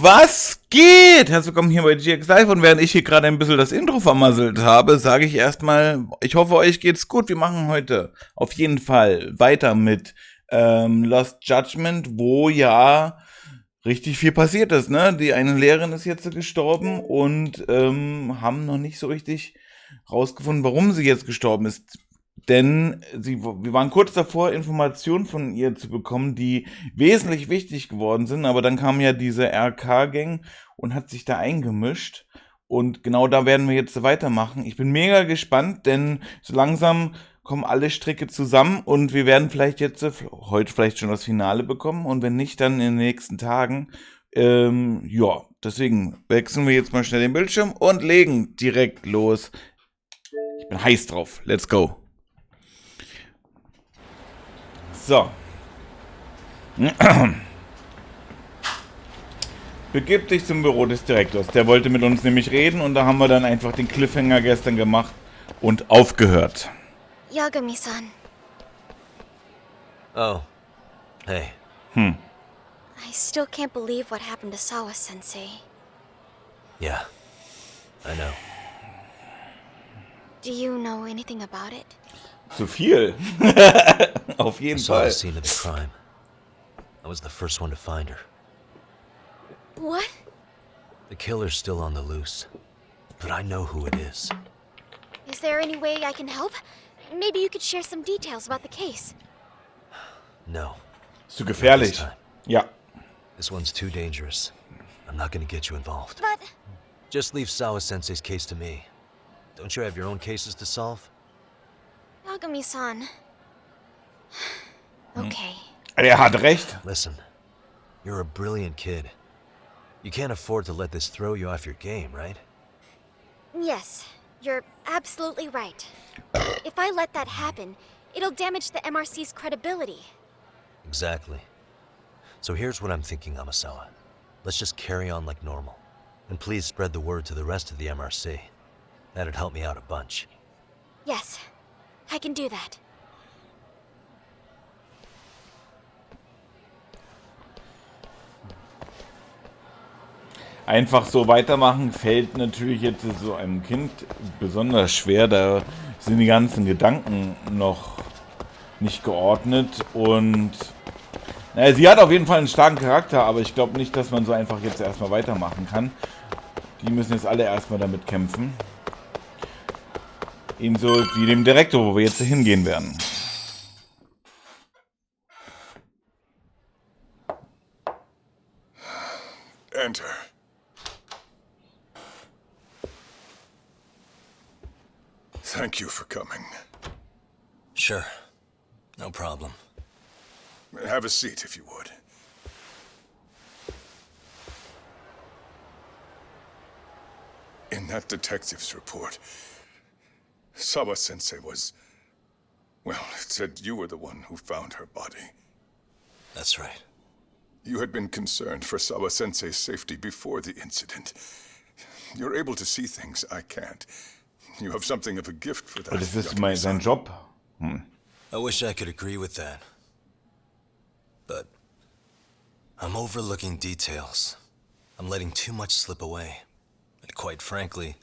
Was geht? Herzlich willkommen hier bei GX Live und während ich hier gerade ein bisschen das Intro vermasselt habe, sage ich erstmal, ich hoffe, euch geht's gut. Wir machen heute auf jeden Fall weiter mit Lost Judgment, wo ja richtig viel passiert ist, ne? Die eine Lehrerin ist jetzt gestorben und haben noch nicht so richtig rausgefunden, warum sie jetzt gestorben ist. Denn wir waren kurz davor, Informationen von ihr zu bekommen, die wesentlich wichtig geworden sind. Aber dann kam ja diese RK-Gang und hat sich da eingemischt. Und genau da werden wir jetzt weitermachen. Ich bin mega gespannt, denn so langsam kommen alle Stricke zusammen. Und wir werden vielleicht jetzt heute vielleicht schon das Finale bekommen. Und wenn nicht, dann in den nächsten Tagen. Ja, deswegen wechseln wir jetzt mal schnell den Bildschirm und legen direkt los. Ich bin heiß drauf. Let's go. So. Begib dich zum Büro des Direktors. Der wollte mit uns nämlich reden und da haben wir dann einfach den Cliffhanger gestern gemacht und aufgehört. Yagami-san. Oh. Hey. I still can't believe what happened to Sawa-sensei. Yeah. I know. Do you know anything about it? Zu viel. Auf jeden I saw Fall. the scene of the crime. I was the first one to find her. What? The killer's still on the loose. But I know who it is. Is there any way I can help? Maybe you could share some details about the case. No. Zu gefährlich. Ja. This one's too dangerous. I'm not gonna get you involved. But... Just leave Sawa-sensei's case to me. Don't you have your own cases to solve? Yagami-san... Okay. Er hat recht. Listen, you're a brilliant kid. You can't afford to let this throw you off your game, right? Yes, you're absolutely right. If I let that happen, it'll damage the MRC's credibility. Exactly. So here's what I'm thinking, Amasawa. Let's just carry on like normal. And please spread the word to the rest of the MRC. That'd help me out a bunch. Yes, I can do that. Einfach so weitermachen fällt natürlich jetzt so einem Kind besonders schwer. Da sind die ganzen Gedanken noch nicht geordnet. Und naja, sie hat auf jeden Fall einen starken Charakter, aber ich glaube nicht, dass man so einfach jetzt erstmal weitermachen kann. Die müssen jetzt alle erstmal damit kämpfen. Ebenso wie dem Direktor, wo wir jetzt hingehen werden. Enter. Thank you for coming. Sure. No problem. Have a seat, if you would. In that detective's report, Sawa-sensei was... Well, it said you were the one who found her body. That's right. You had been concerned for Sawa-sensei's safety before the incident. You're able to see things I can't. You have something of a gift for that. Das ist sein Job. I wish I could agree with that. But I'm overlooking details. I'm letting too much slip away. And quite frankly,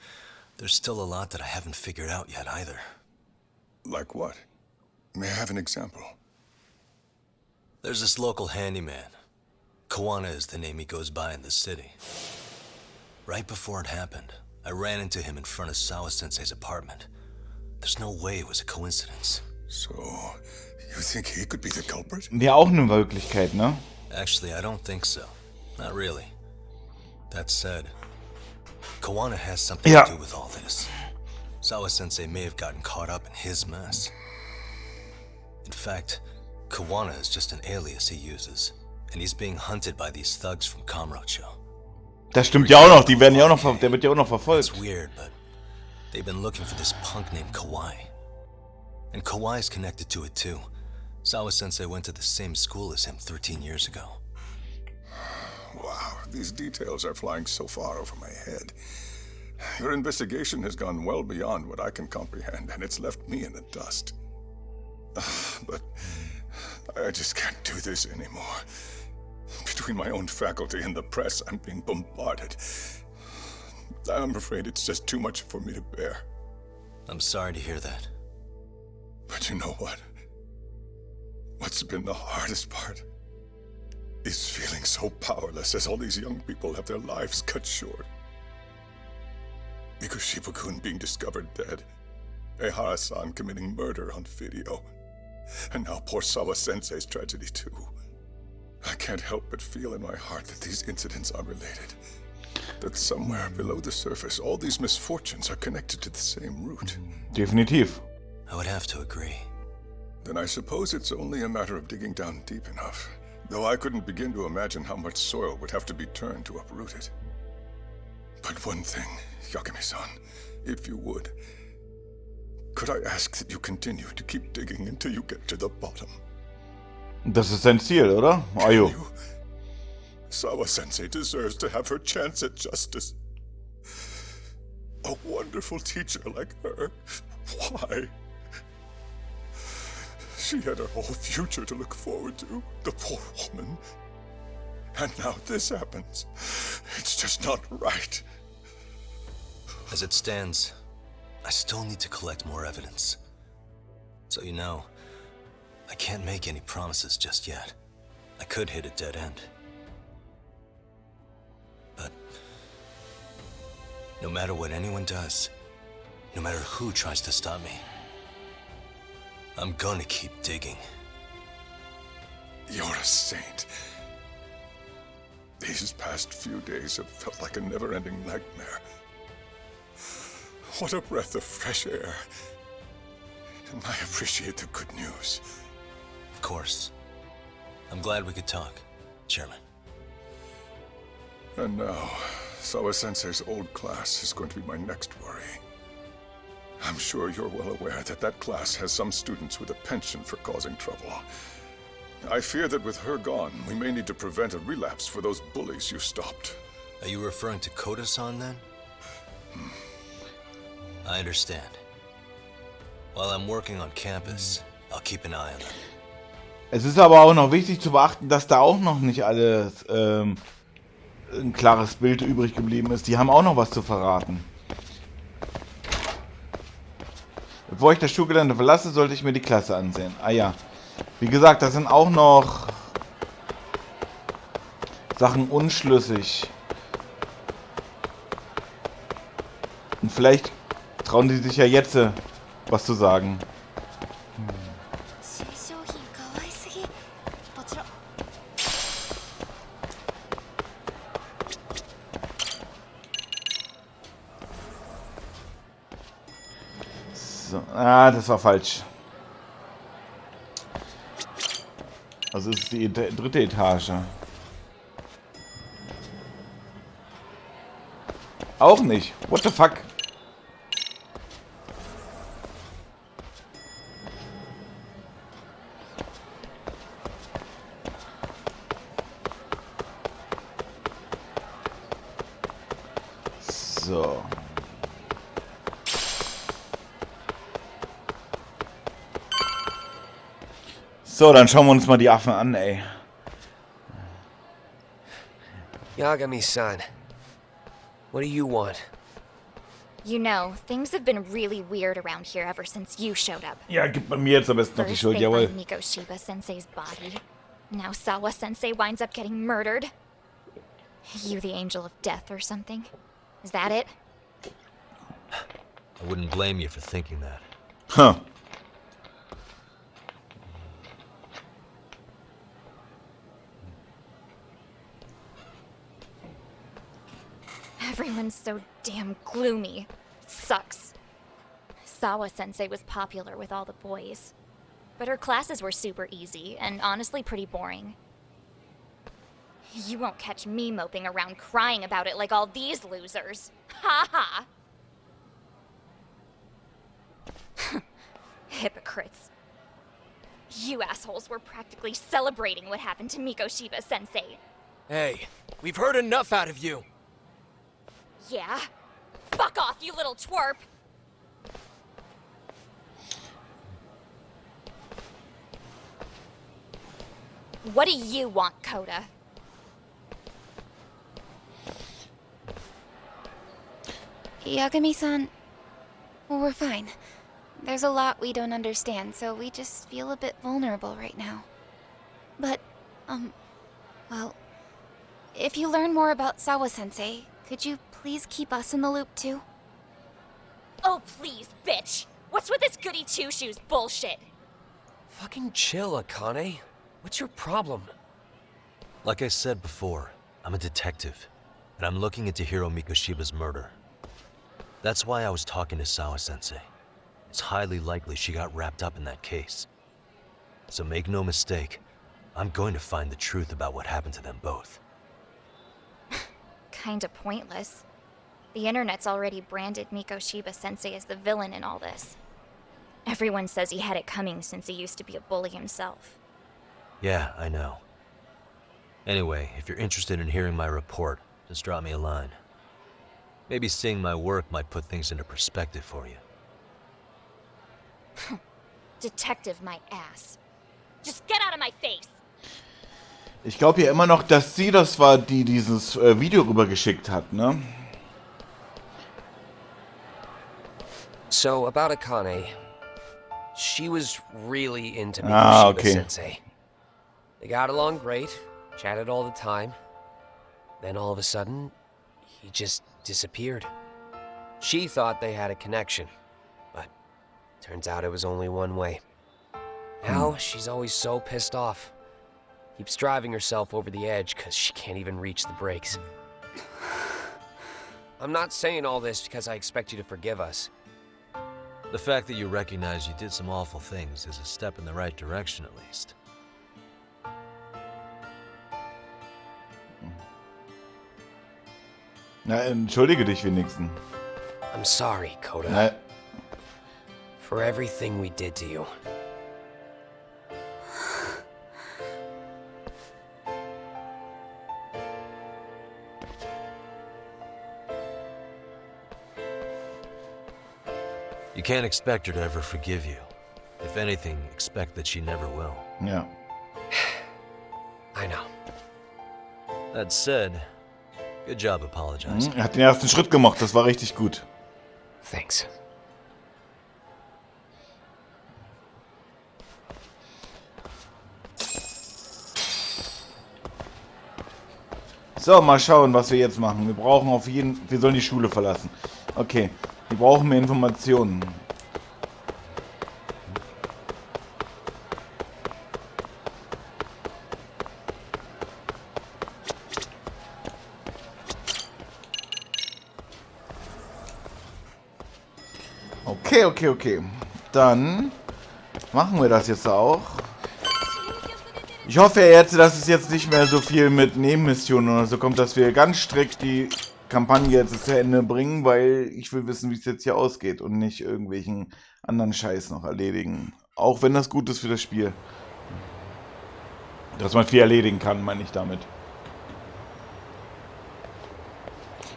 there's still a lot that I haven't figured out yet either. Like what? May I have an example? There's this local handyman. Kawana is the name he goes by in the city. Right before it happened, I ran into him in front of Sawa-sensei's apartment. There's no way it was a coincidence. So, you think he could be the culprit? Ja, auch eine Möglichkeit, ne? Actually, I don't think so. Not really. That said, Kawana has something to do with all this. Sawa-sensei may have gotten caught up in his mess. In fact, Kawana is just an alias he uses, and he's being hunted by these thugs from Kamurocho. Das stimmt ja auch noch, die werden ja auch noch, der wird ja auch noch verfolgt. It's weird, but they've been looking for this punk named Kawai. And Kawai's connected to it too. Sawa-sensei went to the same school as him 13 years ago. Wow, these details are flying so far over my head. Your investigation has gone well beyond what I can comprehend, and it's left me in the dust. But I just can't do this anymore. Between my own faculty and the press, I'm being bombarded. I'm afraid it's just too much for me to bear. I'm sorry to hear that. But you know what? What's been the hardest part is feeling so powerless as all these young people have their lives cut short. Mikoshi-kun being discovered dead, Ehara-san committing murder on video, and now poor Sawa-sensei's tragedy too. I can't help but feel in my heart that these incidents are related. That somewhere below the surface, all these misfortunes are connected to the same root. Definitiv. I would have to agree. Then I suppose it's only a matter of digging down deep enough. Though I couldn't begin to imagine how much soil would have to be turned to uproot it. But one thing, Yakami-san, if you would, could I ask that you continue to keep digging until you get to the bottom? Das ist sein Ziel, oder? Ayo. You, Sawa-sensei deserves to have her chance at justice. A wonderful teacher like her. Why? She had her whole future to look forward to, the poor woman. And now this happens. It's just not right. As it stands, I still need to collect more evidence. So you know, I can't make any promises just yet. I could hit a dead end. But no matter what anyone does, no matter who tries to stop me, I'm gonna keep digging. You're a saint. These past few days have felt like a never-ending nightmare. What a breath of fresh air. And I appreciate the good news. Of course. I'm glad we could talk, Chairman. And now, Sawa-sensei's old class is going to be my next worry. I'm sure you're well aware that that class has some students with a penchant for causing trouble. I fear that with her gone, we may need to prevent a relapse for those bullies you stopped. Are you referring to Koda-san then? I understand. While I'm working on campus, I'll keep an eye on them. Es ist aber auch noch wichtig zu beachten, dass da auch noch nicht alles ein klares Bild übrig geblieben ist. Die haben auch noch was zu verraten. Bevor ich das Schulgelände verlasse, sollte ich mir die Klasse ansehen. Ah ja. Wie gesagt, da sind auch noch Sachen unschlüssig. Und vielleicht trauen die sich ja jetzt was zu sagen. So. Ah, das war falsch. Also es ist die dritte Etage. Auch nicht. What the fuck? So. So, dann schauen wir uns mal die Affen an, ey. Yagami-san, what do you want? You know, things have been really weird around here ever since you showed up. Ja, gib bei mir jetzt am besten noch die First, Schuld, they jawohl. find Mikoshiba-sensei's body. Now Sawa-sensei winds up getting murdered. You the angel of death or something? Is that it? I wouldn't blame you for thinking that. Huh. Everyone's so damn gloomy. It sucks. Sawa-sensei was popular with all the boys. But her classes were super easy, and honestly pretty boring. You won't catch me moping around crying about it like all these losers. Ha ha! Hypocrites. You assholes were practically celebrating what happened to Mikoshiba-sensei. Hey, we've heard enough out of you. Yeah? Fuck off, you little twerp! What do you want, Koda? Yagami-san, we're fine. There's a lot we don't understand, so we just feel a bit vulnerable right now. But, well, if you learn more about Sawa-sensei, could you please keep us in the loop too? Oh, please, bitch! What's with this goody two-shoes bullshit? Fucking chill, Akane. What's your problem? Like I said before, I'm a detective, and I'm looking into Hiro Mikoshiba's murder. That's why I was talking to Sawa-sensei. It's highly likely she got wrapped up in that case. So make no mistake, I'm going to find the truth about what happened to them both. Kinda pointless. The internet's already branded Mikoshiba-sensei as the villain in all this. Everyone says he had it coming since he used to be a bully himself. Yeah, I know. Anyway, if you're interested in hearing my report, just drop me a line. Maybe seeing my work might put things into perspective for you. Detective my ass. Just get out of my face! Ich glaube ja immer noch, dass sie das war, die dieses Video rübergeschickt hat, ne? So, about Akane. She was really into Mikoshiba-sensei. They got along great, chatted all the time. Then all of a sudden, he just disappeared. She thought they had a connection, but turns out it was only one way. Now, she's always so pissed off. Keeps driving herself over the edge because she can't even reach the brakes. I'm not saying all this because I expect you to forgive us. The fact that you recognize you did some awful things is a step in the right direction, at least. Na, entschuldige dich wenigstens. I'm sorry, Koda. Na, For everything we did to you. You can't expect her to ever forgive you. If anything, expect that she never will. ja. I know. That said, good job apologizing. Er hat den ersten Schritt gemacht, das war richtig gut. Thanks. So, mal schauen, was wir jetzt machen. Wir sollen die Schule verlassen. Okay, wir brauchen mehr Informationen. Okay. Dann machen wir das jetzt auch. Ich hoffe jetzt, dass es jetzt nicht mehr so viel mit Nebenmissionen oder so kommt, dass wir ganz strikt die Kampagne jetzt zu Ende bringen, weil ich will wissen, wie es jetzt hier ausgeht und nicht irgendwelchen anderen Scheiß noch erledigen. Auch wenn das gut ist für das Spiel. Dass man viel erledigen kann, meine ich damit.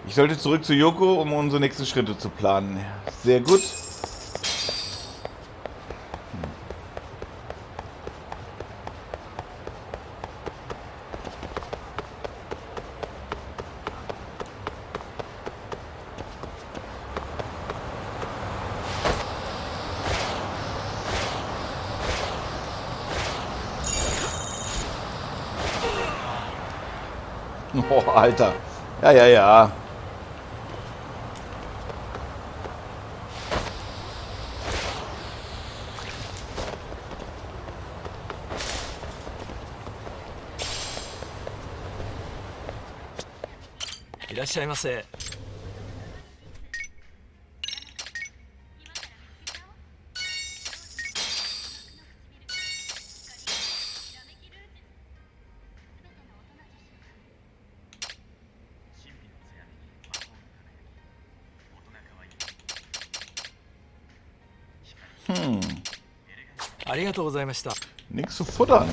Ich sollte zurück zu Yoko, um unsere nächsten Schritte zu planen. Sehr gut. Oh, Alter. Ja. Nichts zu futtern.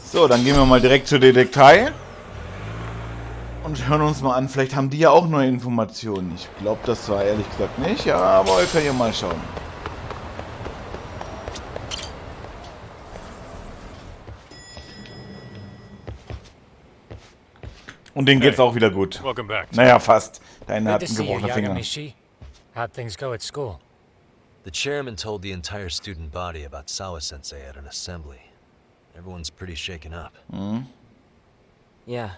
So, dann gehen wir mal direkt zur Detektei. Und Und hören uns mal an, vielleicht haben die ja auch neue Informationen. Ich glaube das zwar ehrlich gesagt nicht, ja, aber wir können ja mal schauen. Und denen geht's auch wieder gut. Welcome back. Naja, fast. Deine hat Good einen to see you, gebrochenen Finger. Yagamishi. How'd things go at school? The chairman told the entire student body about Sawa-sensei at an assembly. Everyone's pretty shaken up. Yeah.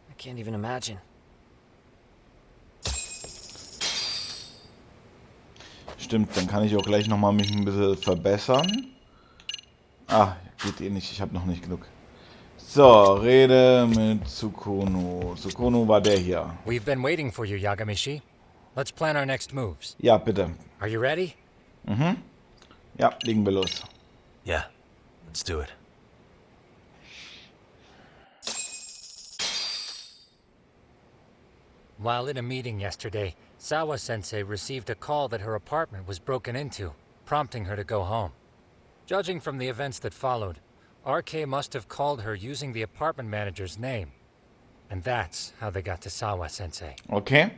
I can't even imagine. Stimmt, dann kann ich auch gleich nochmal mich ein bisschen verbessern. Ah, geht eh nicht, ich habe noch nicht genug. So, Rede mit Tsukuno. Tsukuno war der hier. We've been waiting for you, Yagamishi. Let's plan our next moves. Ja, bitte. Are you ready? Ja, legen wir los. Yeah, let's do it. While in a meeting yesterday, Sawa-sensei received a call that her apartment was broken into, prompting her to go home. Judging from the events that followed, RK must have called her using the apartment manager's name. And that's how they got to Sawa-sensei. Okay.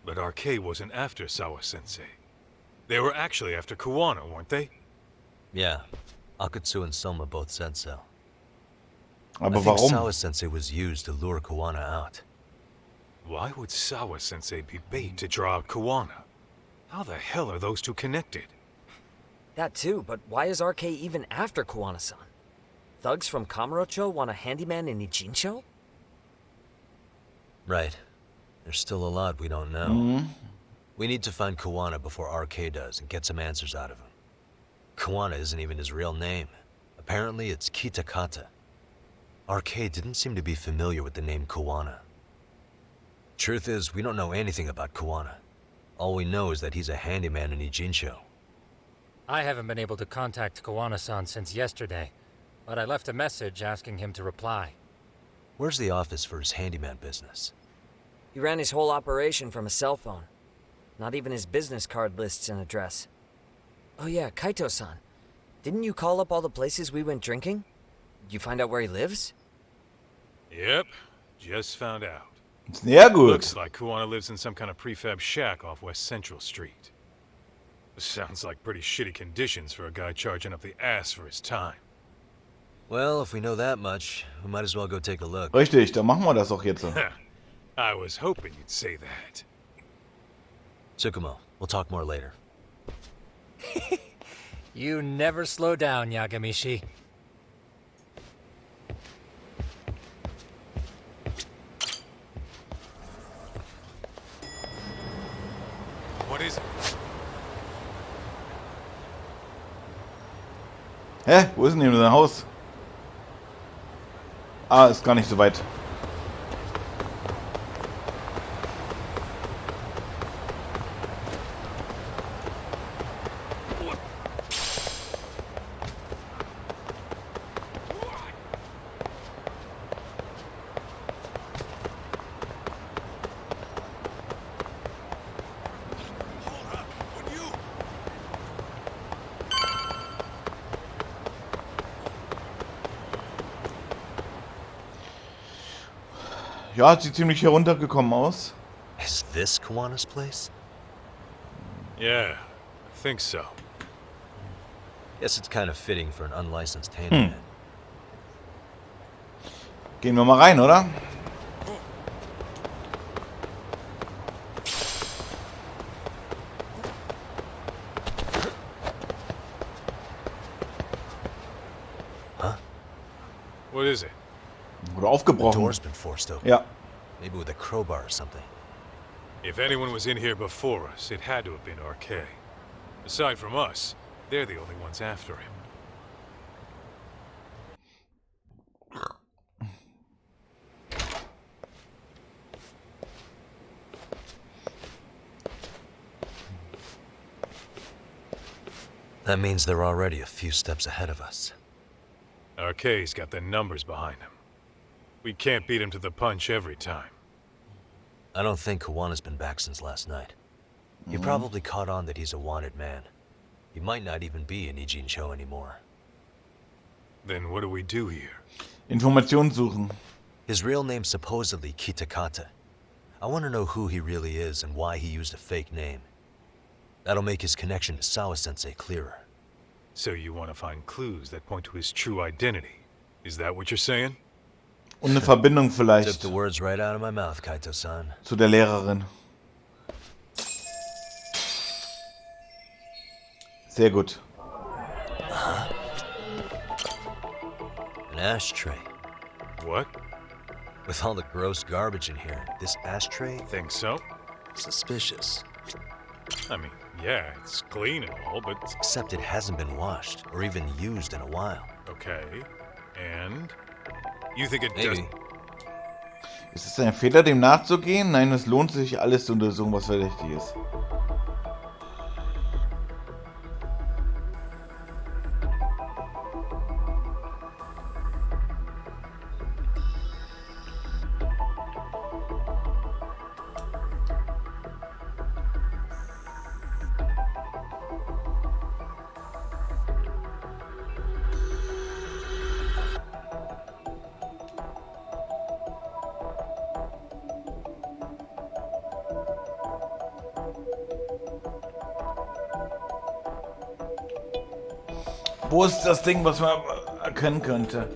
But RK wasn't after Sawa-sensei. They were actually after Kuwana, weren't they? Yeah, Akutsu and Soma both said so. Aber I think warum? Sawa-sensei was used to lure Kuwana out. Why would Sawa-sensei be bait to draw out Kuwana? How the hell are those two connected? That too, but why is RK even after Kuwana-san? Thugs from Kamurocho want a handyman in Ijincho? Right. There's still a lot we don't know. We need to find Kuwana before RK does and get some answers out of him. Kuwana isn't even his real name. Apparently it's Kitakata. RK didn't seem to be familiar with the name Kuwana. Truth is, we don't know anything about Kuwana. All we know is that he's a handyman in Ijincho. I haven't been able to contact Kuwana-san since yesterday, but I left a message asking him to reply. Where's the office for his handyman business? He ran his whole operation from a cell phone. Not even his business card lists an address. Oh yeah, Kaito-san. Didn't you call up all the places we went drinking? Did you find out where he lives? Yep, just found out. Sehr gut. Looks like Kuwana lives in some kind of prefab shack off West Central Street. Sounds like pretty shitty conditions for a guy charging up the ass for his time. Well, if we know that much, we might as well go take a look. Richtig, dann machen wir das auch jetzt. I was hoping you'd say that. Tsukumo, we'll talk more later. You never slow down, Yagamishi. What is it? Hä? Wo ist denn hier sein Haus? Ah, ist gar nicht so weit. Ja, sieht ziemlich heruntergekommen aus. Is this Kuwana's place? Yeah, I think so. Guess it's kind of fitting for an unlicensed handyman. Gehen wir mal rein, oder? What is it? Oder The aufgebrochen. door's been forced open. Ja. Maybe with a crowbar or something. If anyone was in here before us, it had to have been RK. Aside from us, they're the only ones after him. That means they're already a few steps ahead of us. RK's got the numbers behind him. We can't beat him to the punch every time. I don't think Kuwana's been back since last night. He probably caught on that he's a wanted man. He might not even be in Ijincho anymore. Then what do we do here? Informationen suchen. His real name's supposedly Kitakata. I want to know who he really is and why he used a fake name. That'll make his connection to Sawa-sensei clearer. So you want to find clues that point to his true identity? Is that what you're saying? Und eine Verbindung Took vielleicht the words right out of my mouth, Kaito-san. zu der Lehrerin. Sehr gut. An ashtray. What? With all the gross garbage in here, this ashtray? Think so? Suspicious. I mean, yeah, it's clean and all, but... Except it hasn't been washed, or even used in a while. Okay. And? You think it Maybe. doesn't... Ist es ein Fehler, dem nachzugehen? Nein, es lohnt sich, alles zu untersuchen, was verdächtig ist. Wo ist das Ding, was man erkennen könnte?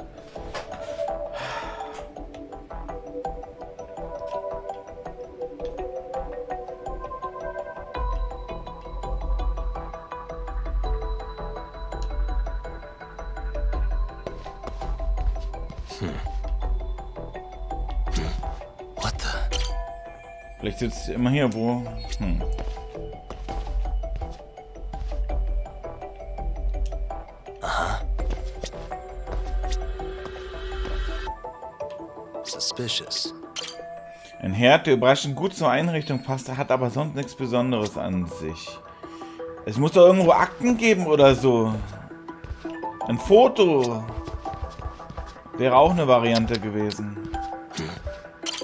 What the? Vielleicht sitzt sie immer hier, wo... Suspicious. Ein Herd, der überraschend gut zur Einrichtung passt, hat aber sonst nichts Besonderes an sich. Es muss doch irgendwo Akten geben oder so. Ein Foto wäre auch eine Variante gewesen.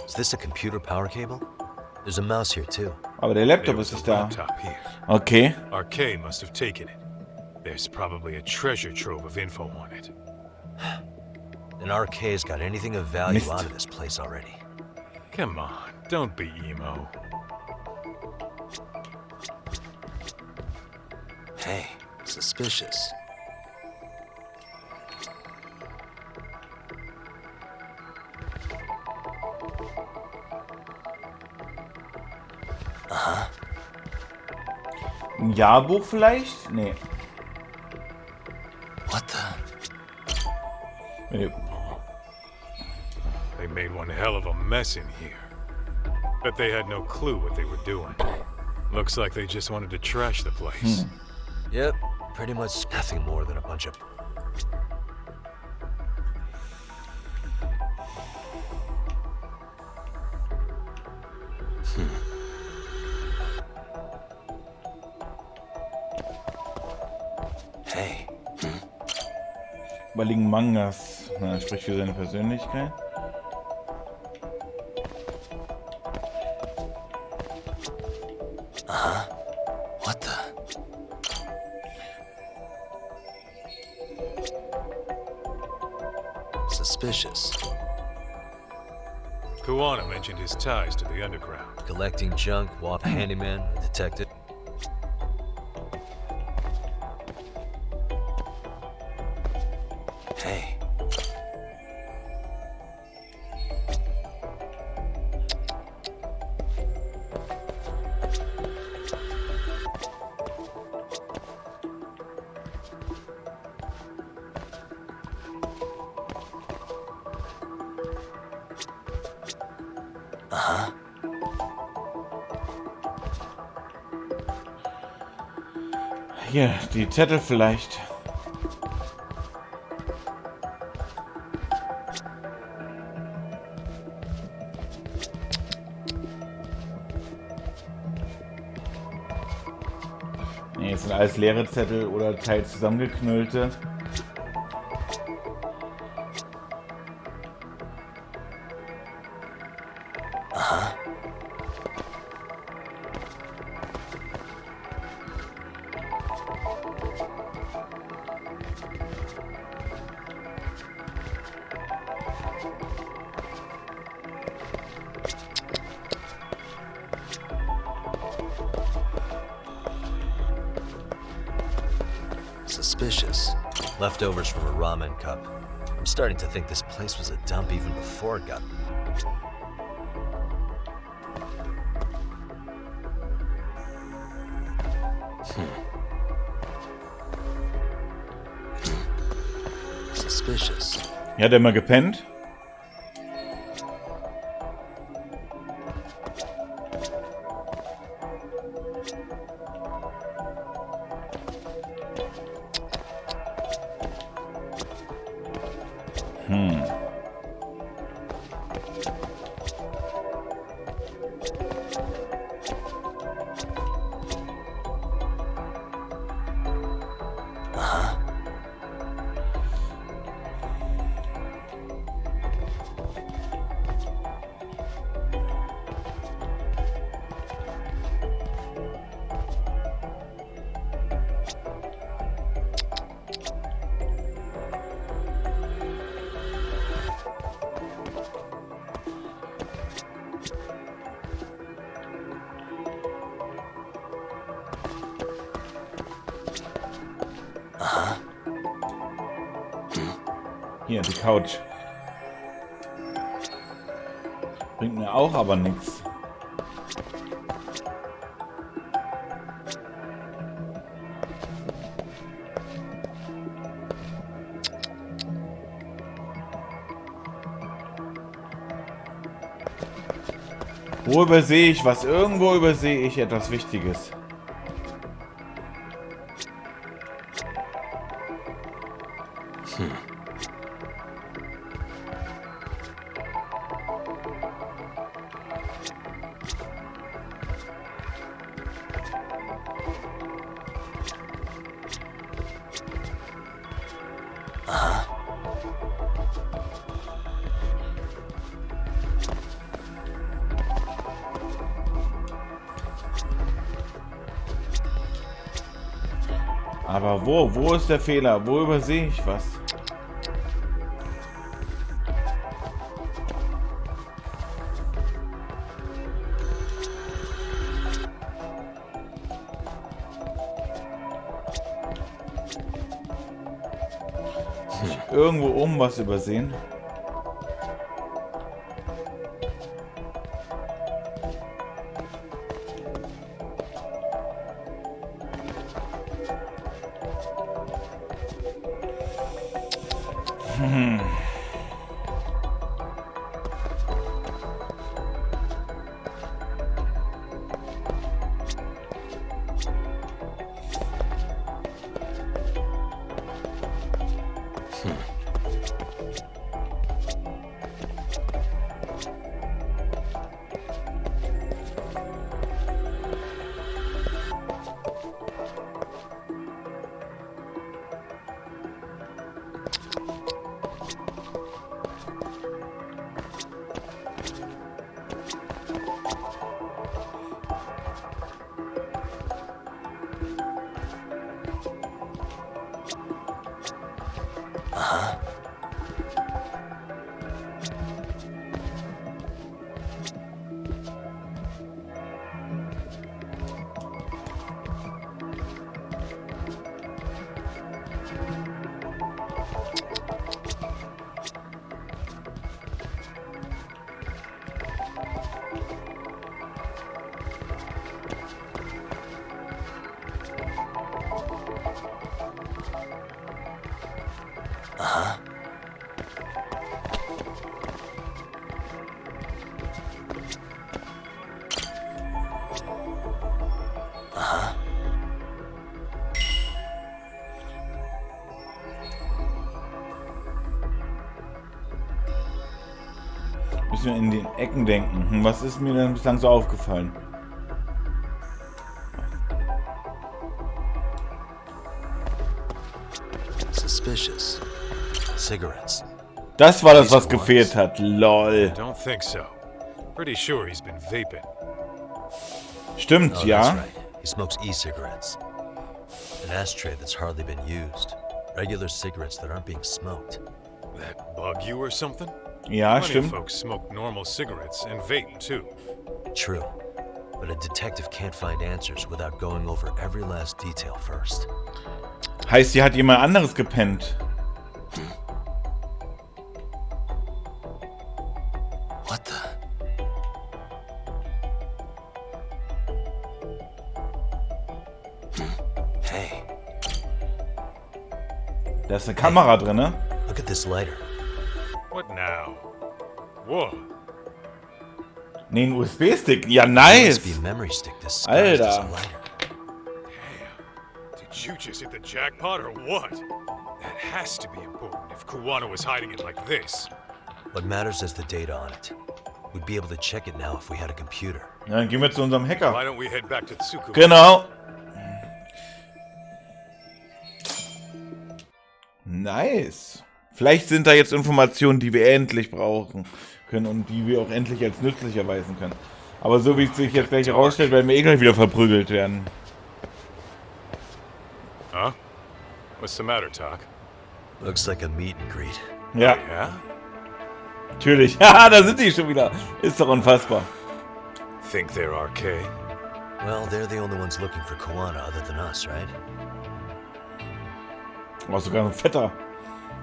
Is this a computer power cable? There's a mouse here too. Aber der Laptop ist nicht da. Laptop here. Okay. RK must have taken it. There's probably a treasure trove of info on it. Then RK's got anything of value Mist. out of this place already. Come on, don't be emo. Hey, suspicious. Ein Jahrbuch vielleicht? Nee. What the? Nee. They made one hell of a mess in here. Bet they had no clue what they were doing. Looks like they just wanted to trash the place. Yep, pretty much nothing more than a bunch of... Hey. Da liegen Mangas. Na, spricht für seine Persönlichkeit. What the? Suspicious. Kuwana mentioned his ties to the underground. Collecting junk, walk handyman, a detective. Hey. Hier, die Zettel vielleicht. Nee, es sind alles leere Zettel oder teils zusammengeknüllte. Suspicious. Leftovers from a ramen cup. I'm starting to think this place was a dump even before it got... Suspicious. Ja, hat er mal gepennt? Hier, die Couch. Bringt mir auch aber nichts. Wo übersehe ich was? Irgendwo übersehe ich etwas Wichtiges. Aber wo? Wo ist der Fehler? Wo übersehe ich was? Muss ich irgendwo oben was übersehen? Müssen wir in den Ecken denken. Was ist mir denn bislang so aufgefallen? Suspicious. Cigarettes. Das war das, was gefehlt hat. LOL. Don't think so. Pretty sure he's been vaping. Stimmt, Oh, ja. that's right. He smokes e-cigarettes. An ashtray that's hardly been used. Regular cigarettes that aren't being smoked. That bug you or something? Ja, Plenty of stimmt. folks smoke normal cigarettes and vape too. True. But a detective can't find answers without going over every last detail first. Heißt, hier hat jemand anderes gepennt. What the? Hey, Da ist eine Kamera drin, ne? look at this lighter. What now? Whoa. Ne, ein USB-Stick. Ja, nice. USB memory stick disguised as a Alter. lighter. Did you just hit the jackpot or what? That has to be important if Kuwana was hiding it like this. What matters is the data on it. We'd be able to check it now if we had a computer. Ja, dann gehen wir zu unserem Hacker. Why don't we head back to Tsukuba? Genau. Nice. Vielleicht sind da jetzt Informationen, die wir endlich brauchen können und die wir auch endlich als nützlich erweisen können. Aber so wie es sich jetzt gleich herausstellt, werden wir eh gleich wieder verprügelt werden. Huh? What's the matter, Talk? Looks like a meet and greet. Ja, Yeah? natürlich. Haha, da sind die schon wieder. Ist doch unfassbar. Think they're RK? Well, they're the only ones looking for Koana other than us, right? Oh, sogar ein fetter.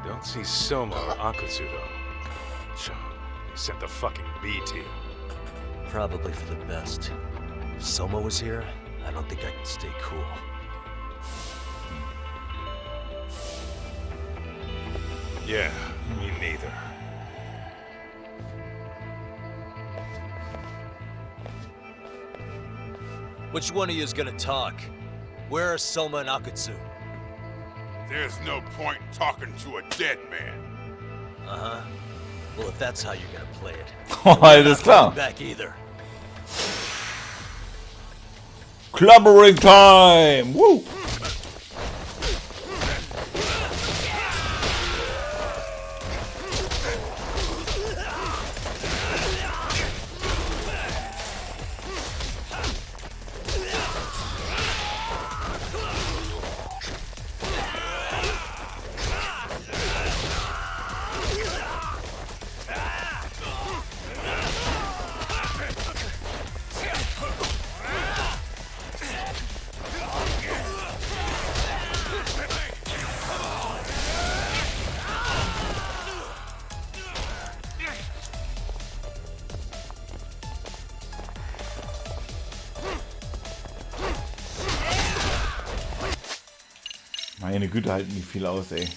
Don't see Soma or Akutsu, though. They sent the fucking B team. Probably for the best. If Soma was here, I don't think I could stay cool. Yeah, me neither. Which one of you is gonna talk? Where are Soma and Akutsu? There's no point talking to a dead man. Uh-huh. Well, if that's how you're gonna play it. Oh, alles klar. Back either. Clubbering time! Woo! Meine Güte, halten die viel aus, ey.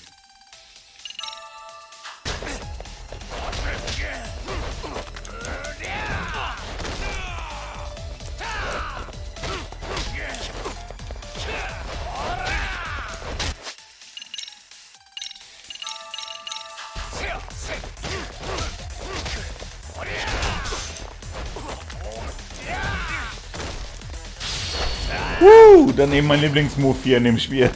Dann eben mein Lieblingsmove hier in dem Spiel.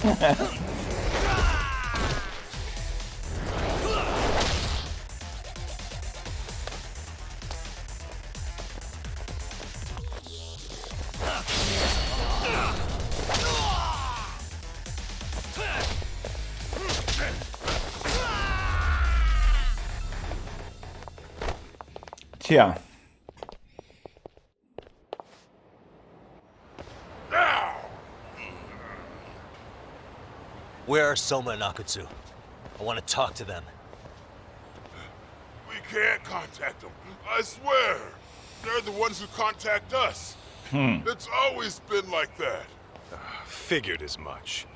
Tja. Where are Soma and Akutsu? I want to talk to them. We can't contact them. I swear. They're the ones who contact us. It's always been like that. Figured as much.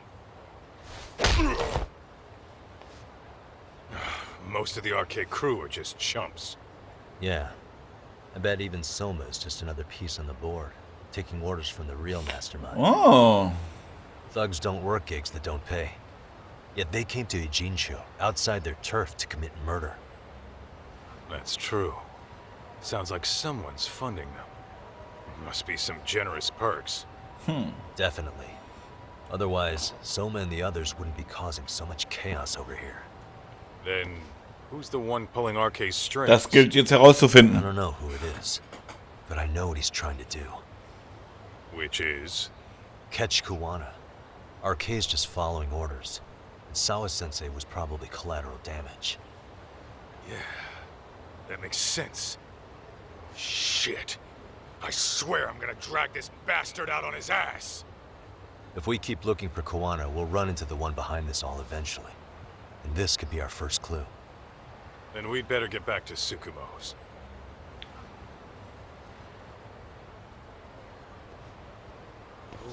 Most of the arcade crew are just chumps. Yeah. I bet even Soma is just another piece on the board, taking orders from the real mastermind. Oh. Thugs don't work gigs that don't pay. Yet they came to Ijincho, outside their turf, to commit murder. That's true. Sounds like someone's funding them. Must be some generous perks. Definitely. Otherwise, Soma and the others wouldn't be causing so much chaos over here. Then, who's the one pulling RK's strings? Das gilt jetzt I herauszufinden. don't know who it is, but I know what he's trying to do. Which is? Catch Kuwana. RK's just following orders. And Sawa-sensei was probably collateral damage. Yeah, that makes sense. Shit. I swear I'm gonna drag this bastard out on his ass. If we keep looking for Kuwana, we'll run into the one behind this all eventually. And this could be our first clue. Then we'd better get back to Tsukumo's.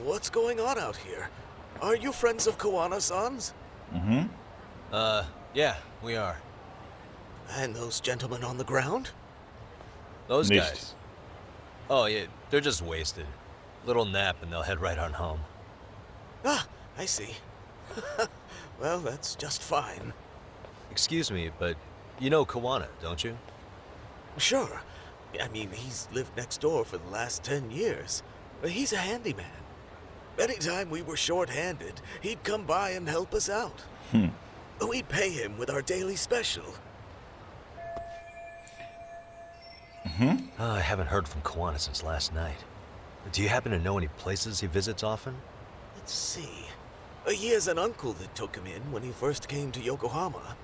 What's going on out here? Are you friends of Kuwana-san's? Yeah, we are. And those gentlemen on the ground? Those Nicht. guys. Oh, yeah, they're just wasted. Little nap and they'll head right on home. Ah, I see. Well, that's just fine. Excuse me, but you know Kuwana, don't you? Sure. I mean, he's lived next door for the last 10 years. He's a handyman. Anytime we were short-handed, he'd come by and help us out. We'd pay him with our daily special. I haven't heard from Kuwana since last night. Do you happen to know any places he visits often? Let's see. He has an uncle that took him in when he first came to Yokohama.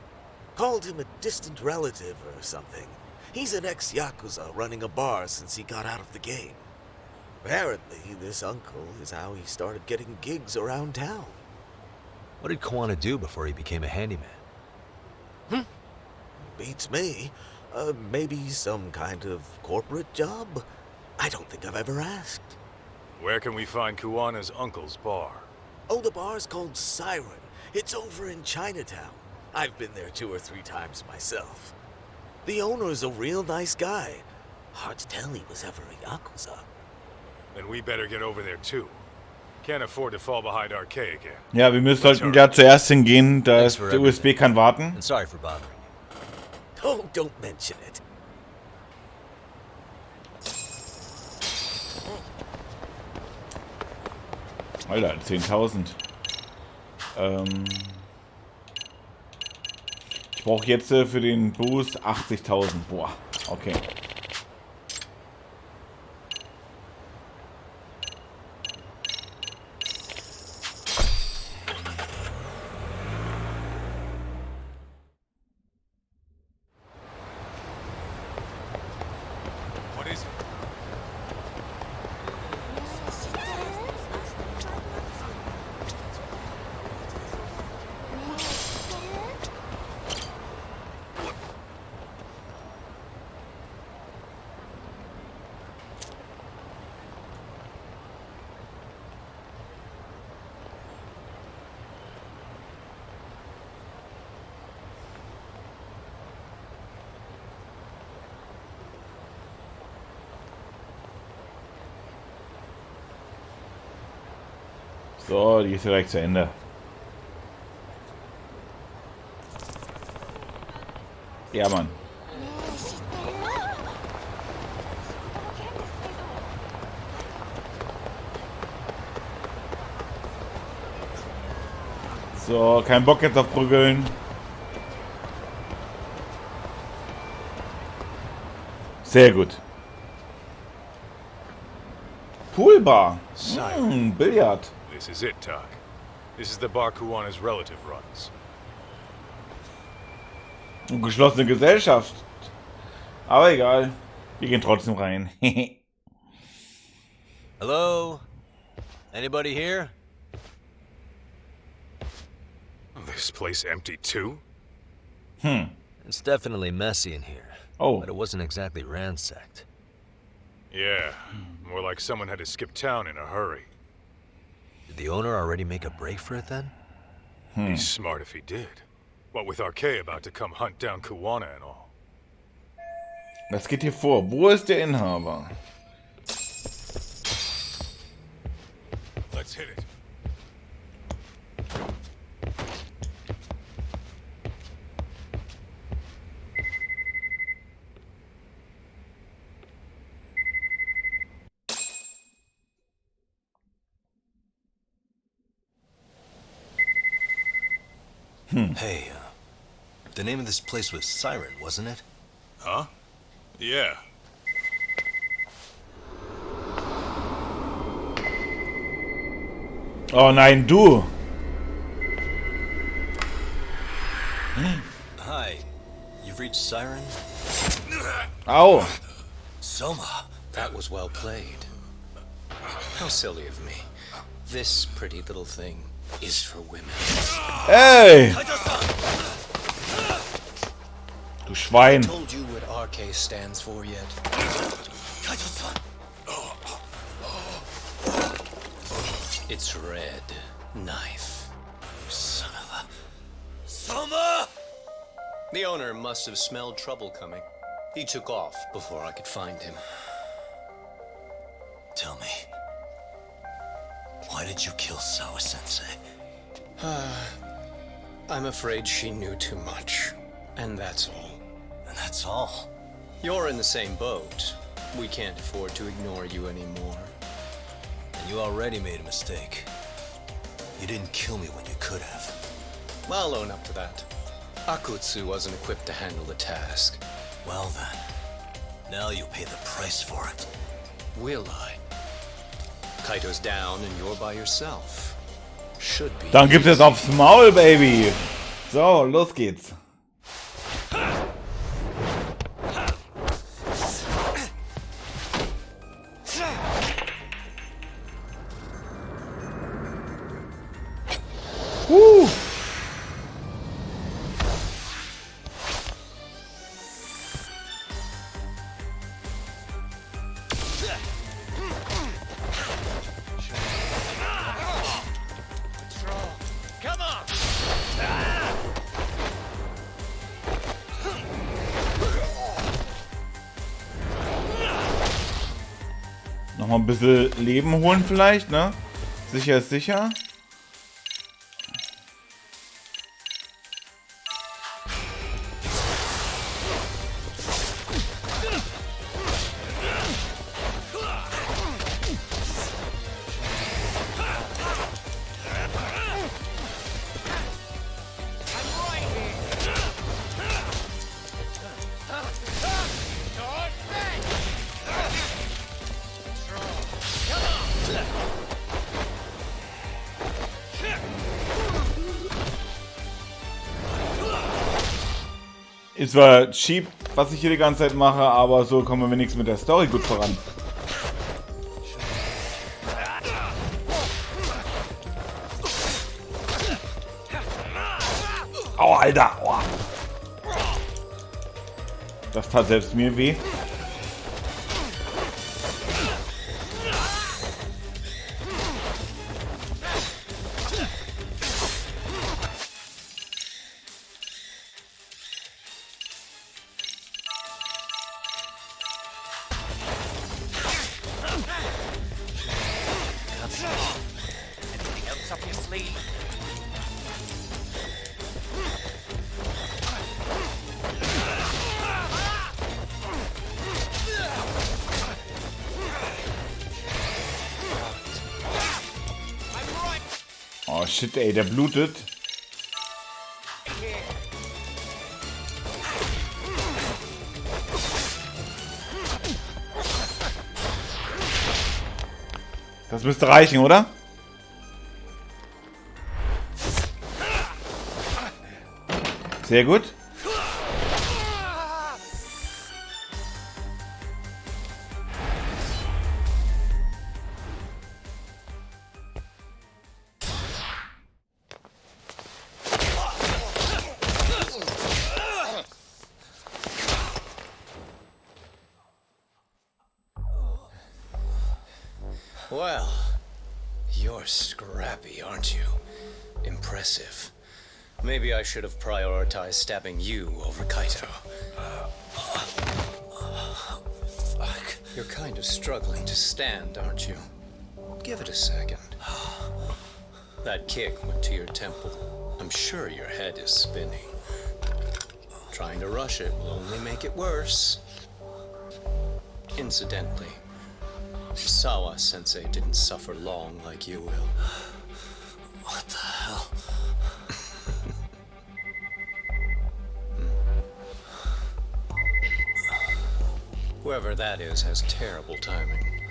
Called him a distant relative or something. He's an ex-Yakuza running a bar since he got out of the game. Apparently, this uncle is how he started getting gigs around town. What did Kuwana do before he became a handyman? Beats me. Maybe some kind of corporate job? I don't think I've ever asked. Where can we find Kuwana's uncle's bar? Oh, the bar's called Siren. It's over in Chinatown. I've been there 2 or 3 times myself. The owner's a real nice guy. Hard to tell he was ever a Yakuza. Then we better get over there too. Can't afford to fall behind RK again. Ja, wir sollten ja zuerst hingehen, da ist der USB kann warten. And sorry for bothering you. Oh, don't mention it. Alter, 10.000. Ich brauche jetzt für den Boost 80.000. Boah, okay. What is it? So, die ist direkt zu Ende. Ja, Mann. So, kein Bock jetzt auf Prügeln. Sehr gut. Poolbar. Billard. This is it, Tak. This is the bar Kuwana's relative runs. Geschlossene Gesellschaft. Aber egal. Wir gehen trotzdem rein. Hello? Anybody here? This place empty too? It's definitely messy in here. Oh. But it wasn't exactly ransacked. Yeah, more like someone had to skip town in a hurry. Did the owner already make a break for it then? Be smart if he did. What with RK about to come hunt down Kuwana and all. Was geht hier vor? Wo ist der Inhaber? Let's hit it. Hey, the name of this place was Siren, wasn't it? Huh? Yeah. Oh nein, du! Hi, you've reached Siren? Au! Soma, that was well played. How silly of me. This pretty little thing is for women. Ey! Du Schwein. Told you what RK stands for yet? It's red knife. Son of a... Soma! The owner must have smelled trouble coming. He took off before I could find him. Tell me, why did you kill Sawa-sensei? I'm afraid she knew too much. And that's all. And that's all? You're in the same boat. We can't afford to ignore you anymore. And you already made a mistake. You didn't kill me when you could have. I'll own up to that. Akutsu wasn't equipped to handle the task. Well then, now you'll pay the price for it. Will I? Kaito's down and you're by yourself. Should be. Dann gibt es aufs Maul, Baby. So, los geht's. Nochmal ein bisschen Leben holen vielleicht, ne? Sicher ist sicher. Ist zwar cheap, was ich hier die ganze Zeit mache, aber so kommen wir wenigstens mit der Story gut voran. Au, Alter! Aua. Das tat selbst mir weh. Oh shit, ey, der blutet. Das müsste reichen, oder? Sehr gut. Well, you're scrappy, aren't you? Impressive. Maybe I should have prioritized stabbing you over Kaito. Fuck. You're kind of struggling to stand, aren't you? Give it a second. That kick went to your temple. I'm sure your head is spinning. Trying to rush it will only make it worse. Incidentally, Sawa-sensei didn't suffer long like you will. What the hell? Whoever that is has terrible timing.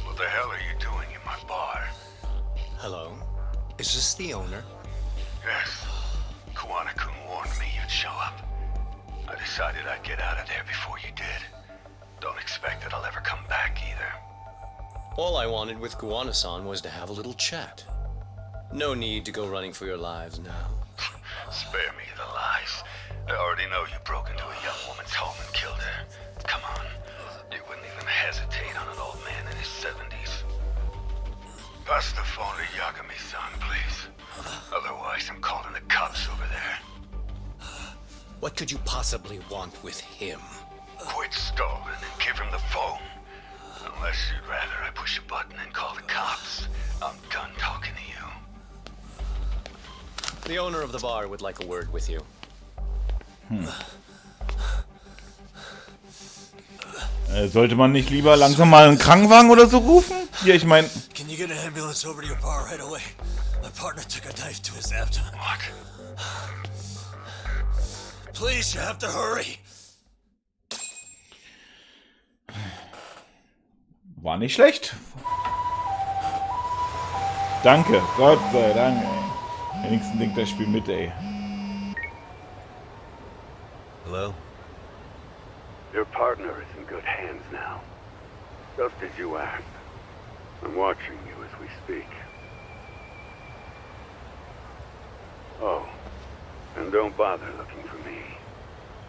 What the hell are you doing in my bar? Hello? Is this the owner? Yes. Kuwana-kun warned me you'd show up. I decided I'd get out of there before you did. All I wanted with Kuwana-san was to have a little chat. No need to go running for your lives now. Spare me the lies. I already know you broke into a young woman's home and killed her. Come on. You wouldn't even hesitate on an old man in his 70s. Pass the phone to Yagami-san, please. Otherwise, I'm calling the cops over there. What could you possibly want with him? Quit stalling and give him the phone. Unless you'd rather I push a button and call the cops. I'm done talking to you. The owner of the bar would like a word with you. Sollte man nicht lieber langsam mal einen Krankenwagen oder so rufen? Hier, ich meine... Can you get an ambulance over to your bar right away? My partner took a knife to his abdomen. What? Please, you have to hurry. War nicht schlecht. Danke, Gott sei Dank, ey. Wenigstens denkt das Spiel mit, ey. Hello? Your partner is in good hands now. Just as you asked. I'm watching you as we speak. Oh, and don't bother looking for me.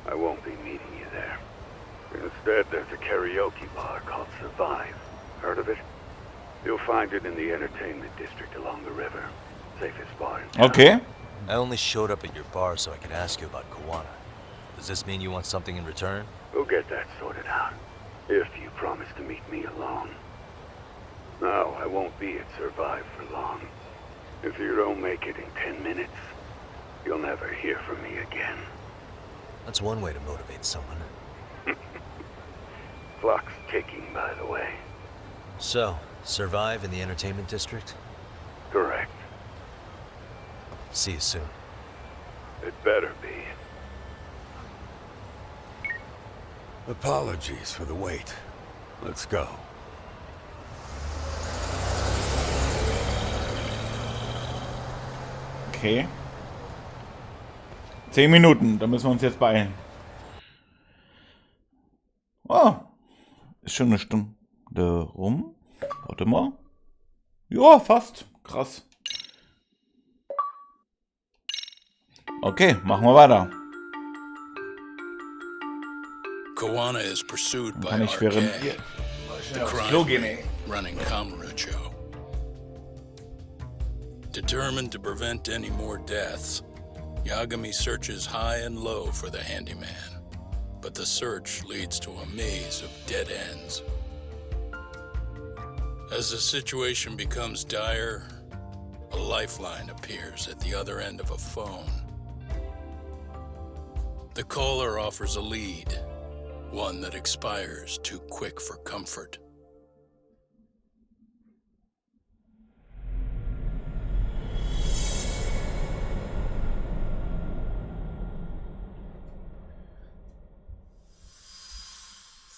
I won't be meeting you there. Instead, there's a karaoke bar called Survive. Heard of it? You'll find it in the entertainment district along the river. Safest bar in town. Okay. I only showed up at your bar so I could ask you about Kuwana. Does this mean you want something in return? We'll get that sorted out. If you promise to meet me alone. No, I won't be at Survive for long. If you don't make it in 10 minutes, you'll never hear from me again. That's one way to motivate someone. Clock's ticking, by the way. So, Survive in the entertainment district? Correct. See you soon. It better be. Apologies for the wait. Let's go. Okay. 10 Minuten, da müssen wir uns jetzt beeilen. Oh, ist schon eine Stunde rum. Warte mal. Ja, fast. Krass. Okay, machen wir weiter. Kuwana is pursued by Kann ich während the crime ring running Kamurocho. Determined to prevent any more deaths, Yagami searches high and low for the handyman, but the search leads to a maze of dead ends. As the situation becomes dire, a lifeline appears at the other end of a phone. The caller offers a lead, one that expires too quick for comfort.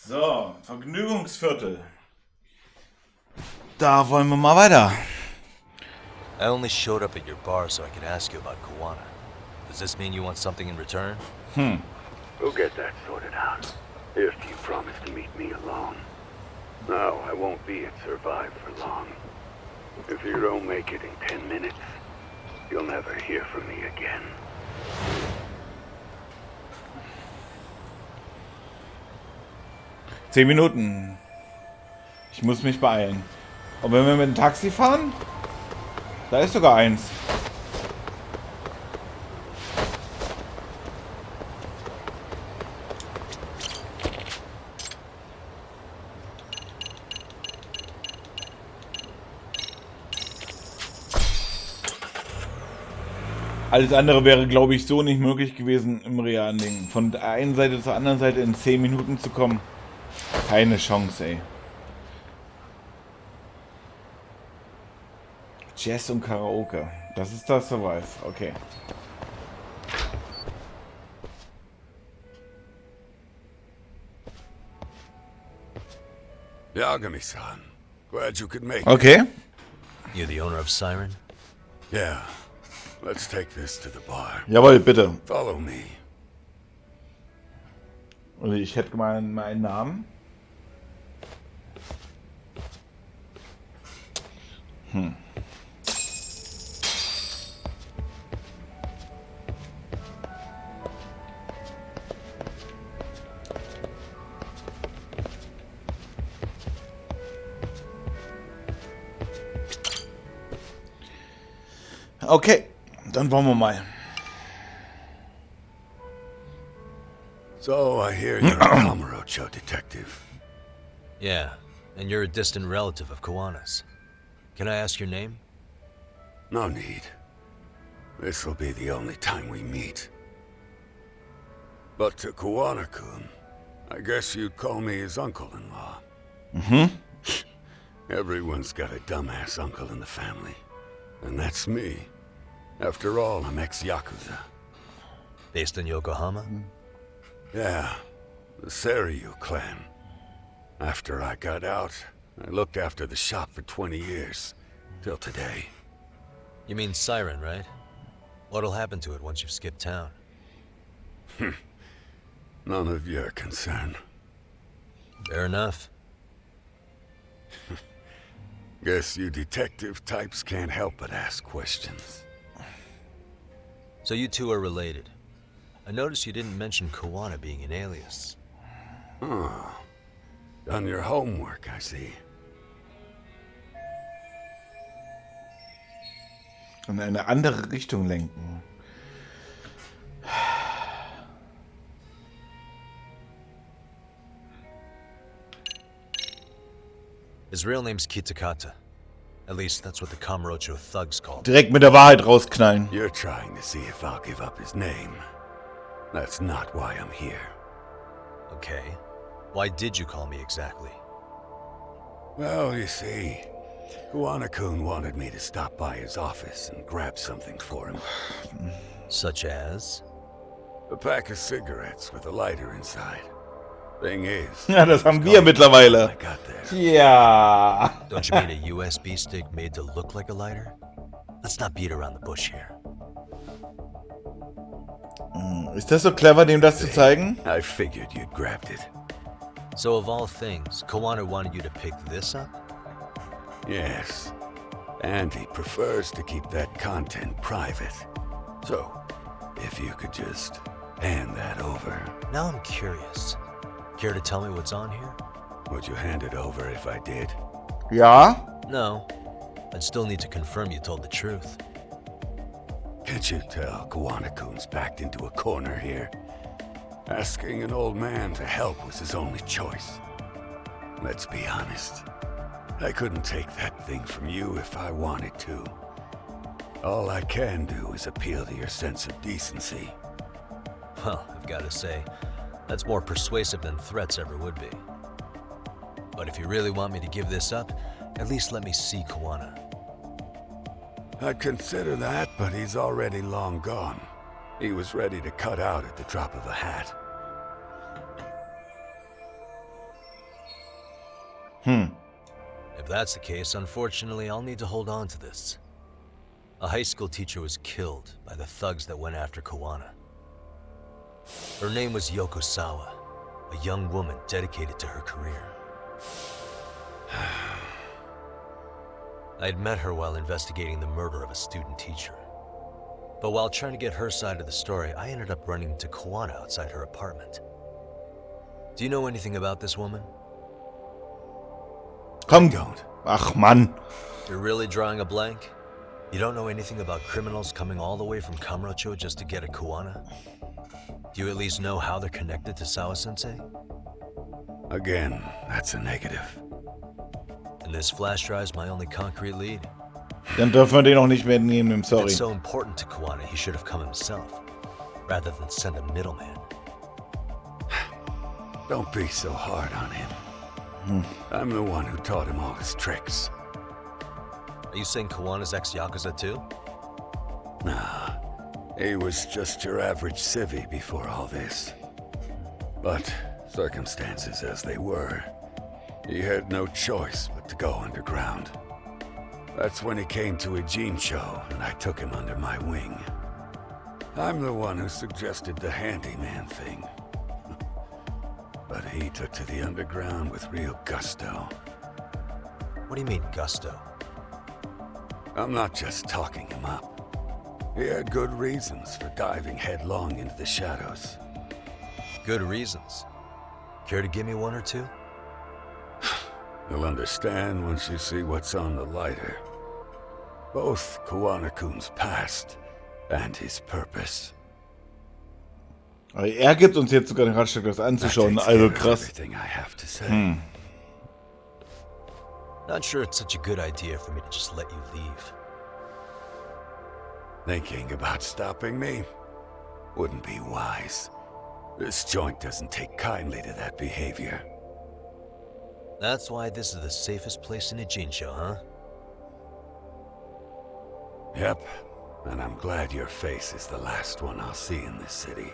So, Vergnügungsviertel. Da wollen wir mal weiter. I only showed up at your bar so I could ask you about Kuwana. Does this mean you want something in return? We'll get that sorted out. If you promise to meet me alone. No, I won't be at Survive for long. If you don't make it in 10 minutes, you'll never hear from me again. Zehn Minuten. Ich muss mich beeilen. Und wenn wir mit dem Taxi fahren? Da ist sogar eins. Alles andere wäre, glaube ich, so nicht möglich gewesen im realen Ding. Von der einen Seite zur anderen Seite in 10 Minuten zu kommen. Keine Chance, ey. Jazz und Karaoke. Das ist das Survive. Okay. Yagami-san, glad you could make it. Okay. You're the owner of Siren? Yeah. Let's take this to the bar. Jawohl, bitte. Follow me. Und ich hätte mal meinen Namen. Okay, dann wollen wir mal. So, I hear you're a Kamurocho detective. Yeah, and you're a distant relative of Kawana's. Can I ask your name? No need. This will be the only time we meet. But to Kawana-kun, I guess you'd call me his uncle-in-law. Mm-hmm. Everyone's got a dumbass uncle in the family. And that's me. After all, I'm ex-Yakuza. Based in Yokohama? Yeah, the Seiryu clan. After I got out, I looked after the shop for 20 years. Till today. You mean Siren, right? What'll happen to it once you've skipped town? None of your concern. Fair enough. Guess you detective types can't help but ask questions. So you two are related. I noticed you didn't mention Kawana being an alias. Oh. Done your homework, I see. In eine andere Richtung lenken. His real name's Kitakata. At least that's what the Kamurocho thugs call him. Direkt mit der Wahrheit rausknallen. You're trying to see if I'll give up his name. That's not why I'm here. Okay. Why did you call me exactly? Well, you see, Kawana-kun wanted me to stop by his office and grab something for him. Such as? A pack of cigarettes with a lighter inside. Thing is, Ja, das haben wir mittlerweile. Ja. Don't you mean a USB stick made to look like a lighter? Let's not beat around the bush here. Ist das so clever, dem das zu zeigen? I figured you'd grabbed it. So of all things, Kawana wanted you to pick this up? Yes. And he prefers to keep that content private. So, if you could just hand that over. Now I'm curious. Care to tell me what's on here? Would you hand it over if I did? Ja. No. I'd still need to confirm you told the truth. Can't you tell Kawana-kun's backed into a corner here? Asking an old man to help was his only choice. Let's be honest. I couldn't take that thing from you if I wanted to. All I can do is appeal to your sense of decency. Well, I've got to say, that's more persuasive than threats ever would be. But if you really want me to give this up, at least let me see Kawana. I'd consider that, but he's already long gone. He was ready to cut out at the drop of a hat. If that's the case, unfortunately, I'll need to hold on to this. A high school teacher was killed by the thugs that went after Kawana. Her name was Yoko Sawa, a young woman dedicated to her career. I'd met her while investigating the murder of a student teacher. But while trying to get her side of the story, I ended up running into Kawana outside her apartment. Do you know anything about this woman? Komm, ach Mann. You're really drawing a blank? You don't know anything about criminals coming all the way from Kamurocho just to get at Kawana? Do you at least know how they're connected to Sawa-sensei? Again, that's a negative. And this flash drive's my only concrete lead. Dann dürfen wir den auch nicht mehr nehmen, sorry. It's so important to Kawana, he should have come himself, rather than send a middleman. Don't be so hard on him. I'm the one who taught him all his tricks. Are you saying Kawana's ex-Yakuza too? Nah, he was just your average civvy before all this. But circumstances as they were, he had no choice but to go underground. That's when he came to Ijincho, and I took him under my wing. I'm the one who suggested the handyman thing. But he took to the underground with real gusto. What do you mean, gusto? I'm not just talking him up. He had good reasons for diving headlong into the shadows. Good reasons. Care to give me one or two? You'll understand once you see what's on the lighter. Both Kuwano-kun's past and his purpose. Aber er gibt uns jetzt sogar den Ratschlag, das anzuschauen. Also krass. Not sure it's such a good idea for me to just let you leave. Thinking about stopping me wouldn't be wise. This joint doesn't take kindly to that behavior. That's why this is the safest place in Ijincho, huh? Yep, and I'm glad your face is the last one I'll see in this city.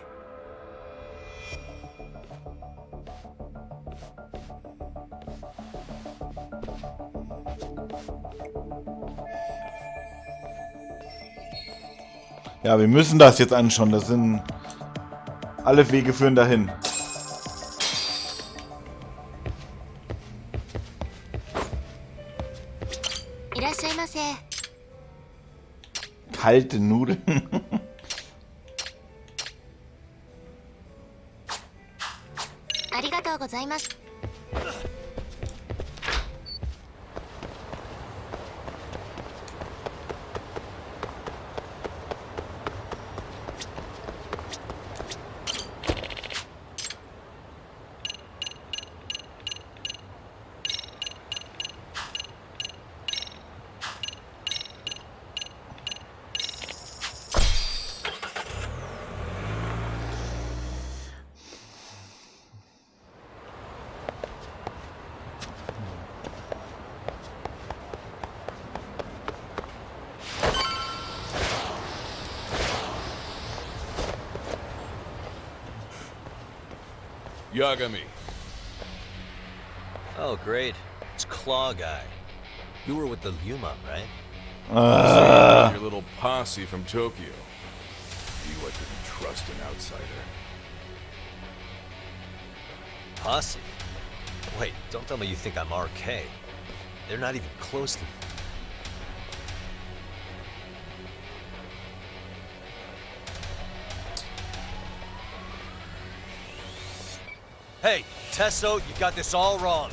Ja, wir müssen das jetzt anschauen. Das sind... Alle Wege führen dahin. Kalte Nudeln. Yagami. Oh, great. It's Claw Guy. You were with the Yuma, right? Your little posse from Tokyo. You I couldn't trust an outsider. Posse? Wait, don't tell me you think I'm RK. They're not even close to me. Hey, Tesso, you got this all wrong.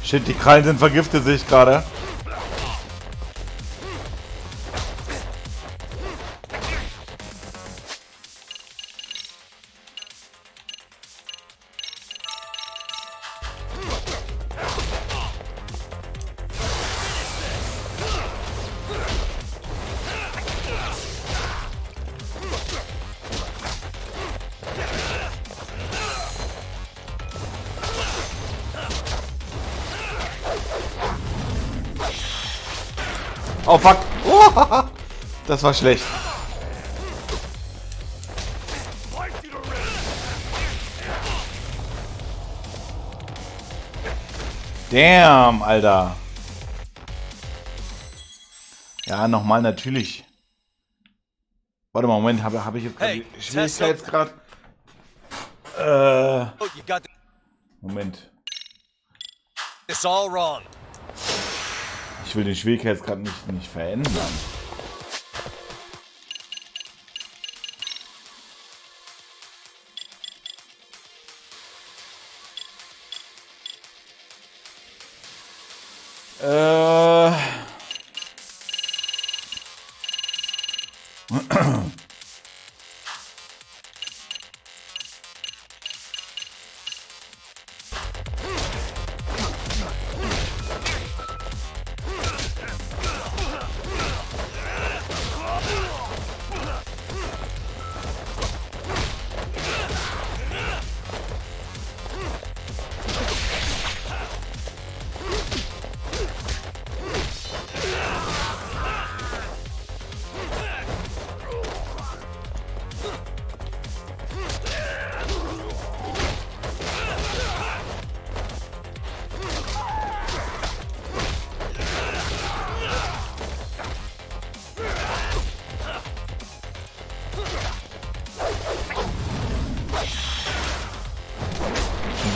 Shit, die Krallen sind vergiftet, sehe ich gerade. Oh fuck. Oh, das war schlecht. Damn, Alter. Ja, nochmal natürlich. Warte mal, Moment, habe ich jetzt gerade Schwierigkeitsgrad? Moment. It's all wrong. Ich will den Schwierigkeitsgrad nicht verändern.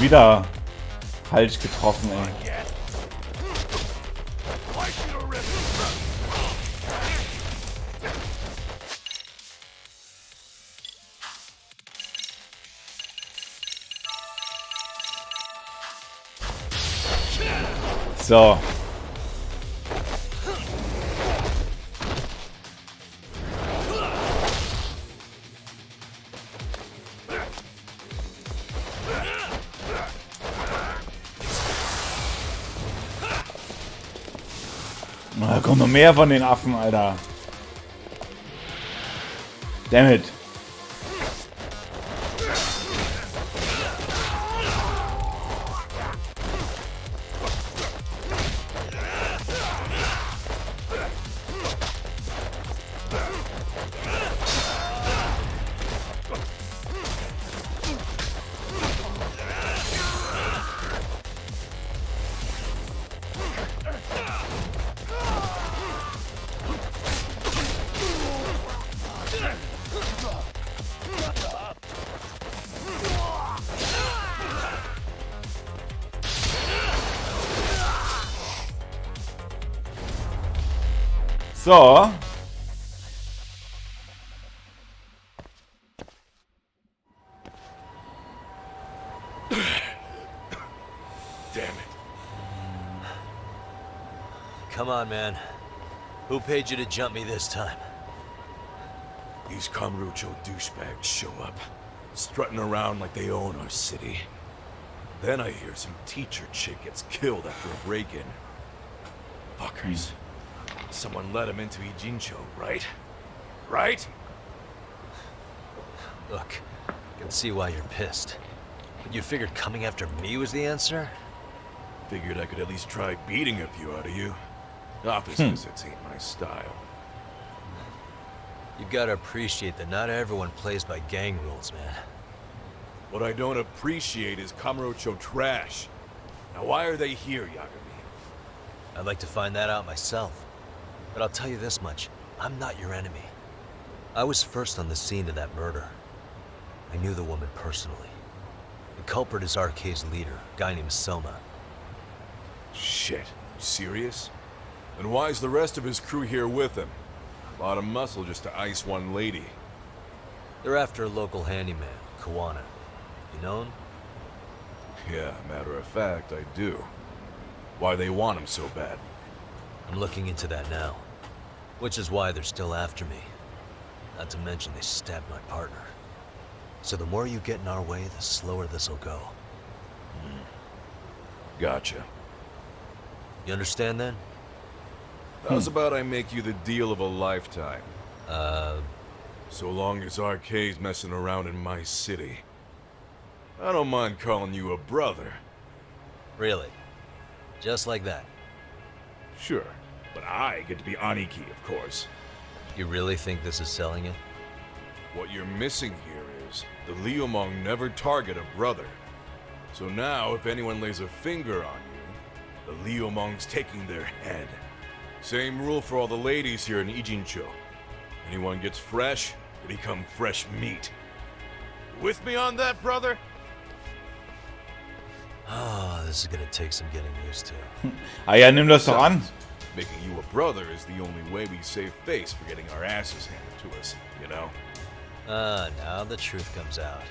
wieder falsch getroffen, ey. So. Da kommen noch mehr von den Affen, Alter. Damn it. So. Damn it. Come on, man. Who paid you to jump me this time? These Kamurocho douchebags show up, strutting around like they own our city. Then I hear some teacher chick gets killed after a break-in. Fuckers. Someone let him into Ijincho, right? Right? Look, I can see why you're pissed. But you figured coming after me was the answer? Figured I could at least try beating a few out of you. Office visits ain't my style. You gotta appreciate that not everyone plays by gang rules, man. What I don't appreciate is Kamurocho trash. Now why are they here, Yagami? I'd like to find that out myself. But I'll tell you this much, I'm not your enemy. I was first on the scene of that murder. I knew the woman personally. The culprit is RK's leader, a guy named Soma. Shit, you serious? And why is the rest of his crew here with him? A lot of muscle just to ice one lady. They're after a local handyman, Kawana. You know him? Yeah, matter of fact, I do. Why they want him so bad? I'm looking into that now. Which is why they're still after me. Not to mention they stabbed my partner. So the more you get in our way, the slower this'll go. Gotcha. You understand then? How's about I make you the deal of a lifetime? So long as RK's messing around in my city. I don't mind calling you a brother. Really? Just like that? Sure, but I get to be Aniki, of course. You really think this is selling it? What you're missing here is the Liumong never target a brother. So now, if anyone lays a finger on you, the Liumong's taking their head. Same rule for all the ladies here in Ijincho. Anyone gets fresh, they become fresh meat. With me on that, brother? Oh, this is gonna take some getting used to. Ah ja, nimm das doch an. Making you a brother is the only way we save face for getting our asses handed to us, you know? Now the truth comes out.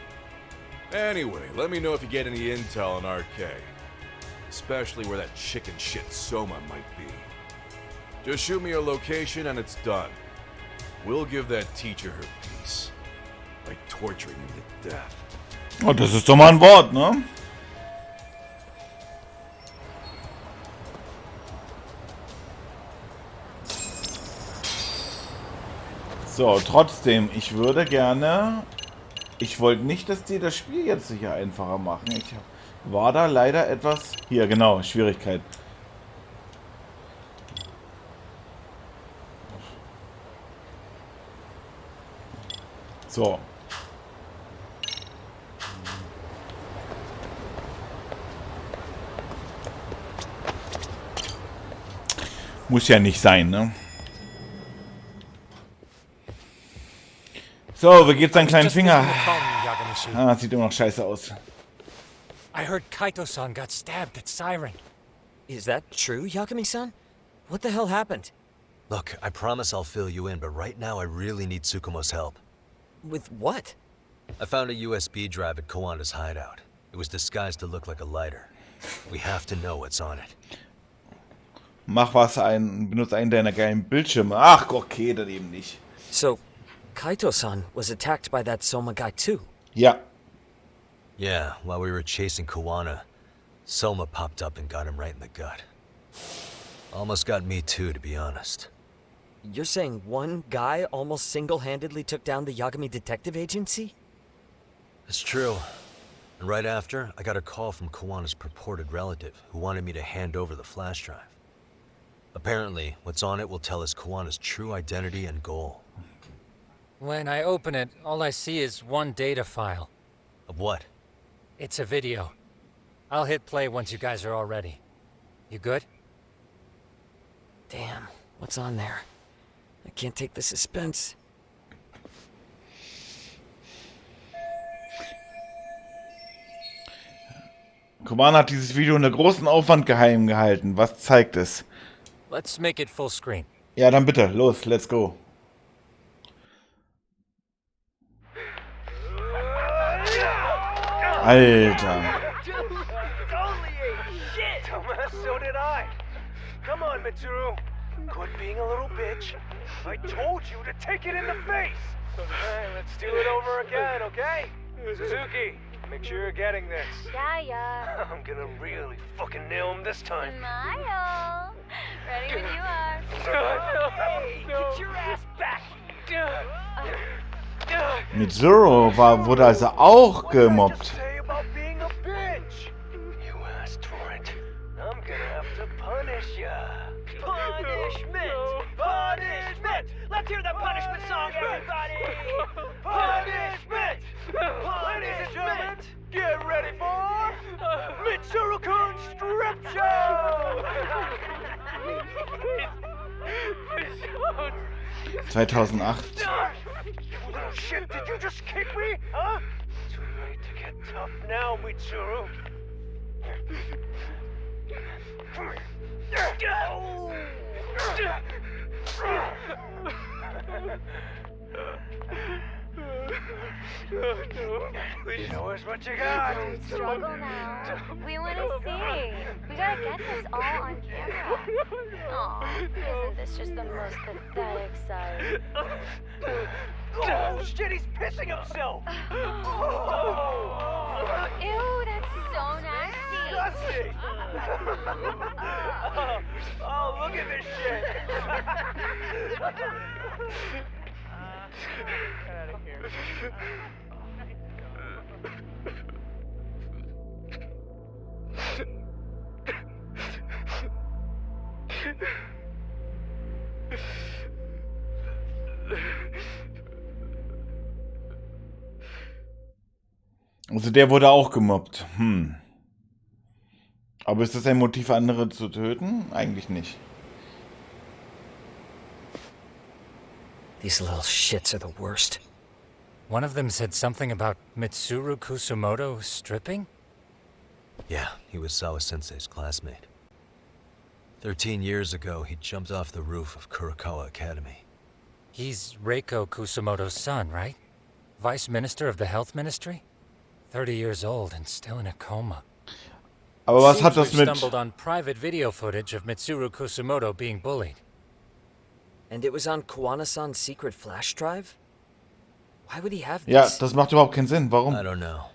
Anyway, let me know if you get any intel on RK. Especially where that chicken shit Soma might be. Just shoot me your location and it's done. We'll give that teacher her peace. By torturing him to death. Oh, das ist doch mal ein Wort, ne? So, trotzdem, ich würde gerne... Ich wollte nicht, dass die das Spiel jetzt sicher einfacher machen. Ich war da leider etwas... Hier, genau, Schwierigkeit. So. Muss ja nicht sein, ne? So, wie geht's deinem kleinen Finger? Ah, sieht immer noch scheiße aus. I heard Kaito-san got stabbed at Siren. Is that true, Yagami-san? What the hell happened? Look, I promise I'll fill you in, but right now I really need Tsukumo's help. With what? I found a USB drive at Kawana's hideout. It was disguised to look like a lighter. We have to know what's on it. Benutze einen deiner geilen Bildschirme. Ach, okay, dann eben nicht. So, Kaito-san was attacked by that Soma guy too? Ja. Yeah, while we were chasing Kawana, Soma popped up and got him right in the gut. Almost got me too, to be honest. You're saying one guy almost single-handedly took down the Yagami Detective Agency? It's true. And right after, I got a call from Kawana's purported relative who wanted me to hand over the flash drive. Apparently, what's on it will tell us Kawana's true identity and goal. When I open it, all I see is one data file. Of what? It's a video. I'll hit play once you guys are all ready. You good? Damn, what's on there? I can't take the suspense. Kawana hat dieses Video unter großem Aufwand geheim gehalten. Was zeigt es? Let's make it full screen. Ja, dann bitte. Los, let's go. Alter. So did I. Come on, Mitsuru. Quit being a little bitch. I told you to take it in the face. Alright, let's do it over again, okay? Suzuki, make sure you're getting this. Yeah. I'm gonna really fucking nail him this time. Smile. Ready when you are. Hey, get your ass back. Mitsuru wurde also auch gemobbt. I'm gonna have to punish ya. Punishment! Punishment! Let's hear the punishment song, everybody! Punishment! Punishment! Get ready for Mitsuru-kun Strip Show! 2008. You little shit, did you just kick me? Huh? Too late to get tough now, Mitsuru. Come Show us what you got. Don't struggle now. We want to see. We gotta get this all on camera. Aw, isn't this just the most pathetic sight? Oh, shit, he's pissing himself! Ew, that's so nasty. Disgusting! Oh, look at this shit! Get out of here. Also der wurde auch gemobbt. Aber ist das ein Motiv, andere zu töten? Eigentlich nicht. These little shits are the worst. One of them said something about Mitsuru Kusumoto stripping? Yeah, he was Sawa-sensei's classmate. 13 years ago, he jumped off the roof of Kurakawa Academy. He's Reiko Kusumoto's son, right? Vice Minister of the Health Ministry? 30 years old and still in a coma. Aber was hat das We've mit... stumbled on private video footage of Mitsuru Kusumoto being bullied. And it was on Kawana-san's secret flash drive? Why would he have this? Ja, das macht überhaupt keinen Sinn. Warum? I don't know.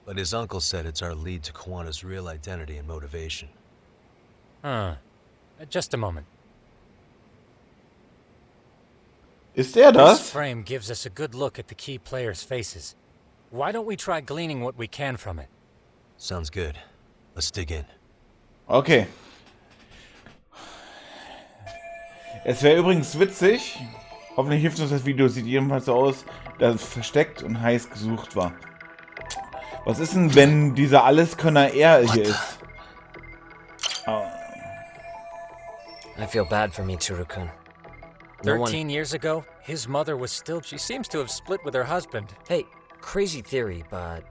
But his uncle said it's our lead to Kawana's real identity and motivation. Just a moment. Ist er This das? frame gives us a good look at the key players' faces. Why don't we try gleaning what we can from it? Sounds good. Let's dig in. Okay. Es wäre übrigens witzig, hoffentlich hilft uns das Video, sieht jedenfalls so aus, dass es versteckt und heiß gesucht war. Was ist denn, wenn dieser Alleskönner er hier ist? Oh. I feel bad for Mitsuru-kun. 13 years ago, his mother was still... She seems to have split with her husband. Hey, crazy theory, but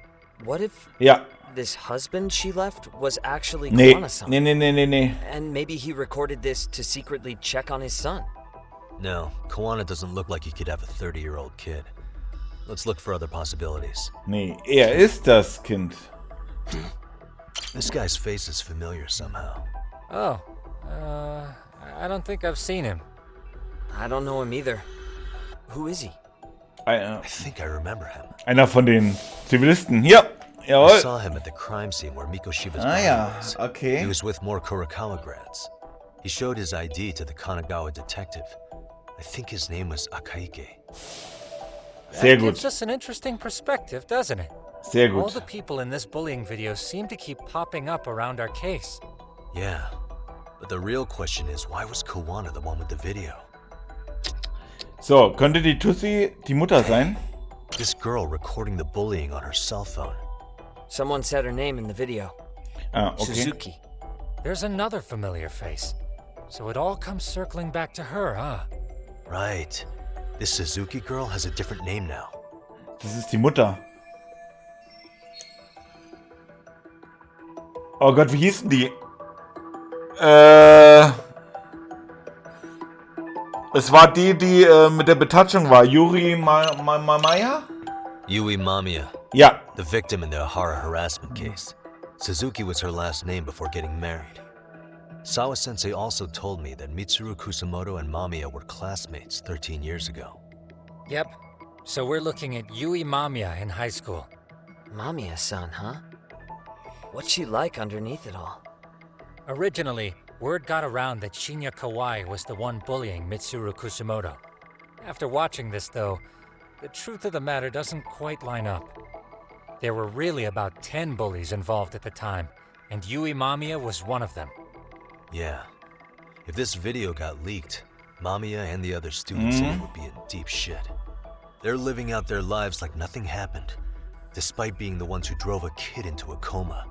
What if Ja. this husband she left was actually Nee. Kawana-san? Nee. And maybe he recorded this to secretly check on his son. No, Kawana doesn't look like he could have a 30-year-old kid. Let's look for other possibilities. Nee, ist das Kind. This guy's face is familiar somehow. Oh, I don't think I've seen him. I don't know him either. Who is he? I think I remember him. Einer von den Zivilisten. Hier. I Jawohl. saw him at the crime scene where Mikoshiba's Ah body ja, was. okay. He was with more Kurokawa grads. He showed his ID to the Kanagawa detective. I think his name was Akaike. Sehr That gut. gives us an interesting perspective, doesn't it? Sehr All gut. the people in this bullying video seem to keep popping up around our case. Yeah, but the real question is, why was Kawana the one with the video? So, könnte die Tussi die Mutter sein? This girl recording the bullying on her cell phone. Someone said her name in the video. Ah, okay. Suzuki. There's another familiar face. So it all comes circling back to her, huh? Right. This Suzuki girl has a different name now. Das ist die Mutter. Oh Gott, wie hießen die? Es war die mit der Betatschung war. Yuri Maya? Yui Mamiya. Ja. The victim in the Ahara harassment case. Suzuki was her last name before getting married. Sawa-sensei also told me that Mitsuru Kusamoto and Mamiya were classmates 13 years ago. Yep. So we're looking at Yui Mamiya in high school. Mamiya-san, huh? What's she like underneath it all? Originally, word got around that Shinya Kawai was the one bullying Mitsuru Kusamoto. After watching this, though, the truth of the matter doesn't quite line up. There were really about 10 bullies involved at the time, and Yui Mamiya was one of them. Yeah. If this video got leaked, Mamiya and the other students in it would be in deep shit. They're living out their lives like nothing happened, despite being the ones who drove a kid into a coma.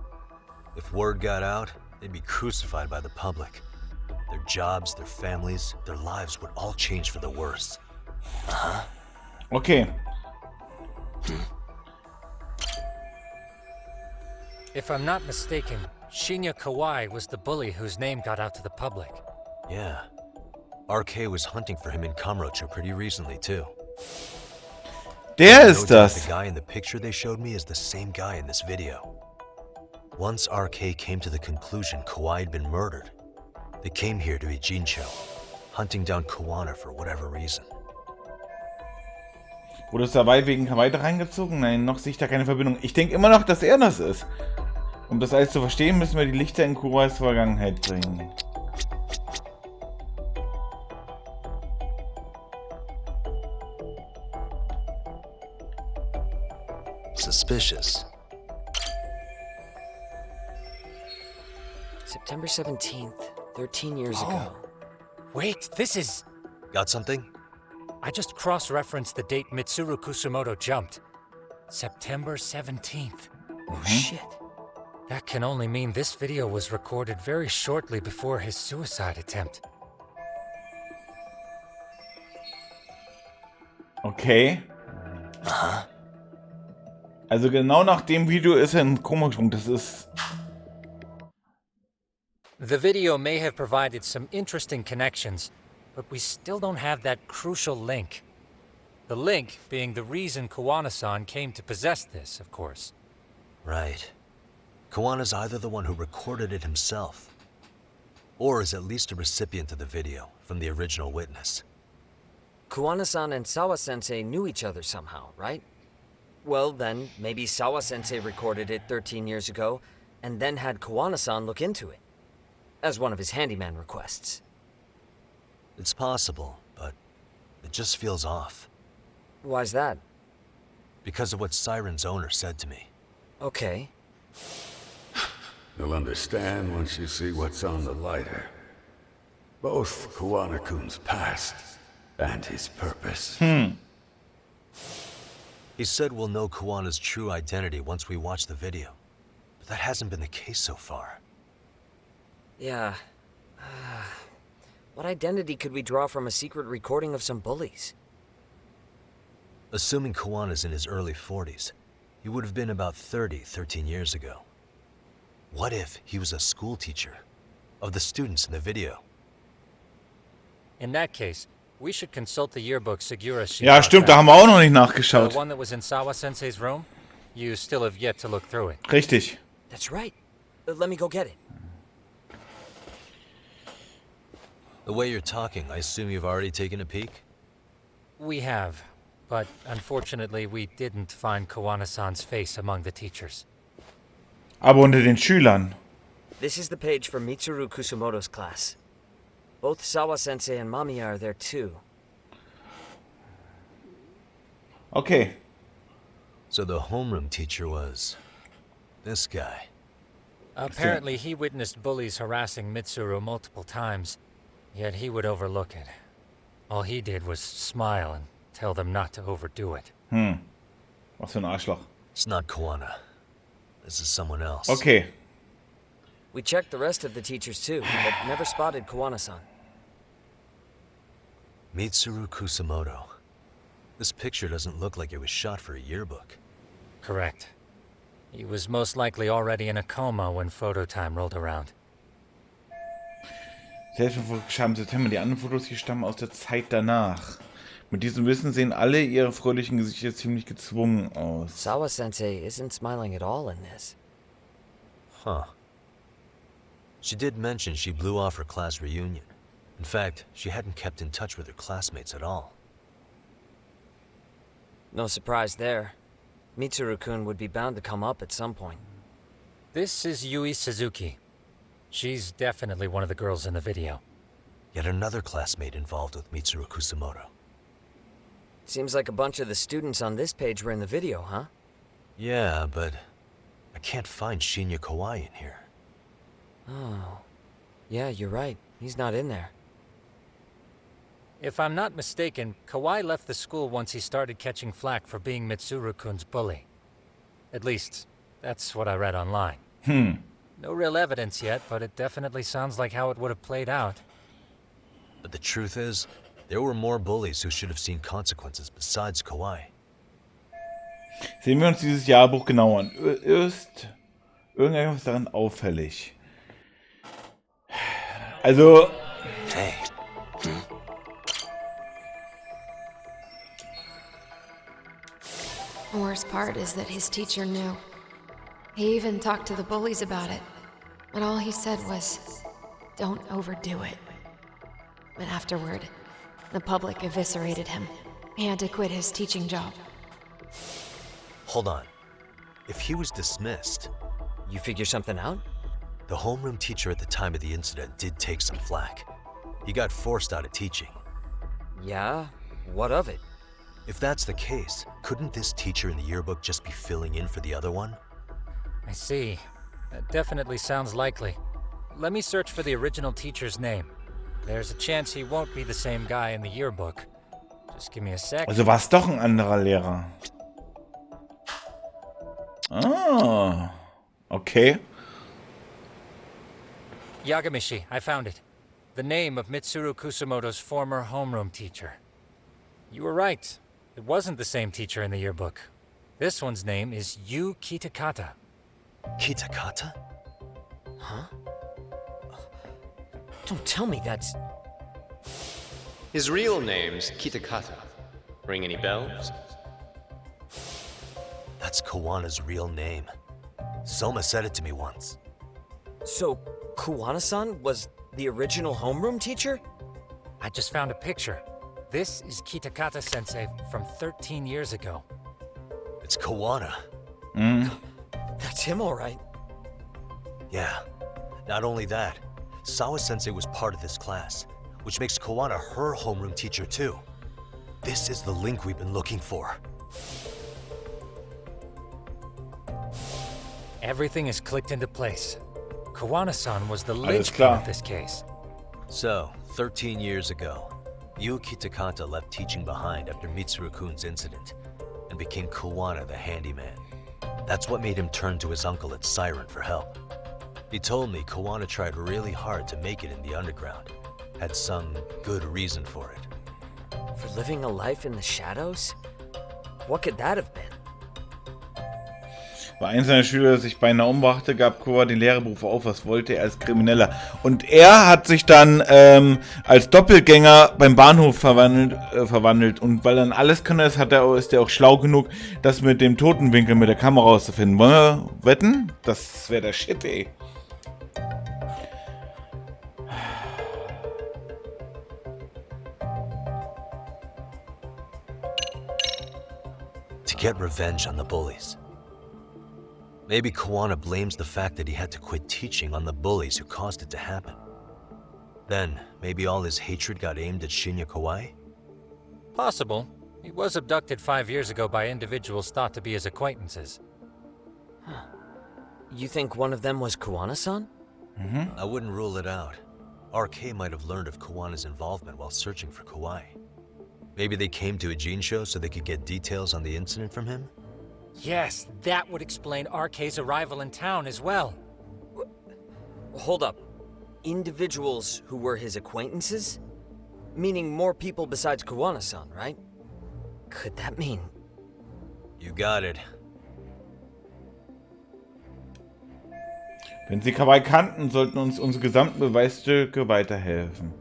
If word got out, they'd be crucified by the public. Their jobs, their families, their lives would all change for the worse. Uh-huh. Okay. If I'm not mistaken, Shinya Kawai was the bully whose name got out to the public. Yeah. RK was hunting for him in Kamurocho pretty recently, too. Der ist das. The guy in the picture they showed me is the same guy in this video. Once RK came to the conclusion Kawai had been murdered, they came here to Ijincho, hunting down Kawana for whatever reason. Wurde es dabei wegen Kawaii reingezogen? Nein, noch sehe ich da keine Verbindung. Ich denke immer noch, dass er das ist. Um das alles zu verstehen, müssen wir die Lichter in Kuwais Vergangenheit bringen. Suspicious. September 17th, 13 years ago. Wait, this is... Got something? I just cross-referenced the date Mitsuru Kusamoto jumped. September 17th. Oh shit. That can only mean this video was recorded very shortly before his suicide attempt. Okay. Aha. Also genau nach dem Video ist er in Koma gesprungen. Das ist... The video may have provided some interesting connections, but we still don't have that crucial link. The link being the reason Kawana-san came to possess this, of course. Right. Kawana's either the one who recorded it himself, or is at least a recipient of the video from the original witness. Kawana-san and Sawa-sensei knew each other somehow, right? Well, then, maybe Sawa-sensei recorded it 13 years ago, and then had Kawana-san look into it, as one of his handyman requests. It's possible, but it just feels off. Why's that? Because of what Siren's owner said to me. Okay. You'll understand once you see what's on the lighter. Both Kawana-kun's past and his purpose. He said we'll know Kawana's true identity once we watch the video. But that hasn't been the case so far. Yeah. What identity could we draw from a secret recording of some bullies? Assuming Kawana's in his early 40s, He would have been about 13 years ago. What if he was a school teacher of the students in the video? In that case, we should consult the yearbook Segura sheet. Ja, stimmt, da haben wir auch noch nicht nachgeschaut. The one that was in Sawa-sensei's room? You still have yet to look through it. Richtig. That's right. Let me go get it. The way you're talking, I assume you've already taken a peek? We have, but unfortunately we didn't find Kawana-san's face among the teachers. Aber unter den Schülern. This is the page for Mitsuru Kusumoto's class. Both Sawa-sensei and Mamiya are there too. Okay. So the homeroom teacher was this guy. Apparently he witnessed bullies harassing Mitsuru multiple times, yet he would overlook it. All he did was smile and tell them not to overdo it. Was für ein Arschloch. It's not Kawana. This is someone else. Okay. We checked the rest of the teachers too, but never spotted Kawana-san. Mitsuru Kusumoto. This picture doesn't look like it was shot for a yearbook. Correct. He was most likely already in a coma when photo time rolled around. Selbstverfolgt im September. Die anderen Fotos hier stammen aus der Zeit danach. Mit diesem Wissen sehen alle ihre fröhlichen Gesichter ziemlich gezwungen aus. Sawa-sensei isn't smiling at all in this. Huh. She did mention she blew off her class reunion. In fact, she hadn't kept in touch with her classmates at all. No surprise there. Mitsuru-kun would be bound to come up at some point. This is Yui Suzuki. She's definitely one of the girls in the video. Yet another classmate involved with Mitsuru Kusumoto. Seems like a bunch of the students on this page were in the video, huh? Yeah, but I can't find Shinya Kawai in here. Oh. Yeah, you're right. He's not in there. If I'm not mistaken, Kawai left the school once he started catching flack for being Mitsuru-kun's bully. At least, that's what I read online. No real evidence yet, but it definitely sounds like how it would have played out. But the truth is, there were more bullies who should have seen consequences besides Kawai. Sehen wir uns dieses Jahrbuch genau an. Ist irgendetwas daran auffällig? Also... Hey. The worst part is that his teacher knew. He even talked to the bullies about it. But all he said was, don't overdo it. But afterward, the public eviscerated him. He had to quit his teaching job. Hold on. If he was dismissed... You figure something out? The homeroom teacher at the time of the incident did take some flack. He got forced out of teaching. Yeah? What of it? If that's the case, couldn't this teacher in the yearbook just be filling in for the other one? I see. That definitely sounds likely. Let me search for the original teacher's name. There's a chance he won't be the same guy in the yearbook. Just give me a sec. Also war es doch ein anderer Lehrer. Ah, okay. Yagamishi, I found it. The name of Mitsuru Kusumoto's former homeroom teacher. You were right. It wasn't the same teacher in the yearbook. This one's name is Yu Kitakata. Kitakata? Huh? Don't tell me that's... His real name's Kitakata. Ring any bells? That's Kawana's real name. Soma said it to me once. So, Kawana-san was the original homeroom teacher? I just found a picture. This is Kitakata-sensei from 13 years ago. It's Kawana. That's him, all right. Yeah. Not only that, Sawa-sensei was part of this class, which makes Kawana her homeroom teacher too. This is the link we've been looking for. Everything is clicked into place. Kawana-san was the linchpin of this case. So, 13 years ago, Yu Kitakata left teaching behind after Mitsuru-kun's incident and became Kawana the handyman. That's what made him turn to his uncle at Siren for help. He told me Kawana tried really hard to make it in the underground. Had some good reason for it. For living a life in the shadows? What could that have been? Bei einem seiner Schüler sich beinahe umbrachte, gab Kowa den Lehrerberuf auf. Was wollte er als Krimineller? Und er hat sich dann als Doppelgänger beim Bahnhof verwandelt. Und weil er dann alles kann, ist er auch schlau genug, das mit dem Totenwinkel mit der Kamera auszufinden. Wollen wir wetten? Das wäre der Shit, ey. To get revenge on the bullies. Maybe Kawana blames the fact that he had to quit teaching on the bullies who caused it to happen. Then, maybe all his hatred got aimed at Shinya Kawai? Possible. He was abducted 5 years ago by individuals thought to be his acquaintances. Huh. You think one of them was Kawana-san? I wouldn't rule it out. RK might have learned of Kawana's involvement while searching for Kawai. Maybe they came to a Jinsho so they could get details on the incident from him? Yes, that would explain RK's arrival in town as well. Hold up. Individuals who were his acquaintances? Meaning more people besides Kawana-san, right? Could that mean... You got it. Wenn Sie Kawai kannten, sollten uns unsere gesamten Beweisstücke weiterhelfen.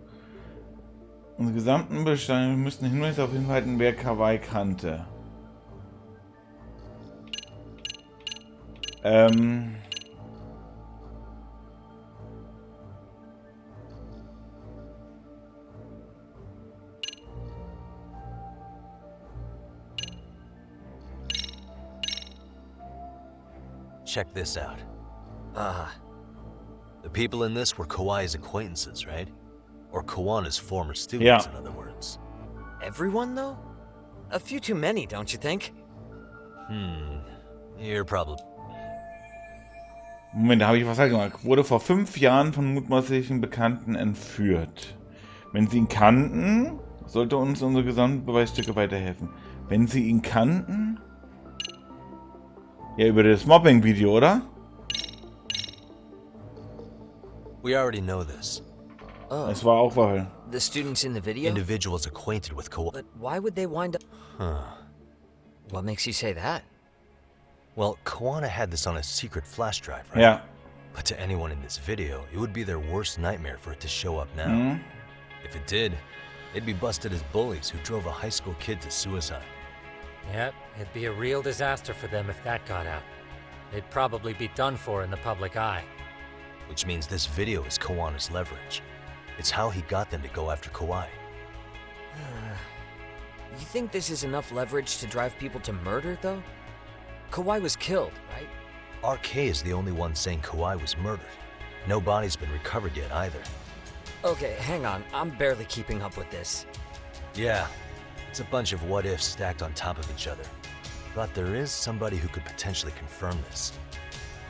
Unsere gesamten Bestände müssten Hinweise auf hinhalten, wer Kawai kannte. Check this out. The people in this were Kawai's acquaintances, right? Or Kawana's former students, in other words. Everyone, though? A few too many, don't you think? You're probably... Moment, da habe ich was falsch gemacht. Wurde vor 5 Jahren von mutmaßlichen Bekannten entführt. Wenn Sie ihn kannten, sollte uns unsere gesamten Beweisstücke weiterhelfen. Wenn Sie ihn kannten? Ja, über das Mobbing-Video, oder? We already know this. Oh. Es war auch wahr. The students in the video? Individuals acquainted with Kawai. But why would they wind up... What makes you say that? Well, Kawana had this on a secret flash drive, right? Yeah. But to anyone in this video, it would be their worst nightmare for it to show up now. If it did, they'd be busted as bullies who drove a high school kid to suicide. Yep, it'd be a real disaster for them if that got out. They'd probably be done for in the public eye. Which means this video is Kawana's leverage. It's how he got them to go after Kawai. You think this is enough leverage to drive people to murder, though? Kawai was killed, right? RK is the only one saying Kawai was murdered. No body's been recovered yet either. Okay, hang on. I'm barely keeping up with this. Yeah, it's a bunch of what-ifs stacked on top of each other. But there is somebody who could potentially confirm this.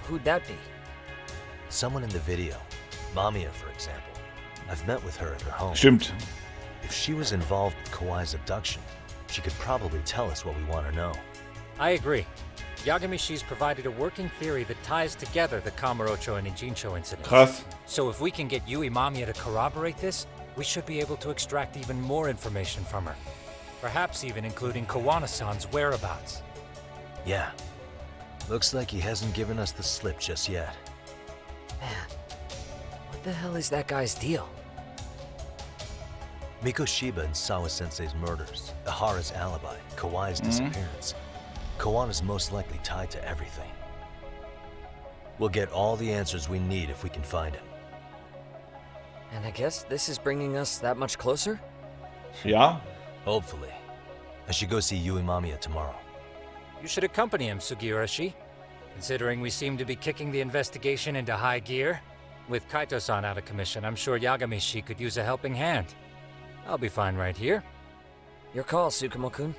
Who'd that be? Someone in the video. Mamiya, for example. I've met with her at her home. Stimmt. If she was involved with Kawai's abduction, she could probably tell us what we want to know. I agree. Yagamishi's provided a working theory that ties together the Kamurocho and Ijincho incidents. Krass. So if we can get Yui Mamiya to corroborate this, we should be able to extract even more information from her. Perhaps even including Kawana-san's whereabouts. Yeah. Looks like he hasn't given us the slip just yet. Man, what the hell is that guy's deal? Mikoshiba and Sawa-sensei's murders, Ihara's alibi, Kawai's disappearance. Kawana's most likely tied to everything. We'll get all the answers we need if we can find him. And I guess this is bringing us that much closer? Ja. Hopefully. I should go see Yui Mamiya tomorrow. You should accompany him, Sugiurashi. Considering we seem to be kicking the investigation into high gear. With Kaito-san out of commission, I'm sure Yagamishi could use a helping hand. I'll be fine right here. Your call, Tsukumo-kun.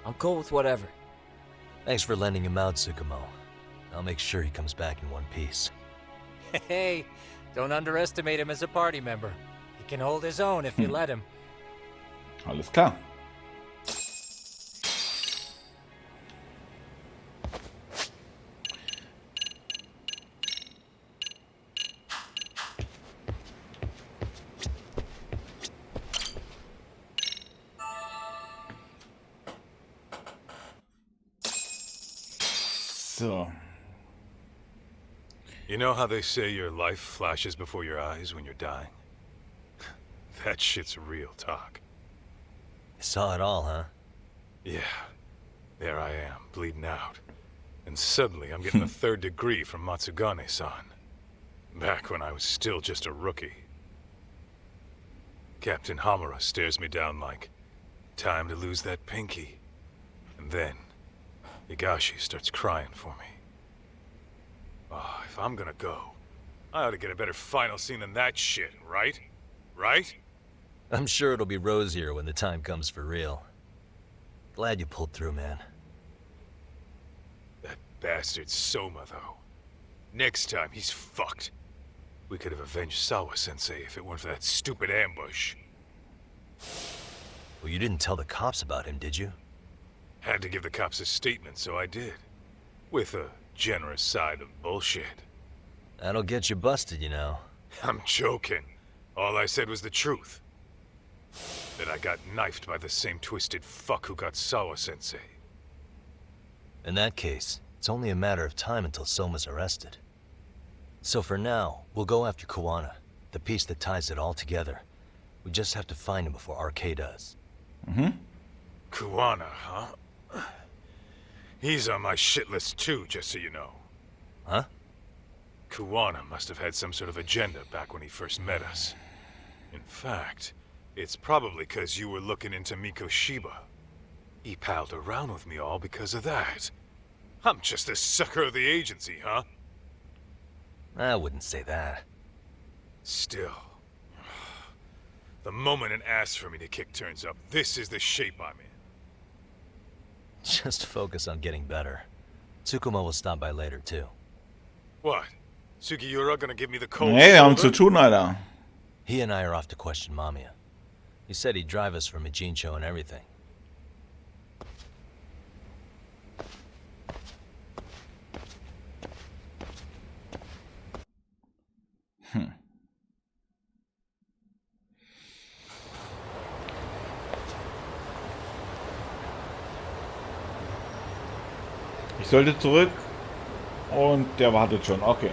I'm cool with whatever. Thanks for lending him out, Tsukumo. I'll make sure he comes back in one piece. Hey, don't underestimate him as a party member. He can hold his own if you let him. Alles klar. So, You know how they say your life flashes before your eyes when you're dying? That shit's real talk. You saw it all, huh? Yeah. There I am, bleeding out. And suddenly I'm getting a 3rd degree from Matsugane-san. Back when I was still just a rookie. Captain Hamura stares me down like, time to lose that pinky. And then, Higashi starts crying for me. Oh, if I'm gonna go, I ought to get a better final scene than that shit, right? Right? I'm sure it'll be rosier when the time comes for real. Glad you pulled through, man. That bastard Soma, though. Next time, he's fucked. We could have avenged Sawa-sensei if it weren't for that stupid ambush. Well, you didn't tell the cops about him, did you? Had to give the cops a statement, so I did. With a generous side of bullshit. That'll get you busted, you know. I'm joking. All I said was the truth. That I got knifed by the same twisted fuck who got Sawa-sensei. In that case, it's only a matter of time until Soma's arrested. So for now, we'll go after Kuwana, the piece that ties it all together. We just have to find him before RK does. Kuwana, huh? He's on my shit list too, just so you know. Huh? Kuwana must have had some sort of agenda back when he first met us. In fact, it's probably because you were looking into Mikoshiba. He palled around with me all because of that. I'm just a sucker of the agency, huh? I wouldn't say that. Still. The moment an ass for me to kick turns up, this is the shape I'm in. Just focus on getting better. Tsukuma will stop by later, too. What? Sugiura gonna give me the cold Nee, wir haben shoulder? zu tun, Alter. He and I are off to question Mamiya. He said he'd drive us from Ijincho and everything. Ich sollte zurück und der wartet schon. Okay.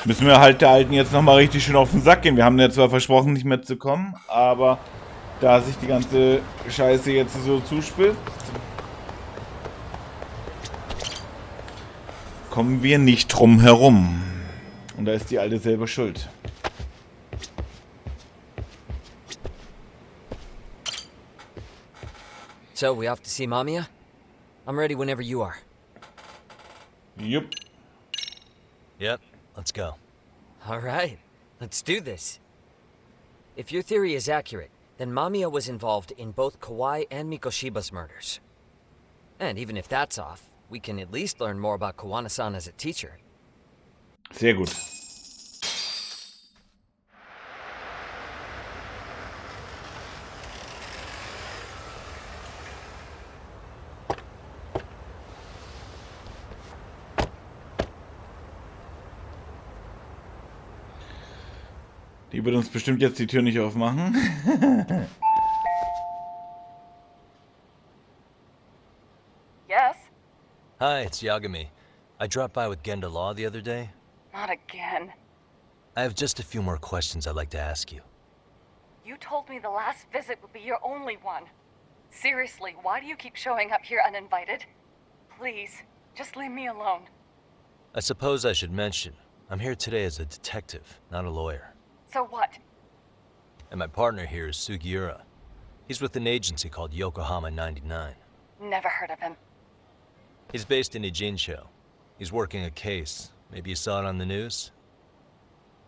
Müssen wir halt der Alten jetzt nochmal richtig schön auf den Sack gehen. Wir haben ja zwar versprochen, nicht mehr zu kommen, aber da sich die ganze Scheiße jetzt so zuspitzt, kommen wir nicht drum herum. Und da ist die Alte selber schuld. So, we off to see Mamiya? I'm ready whenever you are. Yup. Yep, let's go. Alright, let's do this. If your theory is accurate, then Mamiya was involved in both Kawai and Mikoshiba's murders. And even if that's off, we can at least learn more about Kuwana-san as a teacher. Sehr gut. Die wird uns bestimmt jetzt die Tür nicht aufmachen. Yes? Hi, it's Yagami. I dropped by with Genda Law the other day. Not again. I have just a few more questions I'd like to ask you. You told me the last visit would be your only one. Seriously, why do you keep showing up here uninvited? Please, just leave me alone. I suppose I should mention, I'm here today as a detective, not a lawyer. So what? And my partner here is Sugiura. He's with an agency called Yokohama 99. Never heard of him. He's based in Ijincho. He's working a case. Maybe you saw it on the news?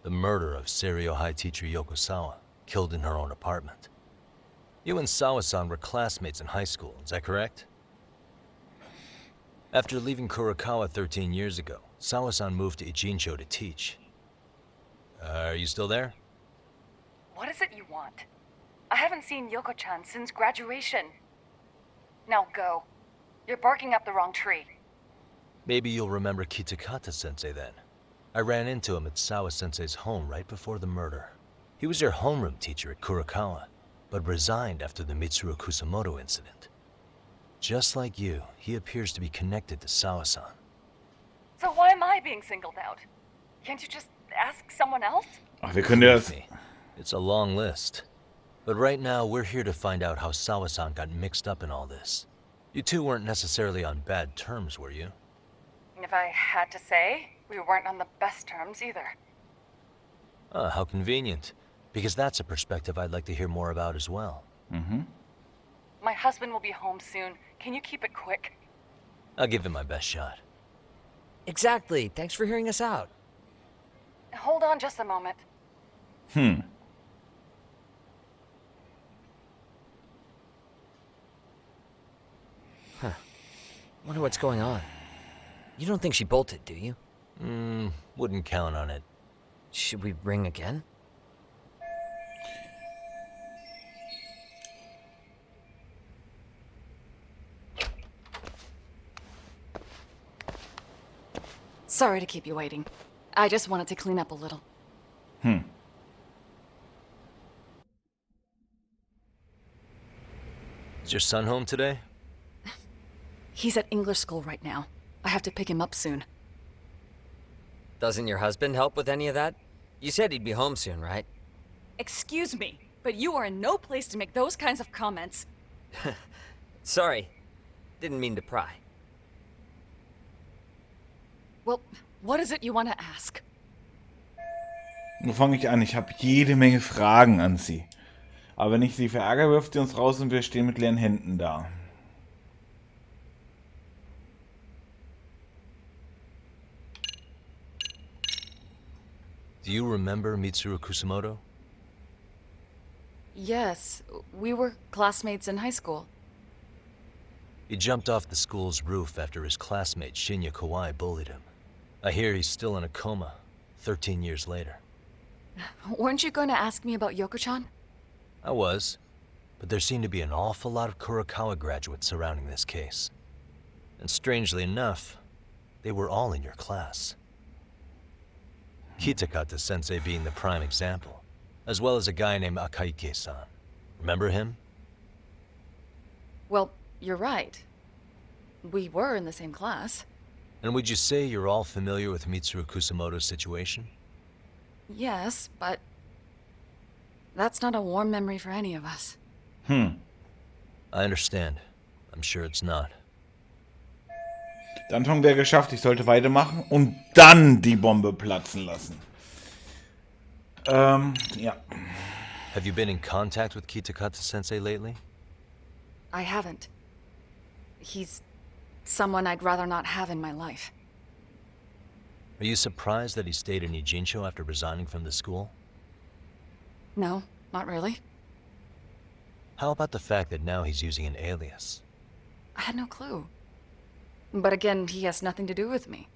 The murder of Seiryo High teacher Yoko Sawa, killed in her own apartment. You and Sawa-san were classmates in high school, is that correct? After leaving Kurokawa 13 years ago, Sawa-san moved to Ijincho to teach. Are you still there? What is it you want? I haven't seen Yoko-chan since graduation. Now go. You're barking up the wrong tree. Maybe you'll remember Kitakata-sensei then. I ran into him at Sawa-sensei's home right before the murder. He was your homeroom teacher at Kurakawa, but resigned after the Mitsuru Kusamoto incident. Just like you, he appears to be connected to Sawa-san. So why am I being singled out? Can't you just ask someone else? Ach, wir können das. It's a long list. But right now, we're here to find out how Sawa-san got mixed up in all this. You two weren't necessarily on bad terms, were you? If I had to say, we weren't on the best terms either. Ah, how convenient. Because that's a perspective I'd like to hear more about as well. Mm-hmm. My husband will be home soon. Can you keep it quick? I'll give it my best shot. Exactly. Thanks for hearing us out. Hold on just a moment. Huh. Wonder what's going on. You don't think she bolted, do you? Wouldn't count on it. Should we ring again? Sorry to keep you waiting. I just wanted to clean up a little. Is your son home today? He's at English school right now. I have to pick him up soon. Doesn't your husband help with any of that? You said he'd be home soon, right? Excuse me, but you are in no place to make those kinds of comments. Sorry. Didn't mean to pry. Well, what is it you want to ask? Wo fange ich an? Ich habe jede Menge Fragen an sie. Aber wenn ich sie verärgere, wirft sie uns raus und wir stehen mit leeren Händen da. Do you remember Mitsuru Kusamoto? Yes, we were classmates in high school. He jumped off the school's roof after his classmate Shinya Kawai bullied him. I hear he's still in a coma, 13 years later. Weren't you going to ask me about Yoko-chan? I was, but there seemed to be an awful lot of Kurakawa graduates surrounding this case. And strangely enough, they were all in your class. Kitakata-sensei being the prime example, as well as a guy named Akaike-san. Remember him? Well, you're right. We were in the same class. And would you say you're all familiar with Mitsuru Kusamoto's situation? Yes, but that's not a warm memory for any of us. I understand. I'm sure it's not. Der Anfang wäre geschafft, ich sollte weitermachen und dann die Bombe platzen lassen. Ja. Have you been in contact with Kitakata-sensei lately? I haven't. He's someone I'd rather not have in my life. Are you surprised that he stayed in Ijincho after resigning from the school? No, not really. How about the fact that now he's using an alias? I had no clue. But again, he has nothing to do with me.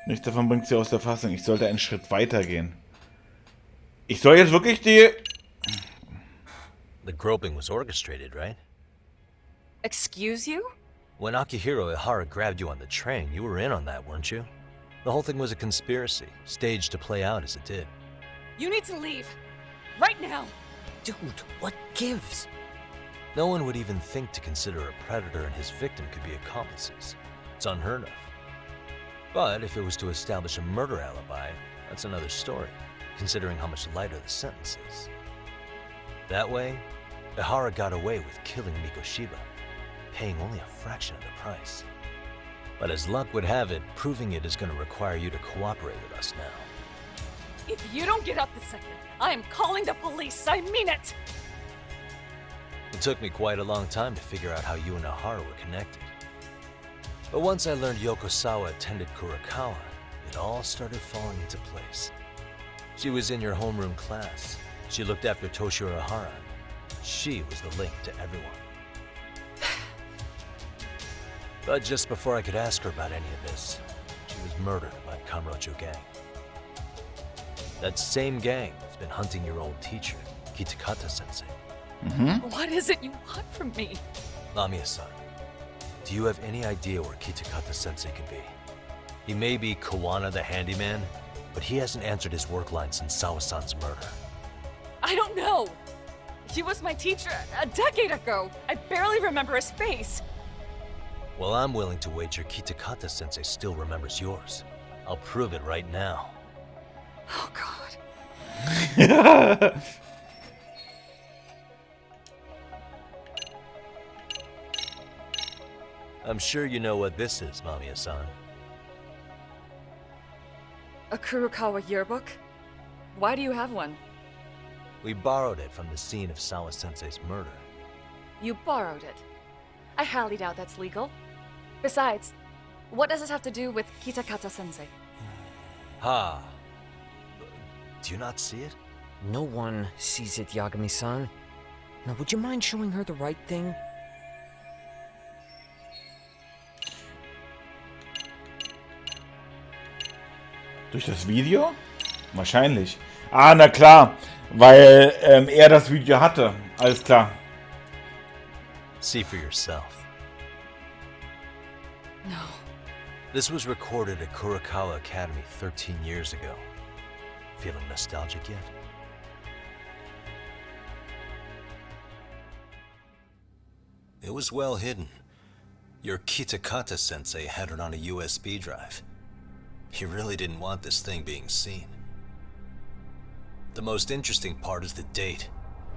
Nichts davon bringt sie aus der Fassung. Ich sollte einen Schritt weiter gehen. Ich soll jetzt wirklich die... The groping was orchestrated, right? Excuse you? When Akihiro Ihara grabbed you on the train, you were in on that, weren't you? The whole thing was a conspiracy, staged to play out as it did. You need to leave. Right now. Dude, what gives? No one would even think to consider a predator and his victim could be accomplices. It's unheard of. But if it was to establish a murder alibi, that's another story, considering how much lighter the sentence is. That way, Ihara got away with killing Mikoshiba, paying only a fraction of the price. But as luck would have it, proving it is going to require you to cooperate with us now. If you don't get up this second, I am calling the police. I mean it. It took me quite a long time to figure out how you and Ihara were connected. But once I learned Yokosawa attended Kurakawa, it all started falling into place. She was in your homeroom class. She looked after Toshiro Ihara. She was the link to everyone. But just before I could ask her about any of this, she was murdered by Kamurocho gang. That same gang has been hunting your old teacher, Kitakata-sensei. What is it you want from me? Lamia-san, do you have any idea where Kitakata-sensei could be? He may be Kawana the handyman, but he hasn't answered his work line since Sawa-san's murder. I don't know. He was my teacher a decade ago. I barely remember his face. Well, I'm willing to wager Kitakata-sensei still remembers yours. I'll prove it right now. Oh, God. I'm sure you know what this is, Mamiya-san. A Kurokawa yearbook? Why do you have one? We borrowed it from the scene of Sawa-sensei's murder. You borrowed it. I highly doubt that's legal. Besides, what does this have to do with Kitakata-sensei? Ha! Do you not see it? No one sees it, Yagami-san. Now, would you mind showing her the right thing? Durch das Video? Wahrscheinlich. Ah, na klar. Weil er das Video hatte. Alles klar. See for yourself. No. This was recorded at Kurokawa Academy 13 years ago. Feeling nostalgic yet? It was well hidden. Your Kitakata-sensei had it on a USB drive. He really didn't want this thing being seen. The most interesting part is the date.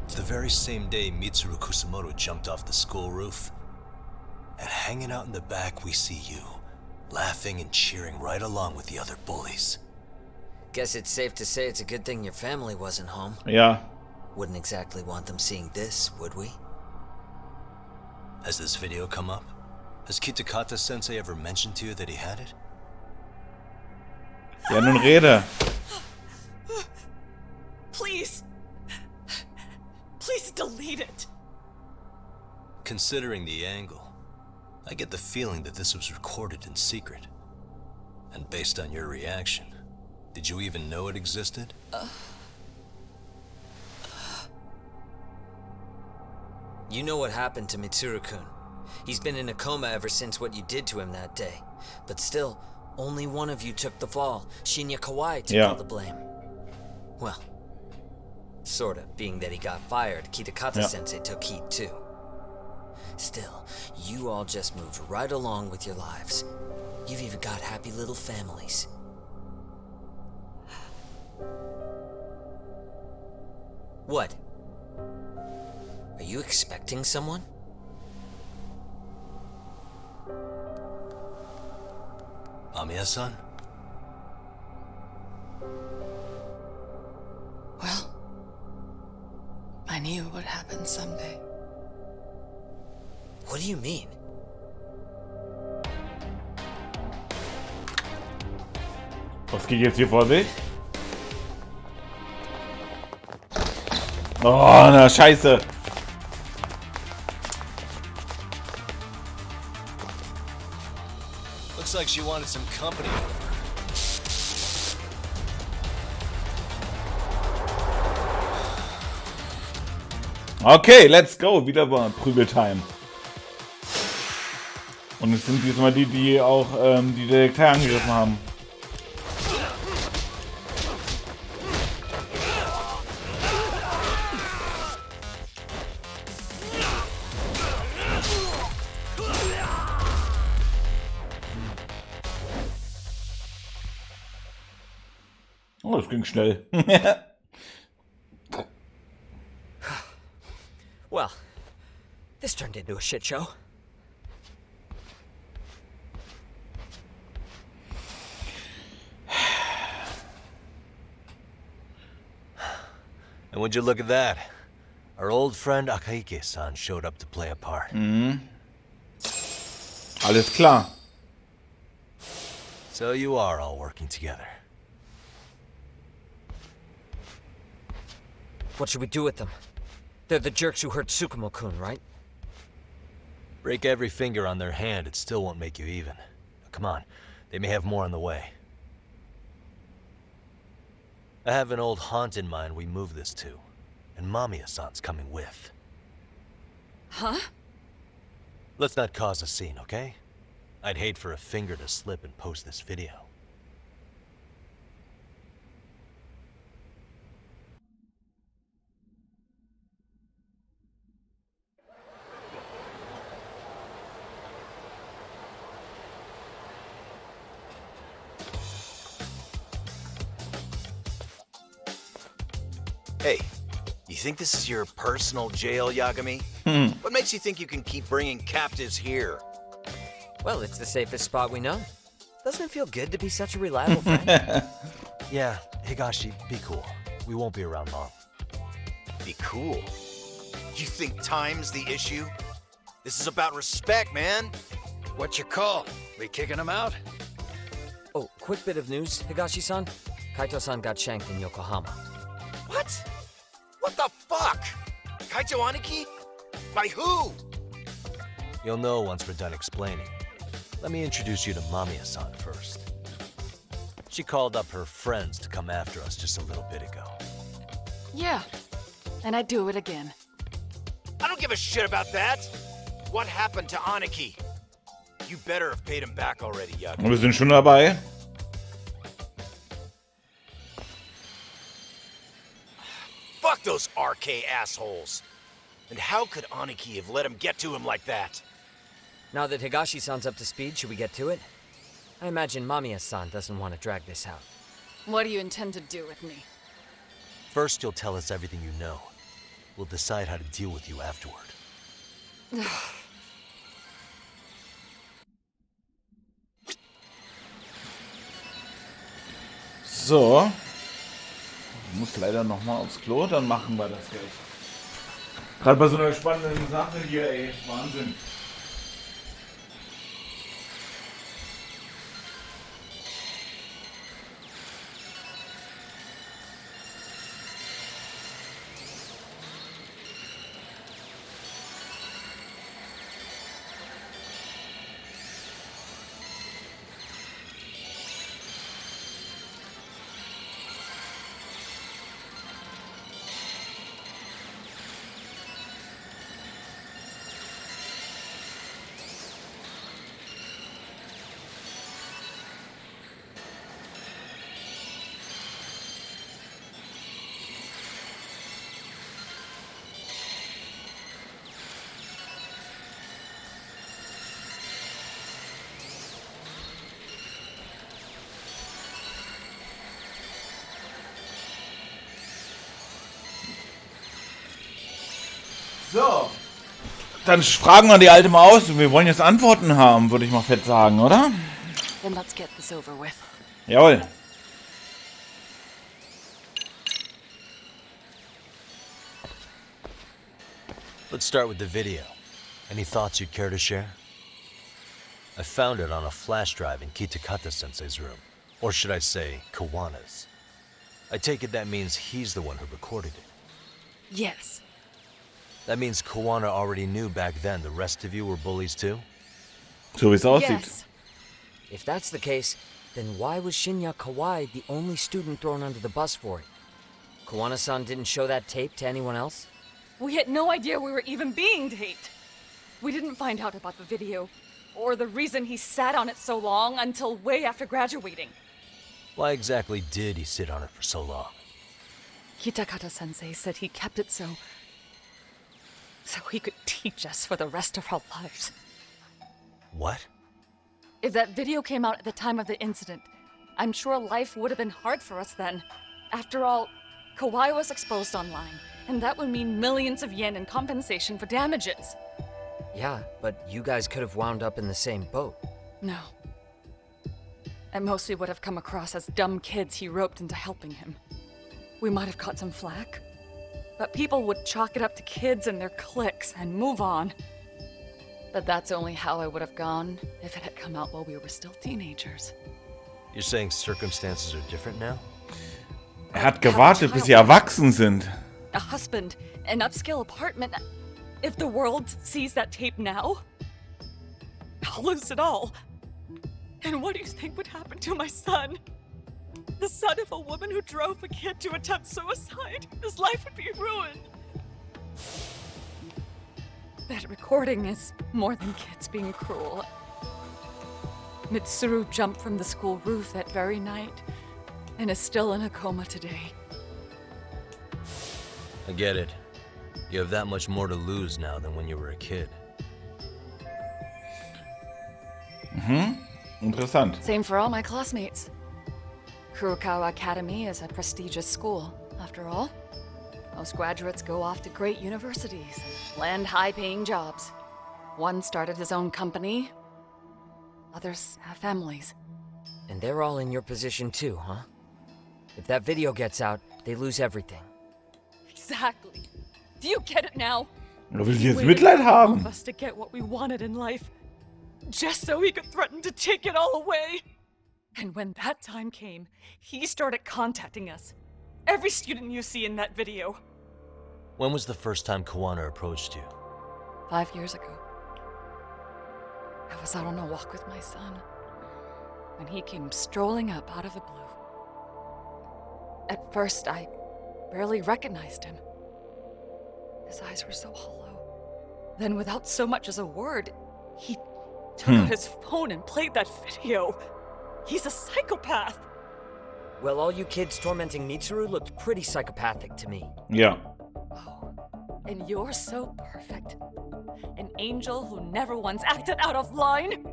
It's the very same day Mitsuru Kusumoto jumped off the school roof. And hanging out in the back, we see you, laughing and cheering right along with the other bullies. Guess it's safe to say it's a good thing your family wasn't home. Ja. Wouldn't exactly want them seeing this, would we? Has this video come up? Has Kitakata-sensei ever mentioned to you that he had it? Ja, nun rede. Please. Please delete it. Considering the angle, I get the feeling that this was recorded in secret. And based on your reaction, did you even know it existed? You know what happened to Mitsuru-kun. He's been in a coma ever since what you did to him that day. But still, only one of you took the fall. Shinya Kawai took all the blame. Well, sorta, being that he got fired, Kitakata-sensei took heat too. Still, you all just moved right along with your lives. You've even got happy little families. What? Are you expecting someone? Mamiya-san? Well, I knew it would happen someday. What do you mean? Was geht jetzt hier vor sich? Oh, na Scheiße. Looks like she wanted some company over. Okay, let's go. Wieder mal Prügeltime. Und es sind diesmal die, die auch die Detektive angegriffen haben. Oh, das ging schnell. Well, this turned into a shit show. And would you look at that? Our old friend Akaike-san showed up to play a part. Mhm. Alles klar. So you are all working together. What should we do with them? They're the jerks who hurt Tsukumo-kun, right? Break every finger on their hand, it still won't make you even. Come on, they may have more on the way. I have an old haunt in mind we move this to, and Mamiya-san's coming with. Huh? Let's not cause a scene, okay? I'd hate for a finger to slip and post this video. Hey, you think this is your personal jail, Yagami? What makes you think you can keep bringing captives here? Well, it's the safest spot we know. Doesn't it feel good to be such a reliable friend? Yeah, Higashi, be cool. We won't be around long. Be cool? You think time's the issue? This is about respect, man. What's your call? We kicking him out? Oh, quick bit of news, Higashi-san. Kaito-san got shanked in Yokohama. What? What the fuck? Kaito Aniki? By who? You'll know once we're done explaining. Let me introduce you to Mamiya-san first. She called up her friends to come after us just a little bit ago. Yeah, and I'd do it again. I don't give a shit about that. What happened to Aniki? You better have paid him back already, Yagami. Wir sind schon dabei. Fuck those RK assholes. And how could Aniki have let him get to him like that? Now that Higashi-san's up to speed, should we get to it? I imagine Mamiya-san doesn't want to drag this out. What do you intend to do with me? First, you'll tell us everything you know. We'll decide how to deal with you afterward. So. Ich muss leider nochmal aufs Klo, dann machen wir das gleich. Gerade bei so einer spannenden Sache hier, ey. Wahnsinn. So. Dann fragen wir die Alte mal aus. Wir wollen jetzt Antworten haben, würde ich mal fett sagen, oder? Then let's get this over with. Jawohl. Let's start with the video. Any thoughts you'd care to share? I found it on a flash drive in Kitakata-sensei's room. Or should I say, Kawana's. I take it that means he's the one who recorded it. Yes. That means Kawana already knew back then the rest of you were bullies too? So wie es aussieht. Yes. If that's the case, then why was Shinya Kawai the only student thrown under the bus for it? Kawana-san didn't show that tape to anyone else? We had no idea we were even being taped. We didn't find out about the video, or the reason he sat on it so long until way after graduating. Why exactly did he sit on it for so long? Kitakata-sensei said he kept it so he could teach us for the rest of our lives. What? If that video came out at the time of the incident, I'm sure life would have been hard for us then. After all, Kawai was exposed online, and that would mean millions of yen in compensation for damages. Yeah, but you guys could have wound up in the same boat. No. At most we would have come across as dumb kids he roped into helping him. We might have caught some flack, but people would chalk it up to kids and their cliques and move on. But that's only how I would have gone if it had come out while we were still teenagers. You're saying circumstances are different now? Hat gewartet, bis sie erwachsen sind. A husband, an upscale apartment. If the world sees that tape now, I'll lose it all. And what do you think would happen to my son? The son of a woman who drove a kid to attempt suicide. His life would be ruined. That recording is more than kids being cruel. Mitsuru jumped from the school roof that very night and is still in a coma today. I get it. You have that much more to lose now than when you were a kid. Interessant. Same for all my classmates. Kurokawa Academy is a prestigious school, after all. Most graduates go off to great universities and land high-paying jobs. One started his own company. Others have families. And they're all in your position too, huh? If that video gets out, they lose everything. Exactly. Do you get it now? Er will jetzt Mitleid haben. All of us to get what we wanted in life, just so he could threaten to take it all away. And when that time came, he started contacting us. Every student you see in that video. When was the first time Kuwana approached you? 5 years ago. I was out on a walk with my son when he came strolling up out of the blue. At first, I barely recognized him. His eyes were so hollow. Then, without so much as a word, he took out his phone and played that video. He's a psychopath. Well, all you kids tormenting Mitsuru looked pretty psychopathic to me. Yeah. And you're so perfect. An angel who never once acted out of line.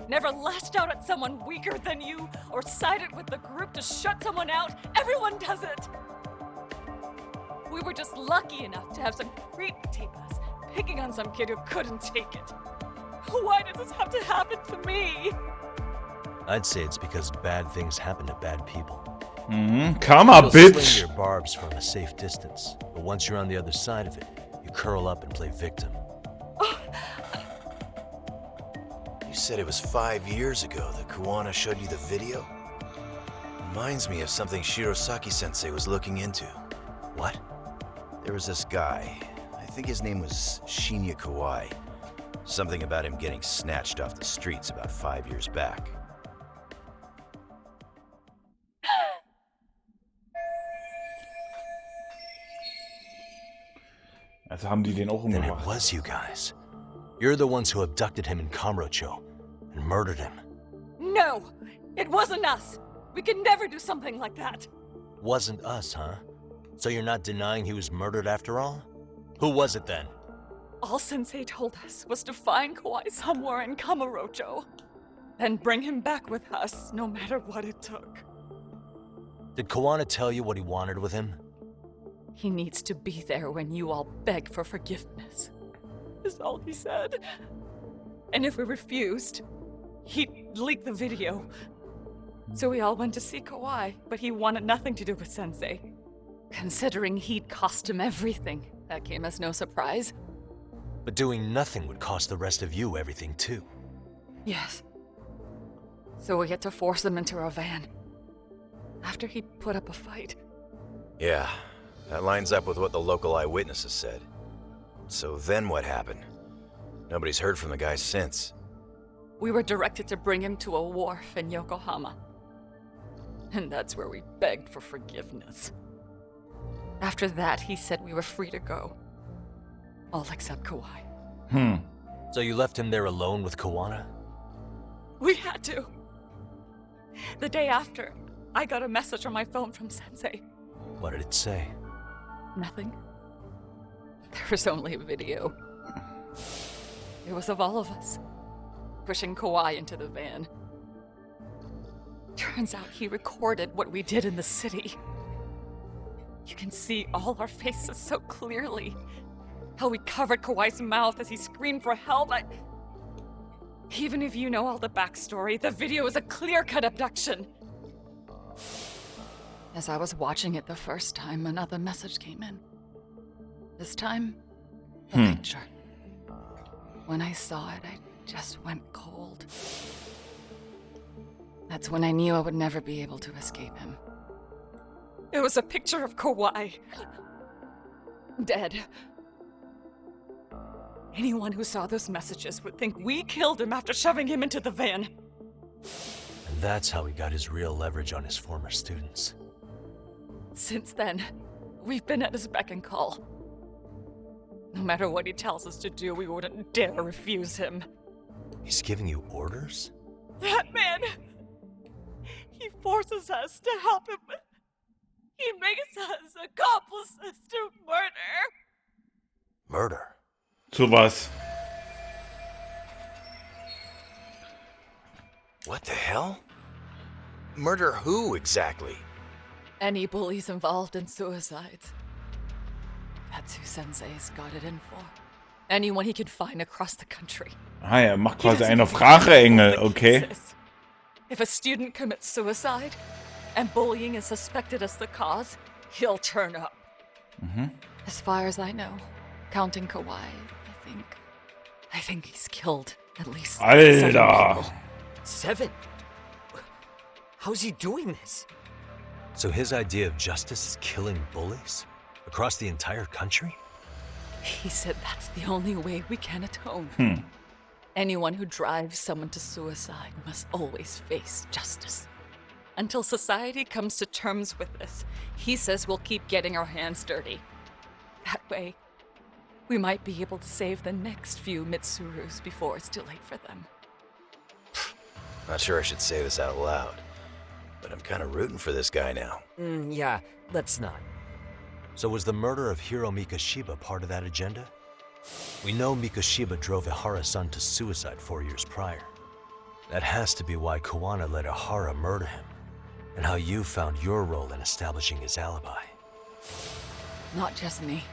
Never lashed out at someone weaker than you, or sided with the group to shut someone out. Everyone does it. We were just lucky enough to have some creep tape us, picking on some kid who couldn't take it. Why did this have to happen to me? I'd say it's because bad things happen to bad people. Karma, You'll bitch. sling your barbs from a safe distance, but once you're on the other side of it, you curl up and play victim. You said it was 5 years ago that Kuwana showed you the video? Reminds me of something Shirosaki-sensei was looking into. What? There was this guy. I think his name was Shinya Kawai. Something about him getting snatched off the streets about 5 years back. Also haben die den auch Then umgebracht. it was you guys. You're the ones who abducted him in Kamurocho and murdered him. No, it wasn't us. We could never do something like that. Wasn't us, huh? So you're not denying he was murdered after all? Who was it then? All Sensei told us was to find Kawai somewhere in Kamurocho, then bring him back with us, no matter what it took. Did Kuwana tell you what he wanted with him? He needs to be there when you all beg for forgiveness. Is all he said. And if we refused, he'd leak the video. So we all went to see Kawai, but he wanted nothing to do with Sensei. Considering he'd cost him everything, that came as no surprise. But doing nothing would cost the rest of you everything too. Yes. So we had to force him into our van. After he put up a fight. Yeah, that lines up with what the local eyewitnesses said. So then what happened? Nobody's heard from the guy since. We were directed to bring him to a wharf in Yokohama. And that's where we begged for forgiveness. After that, he said we were free to go. All except Kawai. So you left him there alone with Kuwana? We had to. The day after, I got a message on my phone from Sensei. What did it say? Nothing. There was only a video. It was of all of us, pushing Kawai into the van. Turns out he recorded what we did in the city. You can see all our faces so clearly. How we covered Kawai's mouth as he screamed for help. Even if you know all the backstory, the video is a clear-cut abduction. As I was watching it the first time, another message came in. This time, a picture. When I saw it, I just went cold. That's when I knew I would never be able to escape him. It was a picture of Kawai. Dead. Anyone who saw those messages would think we killed him after shoving him into the van. And that's how he got his real leverage on his former students. Since then, we've been at his beck and call. No matter what he tells us to do, we wouldn't dare refuse him. He's giving you orders? That man, he forces us to help him. He makes us accomplices to murder. Murder? So was. What the hell? Murder who exactly? Any bullies involved in suicides. That's who Sensei's got it in for. Anyone he could find across the country. Ah, macht quasi eine Racheengel, okay. If a student commits suicide and bullying is suspected as the cause, he'll turn up. As far as I know, counting Kawhi, I think he's killed at least 7 people. 7? How's he doing this? So his idea of justice is killing bullies? Across the entire country? He said that's the only way we can atone. Anyone who drives someone to suicide must always face justice. Until society comes to terms with this, he says we'll keep getting our hands dirty. That way, we might be able to save the next few Mitsurus before it's too late for them. Not sure I should say this out loud, but I'm kind of rooting for this guy now. Yeah, let's not. So was the murder of Hiro Mikoshiba part of that agenda? We know Mikoshiba drove Ihara-san to suicide 4 years prior. That has to be why Kuwana let Ihara murder him, and how you found your role in establishing his alibi. Not just me.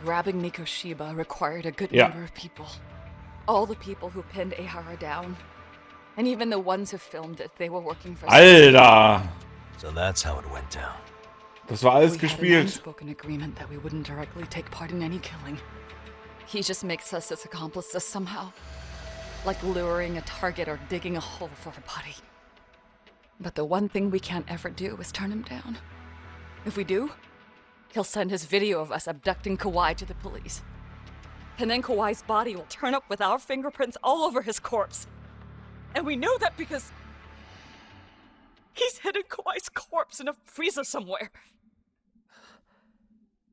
Grabbing Mikoshiba required a good number of people. All the people who pinned Ihara down. And even the ones who filmed it, they were working for... Alter! So that's how it went down. Das war alles We had an gespielt. unspoken agreement that we wouldn't directly take part in any killing. He just makes us his accomplices somehow. Like luring a target or digging a hole for a body. But the one thing we can't ever do is turn him down. If we do, he'll send his video of us abducting Kawhi to the police. And then Kawhi's body will turn up with our fingerprints all over his corpse. And we know that because he's hidden Kawhi's corpse in a freezer somewhere.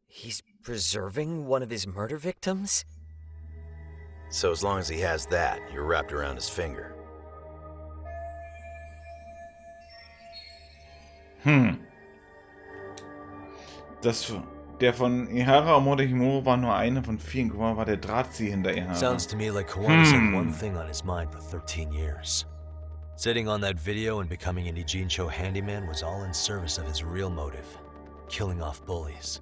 He's preserving one of his murder victims? So as long as he has that, you're wrapped around his finger. Der von Ihara Omori Himuro war nur eine von vielen. Guck mal, war der Drahtzieher hinter Ihara. Sounds to me like Kawana's had one thing on his mind for 13 years. Sitting on that video and becoming an Ijincho handyman was all in service of his real motive, killing off bullies.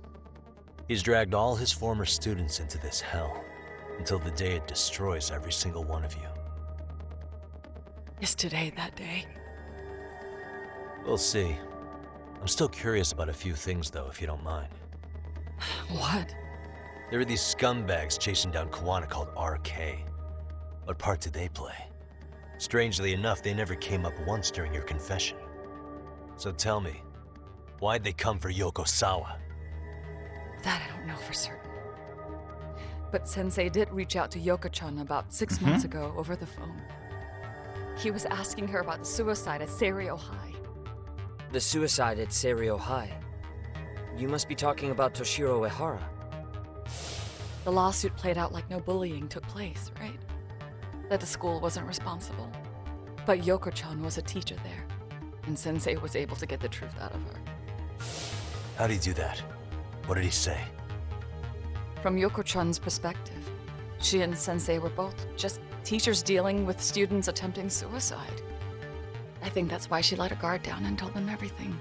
He's dragged all his former students into this hell, until the day it destroys every single one of you. Is today that day? We'll see. I'm still curious about a few things though, if you don't mind. What? There are these scumbags chasing down Kuwana called RK. What part did they play? Strangely enough, they never came up once during your confession. So tell me, why'd they come for Yokosawa? That I don't know for certain. But Sensei did reach out to Yoko-chan about 6 months ago over the phone. He was asking her about the suicide at Seiryo High. The suicide at Seiryo High? You must be talking about Toshiro Ihara. The lawsuit played out like no bullying took place, right? That the school wasn't responsible. But Yoko-chan was a teacher there, and Sensei was able to get the truth out of her. How'd he do that? What did he say? From Yoko-chan's perspective, she and Sensei were both just teachers dealing with students attempting suicide. I think that's why she let her guard down and told them everything.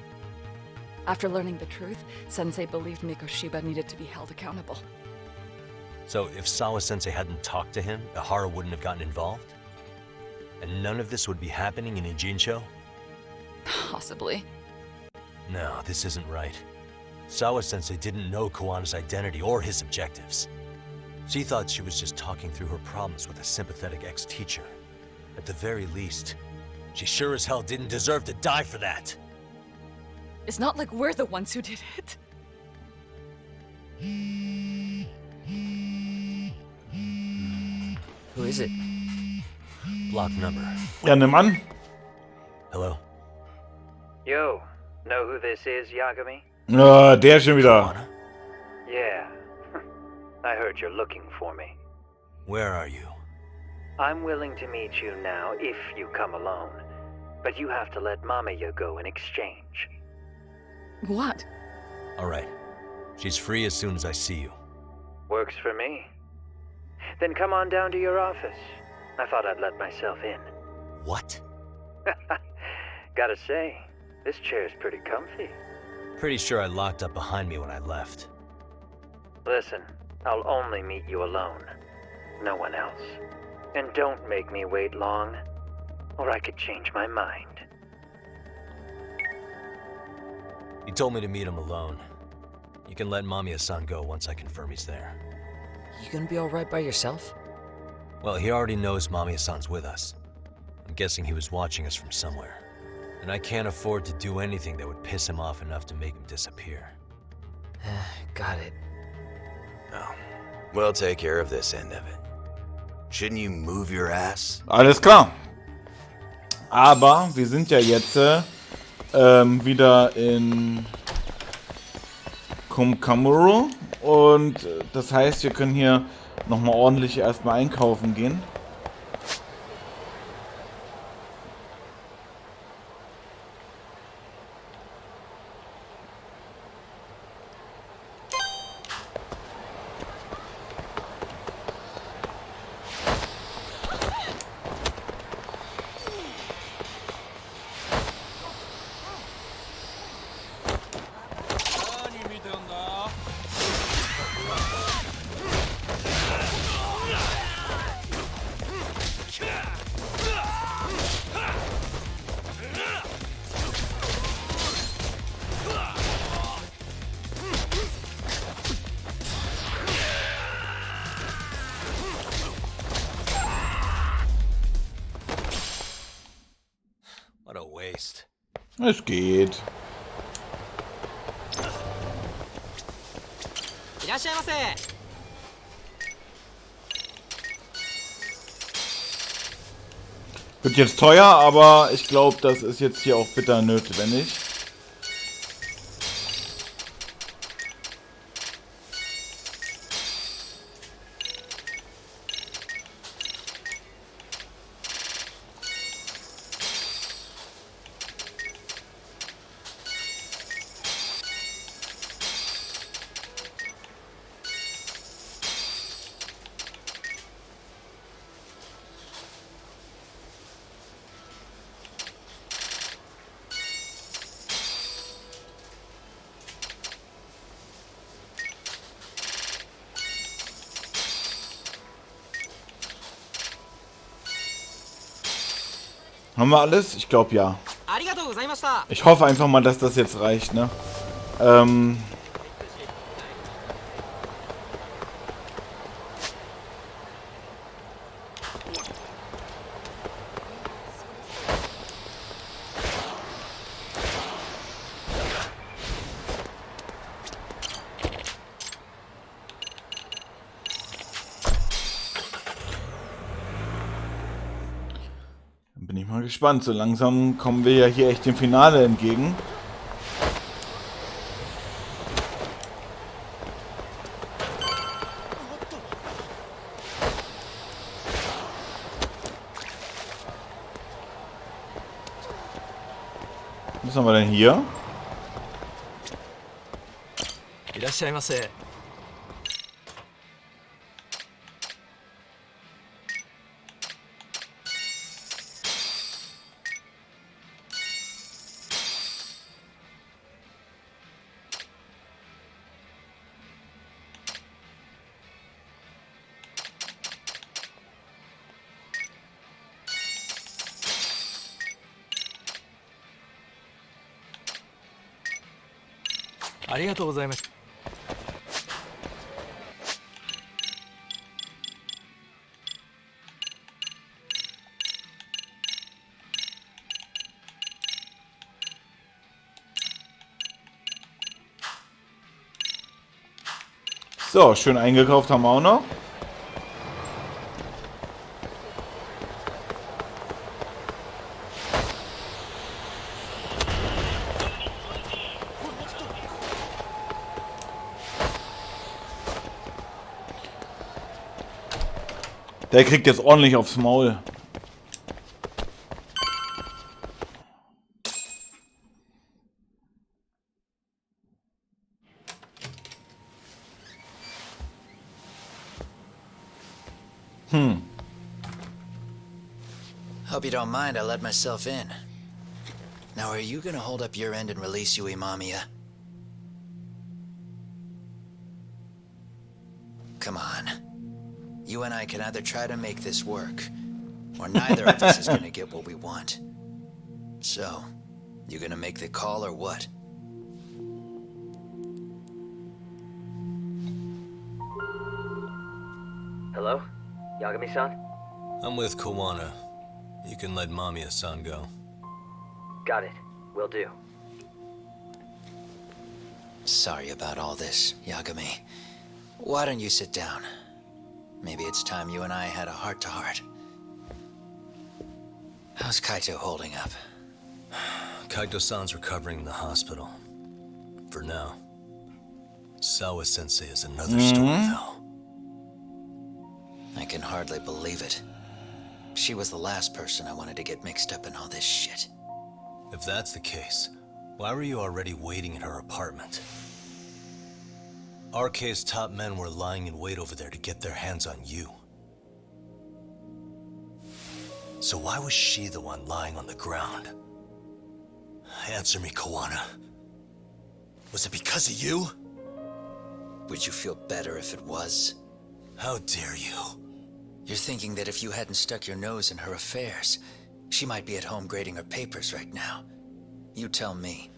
After learning the truth, Sensei believed Mikoshiba needed to be held accountable. So if Sawa-sensei hadn't talked to him, Ihara wouldn't have gotten involved? And none of this would be happening in Ijincho? Possibly. No, this isn't right. Sawa-sensei didn't know Kuwana's identity or his objectives. She thought she was just talking through her problems with a sympathetic ex-teacher. At the very least, she sure as hell didn't deserve to die for that. It's not like we're the ones who did it. Who is it? Block number. Ja, nimm an. Hello? Yo, know who this is, Yagami? Der schon wieder. Yeah. I heard you're looking for me. Where are you? I'm willing to meet you now if you come alone. But you have to let Mamiya go in exchange. What? All right. She's free as soon as I see you. Works for me. Then come on down to your office. I thought I'd let myself in. What? Gotta say, this chair's pretty comfy. Pretty sure I locked up behind me when I left. Listen, I'll only meet you alone. No one else. And don't make me wait long, or I could change my mind. He told me to meet him alone. You can let Mamiya-san go once I confirm he's there. You gonna be alright by yourself? Well, he already knows Mamiya-san's with us. I'm guessing he was watching us from somewhere. And I can't afford to do anything that would piss him off enough to make him disappear. Got it. Oh, we'll take care of this end of it. Shouldn't you move your ass? Alles klar. Aber wir sind ja jetzt wieder in Kumkamuro. Und das heißt, wir können hier nochmal ordentlich erstmal einkaufen gehen. What a waste. Es geht. Wird jetzt teuer, aber ich glaube, das ist jetzt hier auch bitter notwendig. Haben wir alles? Ich glaube ja. Ich hoffe einfach mal, dass das jetzt reicht, ne? Bin ich mal gespannt. So langsam kommen wir ja hier echt dem Finale entgegen. Was haben wir denn hier? So, schön eingekauft haben wir auch noch. Der kriegt jetzt ordentlich aufs Maul. Hope you don't mind I let myself in. Now, are you gonna hold up your end and release Yui Mamiya? Come on. You and I can either try to make this work, or neither of us is gonna get what we want. So, you gonna make the call or what? Hello? Yagami-san? I'm with Kawana. You can let Mamiya-san go. Got it. Will do. Sorry about all this, Yagami. Why don't you sit down? Maybe it's time you and I had a heart-to-heart. How's Kaito holding up? Kaito-san's recovering in the hospital. For now. Sawa-sensei is another story, though. I can hardly believe it. She was the last person I wanted to get mixed up in all this shit. If that's the case, why were you already waiting in her apartment? RK's top men were lying in wait over there to get their hands on you. So why was she the one lying on the ground? Answer me, Kawana. Was it because of you? Would you feel better if it was? How dare you? You're thinking that if you hadn't stuck your nose in her affairs, she might be at home grading her papers right now. You tell me,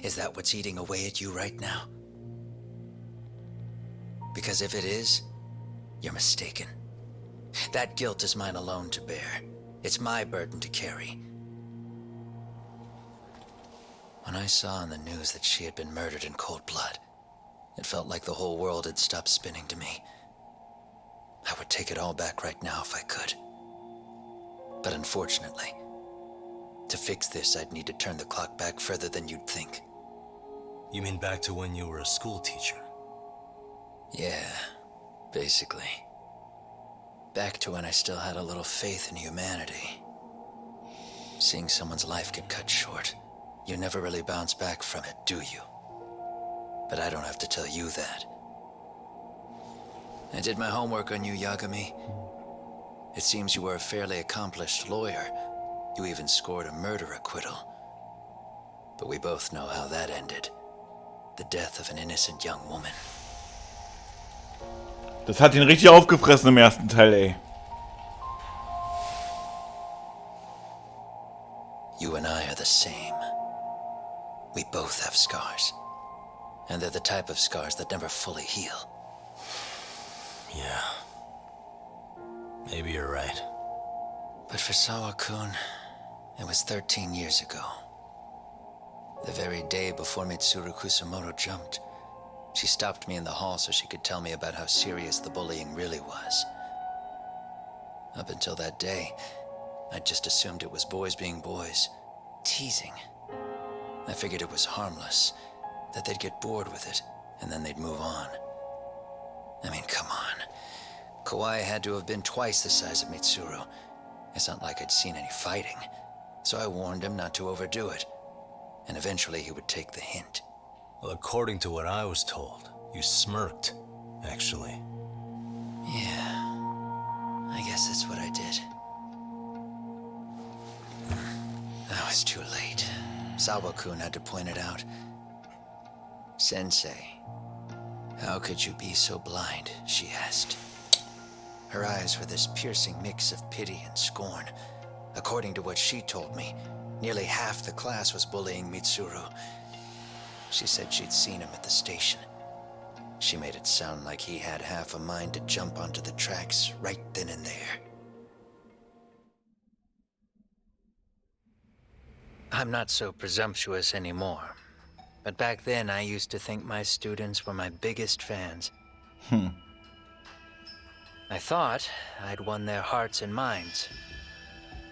is that what's eating away at you right now? Because if it is, you're mistaken. That guilt is mine alone to bear. It's my burden to carry. When I saw on the news that she had been murdered in cold blood, it felt like the whole world had stopped spinning to me. I would take it all back right now if I could. But unfortunately, to fix this, I'd need to turn the clock back further than you'd think. You mean back to when you were a school teacher? Yeah, basically. Back to when I still had a little faith in humanity. Seeing someone's life get cut short, you never really bounce back from it, do you? But I don't have to tell you that. I did my homework on you, Yagami. It seems you were a fairly accomplished lawyer. You even scored a murder acquittal. But we both know how that ended. The death of an innocent young woman. Das hat ihn richtig aufgefressen im ersten Teil, ey. You and I are the same. We both have scars. And they're the type of scars that never fully heal. Yeah. Maybe you're right. But for Sawa-kun, it was 13 years ago. The very day before Mitsuru Kusamoto jumped, she stopped me in the hall so she could tell me about how serious the bullying really was. Up until that day, I just assumed it was boys being boys, teasing. I figured it was harmless, that they'd get bored with it, and then they'd move on. I mean, come on. Kawai had to have been twice the size of Mitsuru. It's not like I'd seen any fighting, so I warned him not to overdo it, and eventually he would take the hint. Well, according to what I was told, you smirked, actually. Yeah, I guess that's what I did. Now it's too late. Sawa-kun had to point it out. Sensei, how could you be so blind, she asked. Her eyes were this piercing mix of pity and scorn. According to what she told me, nearly half the class was bullying Mitsuru. She said she'd seen him at the station. She made it sound like he had half a mind to jump onto the tracks right then and there. I'm not so presumptuous anymore. But back then, I used to think my students were my biggest fans. I thought I'd won their hearts and minds.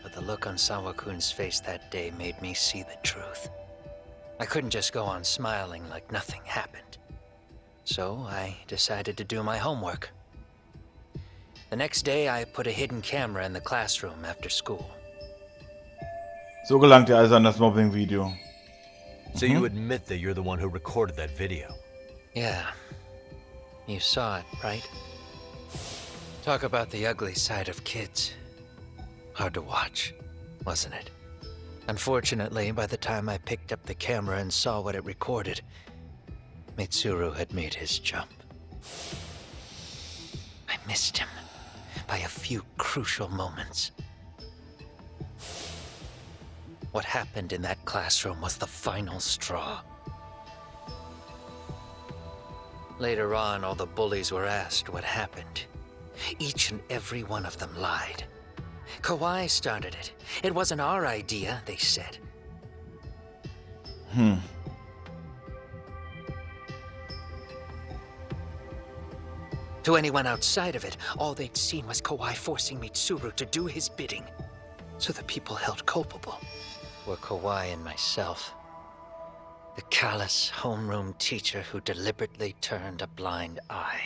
But the look on Sawa-kun's face that day made me see the truth. I couldn't just go on smiling like nothing happened. So I decided to do my homework. The next day, I put a hidden camera in the classroom after school. So gelangt er also an das Mobbing-Video. So you admit that you're the one who recorded that video? Yeah. You saw it, right? Talk about the ugly side of kids. Hard to watch, wasn't it? Unfortunately, by the time I picked up the camera and saw what it recorded, Mitsuru had made his jump. I missed him by a few crucial moments. What happened in that classroom was the final straw. Later on, all the bullies were asked what happened. Each and every one of them lied. Kawhi started it. It wasn't our idea, they said. To anyone outside of it, all they'd seen was Kawhi forcing Mitsuru to do his bidding. So the people held culpable were Kawhi and myself. The callous homeroom teacher who deliberately turned a blind eye.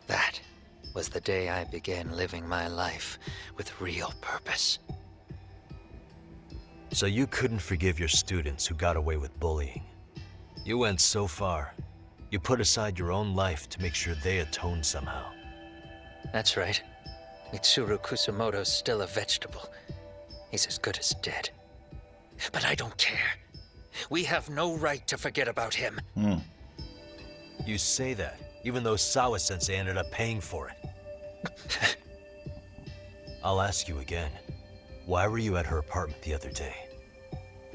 That was the day I began living my life with real purpose. So you couldn't forgive your students who got away with bullying. You went so far, you put aside your own life to make sure they atone somehow. That's right. Mitsuru Kusamoto's still a vegetable. He's as good as dead. But I don't care. We have no right to forget about him. You say that, even though Sawa-sensei ended up paying for it. I'll ask you again. Why were you at her apartment the other day?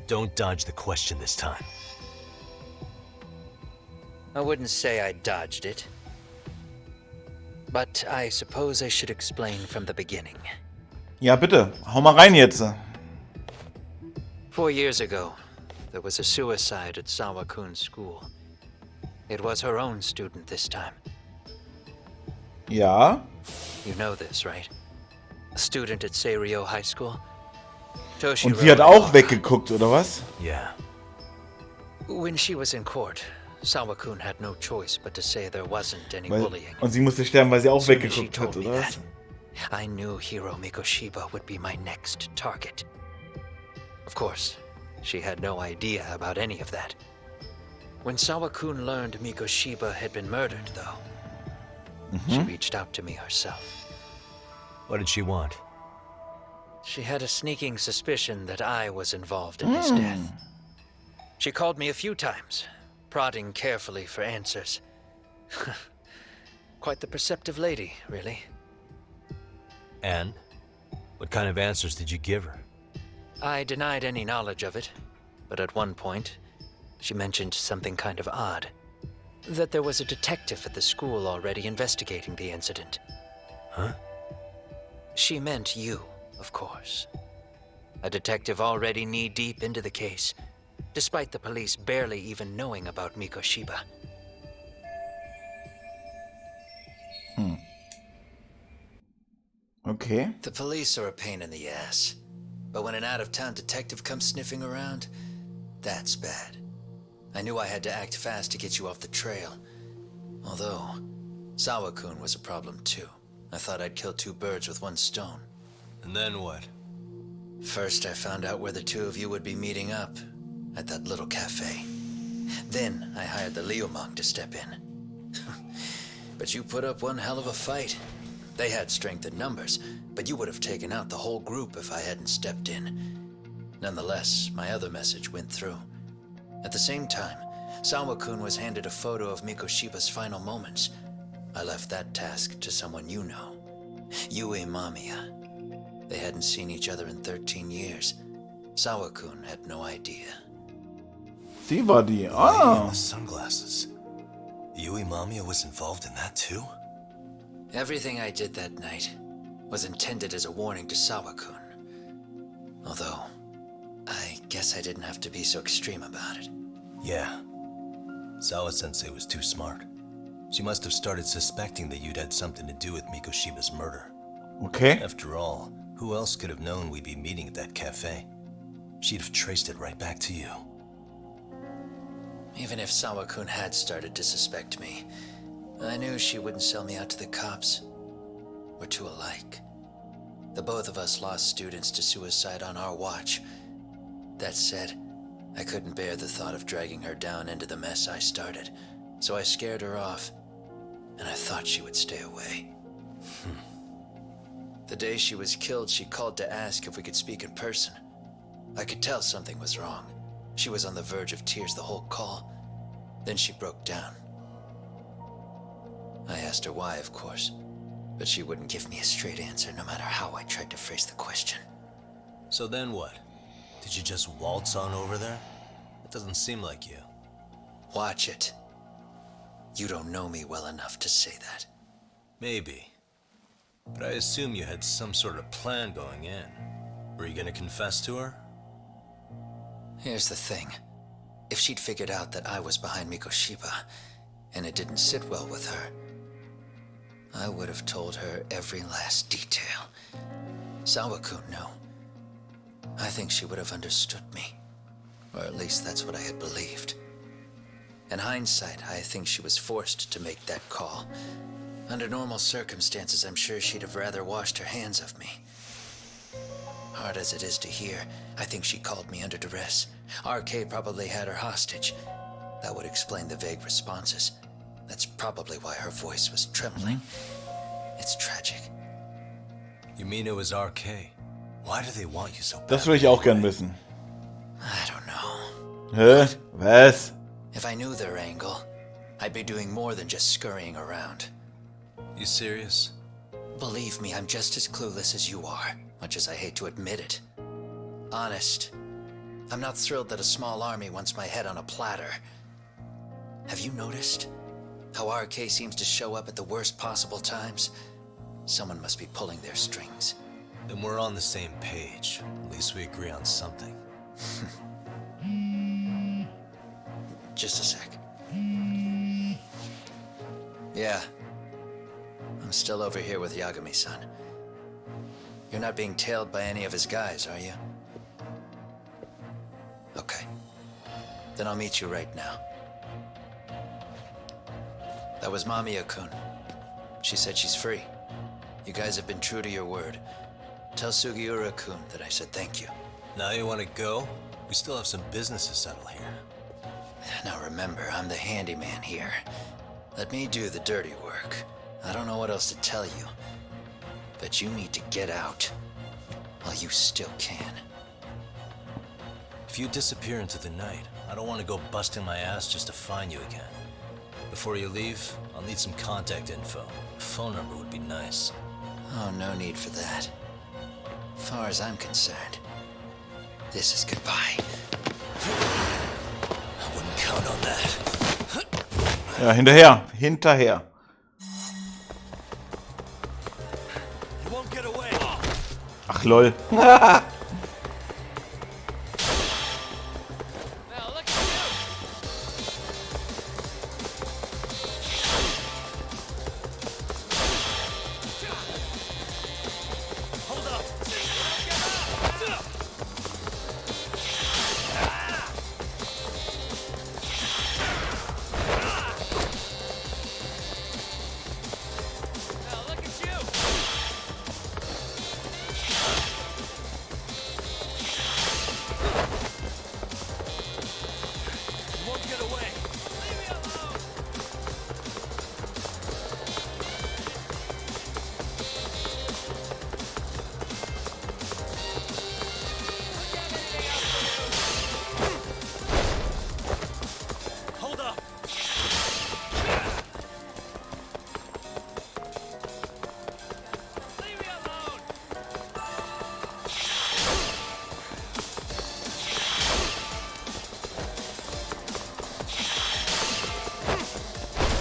Don't dodge the question this time. I wouldn't say I dodged it. But I suppose I should explain from the beginning. Ja, bitte. Hau mal rein jetzt. 4 years ago, there was a suicide at Sawa-kun's school. It was her own student this time. Ja. You know this, right? A student at Seiryo High School. Und sie hat auch weggeguckt, oder was? Yeah. When she was in court, Sawa-kun had no choice but to say there wasn't any bullying. Und sie musste sterben, weil sie auch weggeguckt hat, oder was? I knew Hiro Mikoshiba would be my next target. Of course, she had no idea about any of that. When Sawa-kun learned Mikoshiba had been murdered, though, she reached out to me herself. What did she want? She had a sneaking suspicion that I was involved in his death. She called me a few times, prodding carefully for answers. Quite the perceptive lady, really. And? What kind of answers did you give her? I denied any knowledge of it, but at one point, she mentioned something kind of odd. That there was a detective at the school already investigating the incident. Huh? She meant you, of course. A detective already knee-deep into the case, despite the police barely even knowing about Mikoshiba. Okay. The police are a pain in the ass. But when an out-of-town detective comes sniffing around, that's bad. I knew I had to act fast to get you off the trail. Although, Sawa-kun was a problem too. I thought I'd kill 2 birds with 1 stone. And then what? First, I found out where the 2 of you would be meeting up, at that little cafe. Then, I hired the Liumang to step in. But you put up one hell of a fight. They had strength in numbers, but you would have taken out the whole group if I hadn't stepped in. Nonetheless, my other message went through. At the same time, Sawa-kun was handed a photo of Mikoshiba's final moments. I left that task to someone you know. Yue Mamiya. They hadn't seen each other in 13 years. Sawa-kun had no idea. Sie war die. The sunglasses. Yue Mamiya was involved in that too? Everything I did that night was intended as a warning to Sawa-kun. Although, I guess I didn't have to be so extreme about it. Yeah. Sawa-sensei was too smart. She must have started suspecting that you'd had something to do with Mikoshiba's murder. Okay. After all, who else could have known we'd be meeting at that cafe? She'd have traced it right back to you. Even if Sawa-kun had started to suspect me, I knew she wouldn't sell me out to the cops. We're too alike. The both of us lost students to suicide on our watch. That said, I couldn't bear the thought of dragging her down into the mess I started, so I scared her off, and I thought she would stay away. The day she was killed, she called to ask if we could speak in person. I could tell something was wrong. She was on the verge of tears the whole call. Then she broke down. I asked her why, of course, but she wouldn't give me a straight answer no matter how I tried to phrase the question. So then what? Did you just waltz on over there? It doesn't seem like you. Watch it. You don't know me well enough to say that. Maybe. But I assume you had some sort of plan going in. Were you gonna confess to her? Here's the thing. If she'd figured out that I was behind Mikoshiba, and it didn't sit well with her, I would have told her every last detail. Sawa-kun knew. I think she would have understood me. Or at least that's what I had believed. In hindsight, I think she was forced to make that call. Under normal circumstances, I'm sure she'd have rather washed her hands of me. Hard as it is to hear, I think she called me under duress. RK probably had her hostage. That would explain the vague responses. That's probably why her voice was trembling. It's tragic. You mean it was RK? Why do they want you so bad? Das will ich auch gern wissen. I don't know. Hä? Was? If I knew their angle, I'd be doing more than just scurrying around. You serious? Believe me, I'm just as clueless as you are, much as I hate to admit it. Honest, I'm not thrilled that a small army wants my head on a platter. Have you noticed how RK seems to show up at the worst possible times? Someone must be pulling their strings. Then we're on the same page. At least we agree on something. Just a sec. Yeah. I'm still over here with Yagami-san. You're not being tailed by any of his guys, are you? Okay. Then I'll meet you right now. That was Mamiya-kun. She said she's free. You guys have been true to your word. Tell Sugiura-kun that I said thank you. Now you want to go? We still have some business to settle here. Now remember, I'm the handyman here. Let me do the dirty work. I don't know what else to tell you, but you need to get out while you still can. If you disappear into the night, I don't want to go busting my ass just to find you again. Before you leave, I'll need some contact info. A phone number would be nice. Oh, no need for that. As far as I'm concerned, this is goodbye. I wouldn't count on that. Ja, hinterher. Hinterher. You won't get away. Ach lol.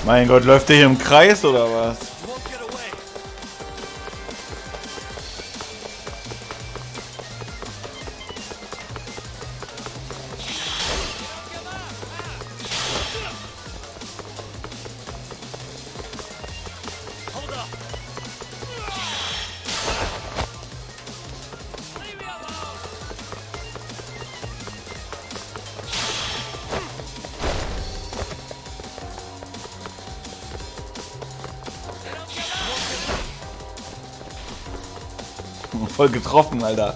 Mein Gott, läuft der hier im Kreis oder was? Voll getroffen, Alter.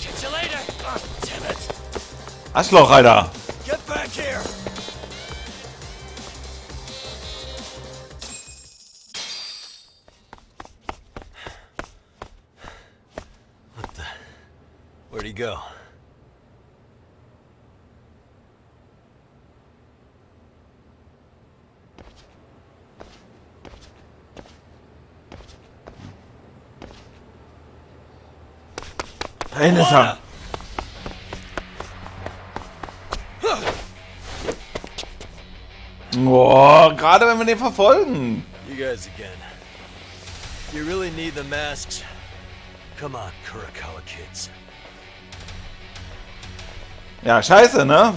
Catch you later. Oh, damn it. Arschloch, Alter. Get back here. What the? Where'd he go? Ein ist er. Boah, gerade wenn wir den verfolgen. You guys again. You really need the masks? Come on, Kurakawa kids. Ja, scheiße, ne?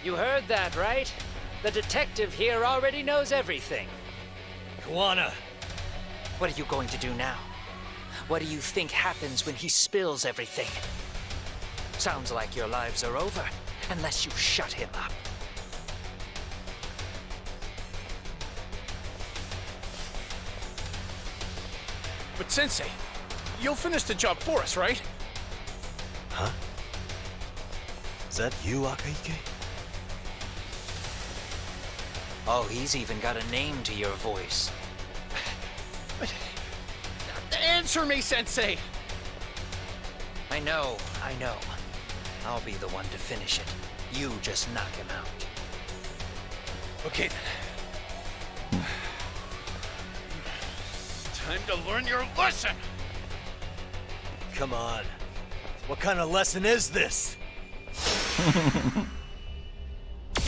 You heard that, right? The detective here already knows everything. Kuwana! What are you going to do now? What do you think happens when he spills everything? Sounds like your lives are over, unless you shut him up. But Sensei, you'll finish the job for us, right? Huh? Is that you, Akaike? Oh, he's even got a name to your voice. Answer me, Sensei! I know. I'll be the one to finish it. You just knock him out. Okay then. Time to learn your lesson! Come on. What kind of lesson is this?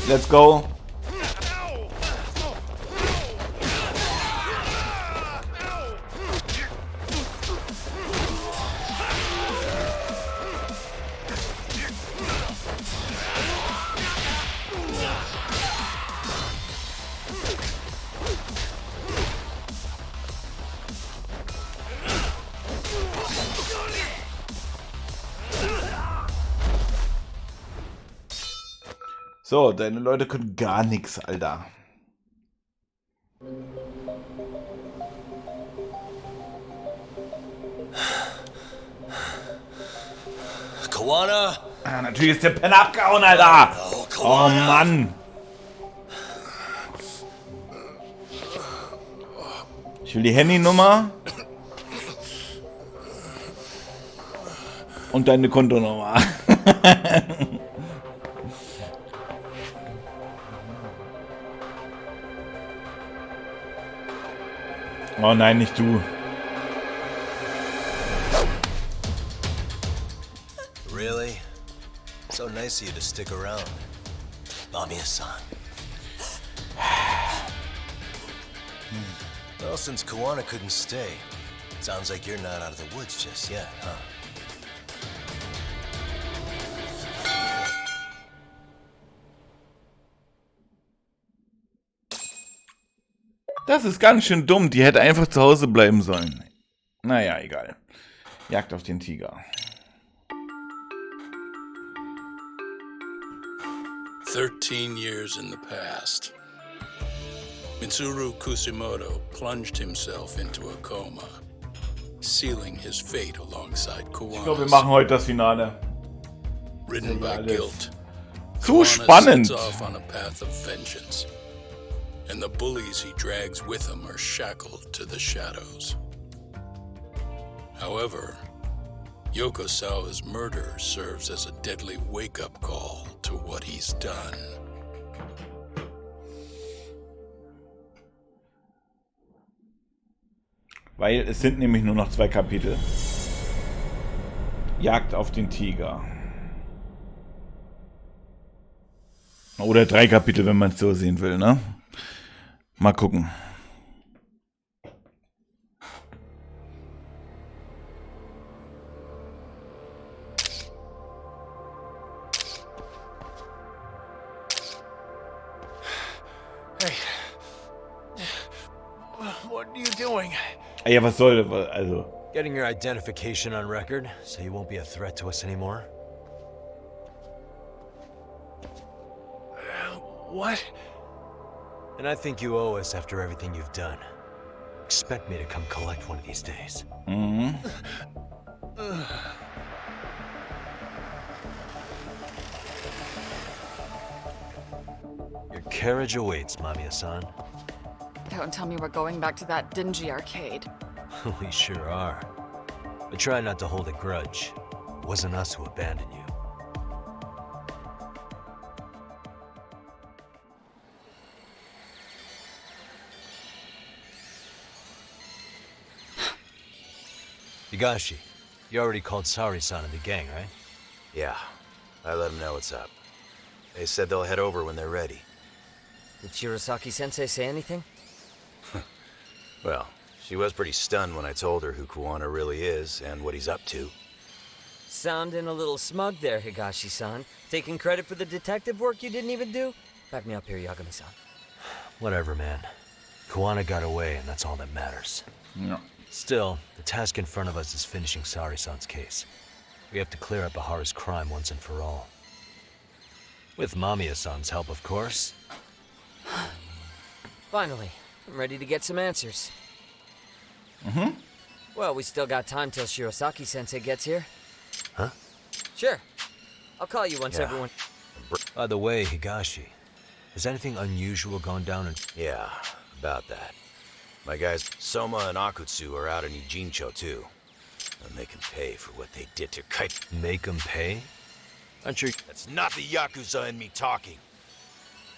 Let's go. So, deine Leute können gar nichts, Alter. Kuwana? Ah, natürlich ist der Penner abgehauen, Alter. Oh, Mann. Ich will die Handynummer. Und deine Kontonummer. Oh nein, nicht du. Really? So nice of you to stick around. Mamiya-san. Well, since Kuwana couldn't stay, sounds like you're not out of the woods just yet, huh? Das ist ganz schön dumm. Die hätte einfach zu Hause bleiben sollen. Naja, egal. Jagd auf den Tiger. 13 years in the past. Mitsuru Kusimoto plunged himself into a coma, sealing his fate alongside Kuwana's. Ich glaube, wir machen heute das Finale. Ridden by guilt. Zu spannend. Sets off on a path of vengeance. And the bullies he drags with him are shackled to the shadows. However, Yokosawa's murder serves as a deadly wake-up call to what he's done. Weil es sind nämlich nur noch 2 Kapitel. Jagd auf den Tiger. Oder 3 Kapitel, wenn man es so sehen will, ne? Mal gucken. What are you doing? Ja, was soll das? Also. Getting your identification on record, so you won't be a threat to us anymore. What? And I think you owe us after everything you've done. Expect me to come collect one of these days. Mhm. Your carriage awaits, Mamiya-san. Don't tell me we're going back to that dingy arcade. We sure are. But try not to hold a grudge. It wasn't us who abandoned you. Higashi, you already called Sari-san and the gang, right? Yeah, I let them know what's up. They said they'll head over when they're ready. Did Shirosaki-sensei say anything? Well, she was pretty stunned when I told her who Kuwana really is and what he's up to. Sounding a little smug there, Higashi-san. Taking credit for the detective work you didn't even do? Back me up here, Yagami-san. Whatever, man. Kuwana got away, and that's all that matters. No. Still, the task in front of us is finishing Sari-san's case. We have to clear up Bahara's crime once and for all. With Mamiya-san's help, of course. Finally, I'm ready to get some answers. Mhm. Well, we still got time till Shirosaki-sensei gets here. Huh? Sure. I'll call you once Yeah. everyone... By the way, Higashi, has anything unusual gone down in... Yeah, about that. My guys Soma and Akutsu are out in Ijincho too. And they can pay for what they did to Kite. Make them pay? Aren't you... That's not the Yakuza in me talking.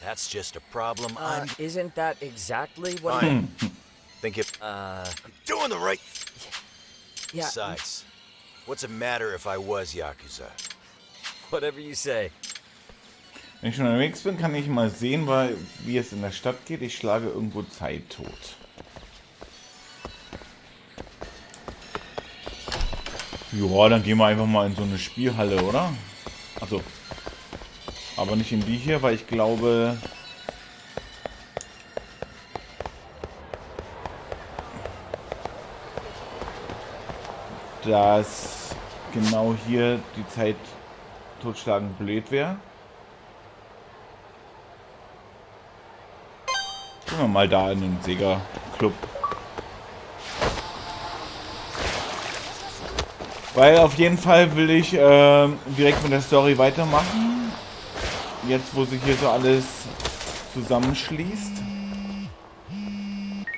That's just a problem I'm... Isn't that exactly what... Fine. Think it... I'm doing the right... Yeah. Besides, what's it matter if I was Yakuza? Whatever you say. Wenn ich schon unterwegs bin, kann ich mal sehen, wie es in der Stadt geht. Ich schlage irgendwo Zeit tot. Ja, dann gehen wir einfach mal in so eine Spielhalle, oder? Also, aber nicht in die hier, weil ich glaube... dass genau hier die Zeit totschlagen blöd wäre. Gehen wir mal da in den Sega-Club. Weil auf jeden Fall will ich direkt mit der Story weitermachen. Jetzt, wo sich hier so alles zusammenschließt.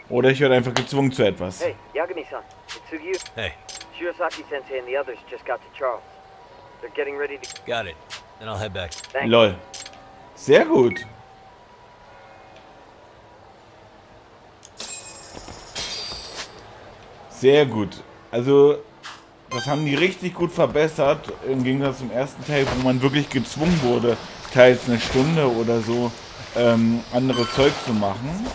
Oder ich werde einfach gezwungen zu etwas. Hey, Yagami-san, it's Sugiura. Hey. Shirosaki-sensei and the others just got to Charles. They're getting ready to... Got it. Then I'll head back. Thanks. Lol. Sehr gut. Sehr gut. Also, das haben die richtig gut verbessert, im Gegensatz zum ersten Teil, wo man wirklich gezwungen wurde, teils eine Stunde oder so anderes Zeug zu machen.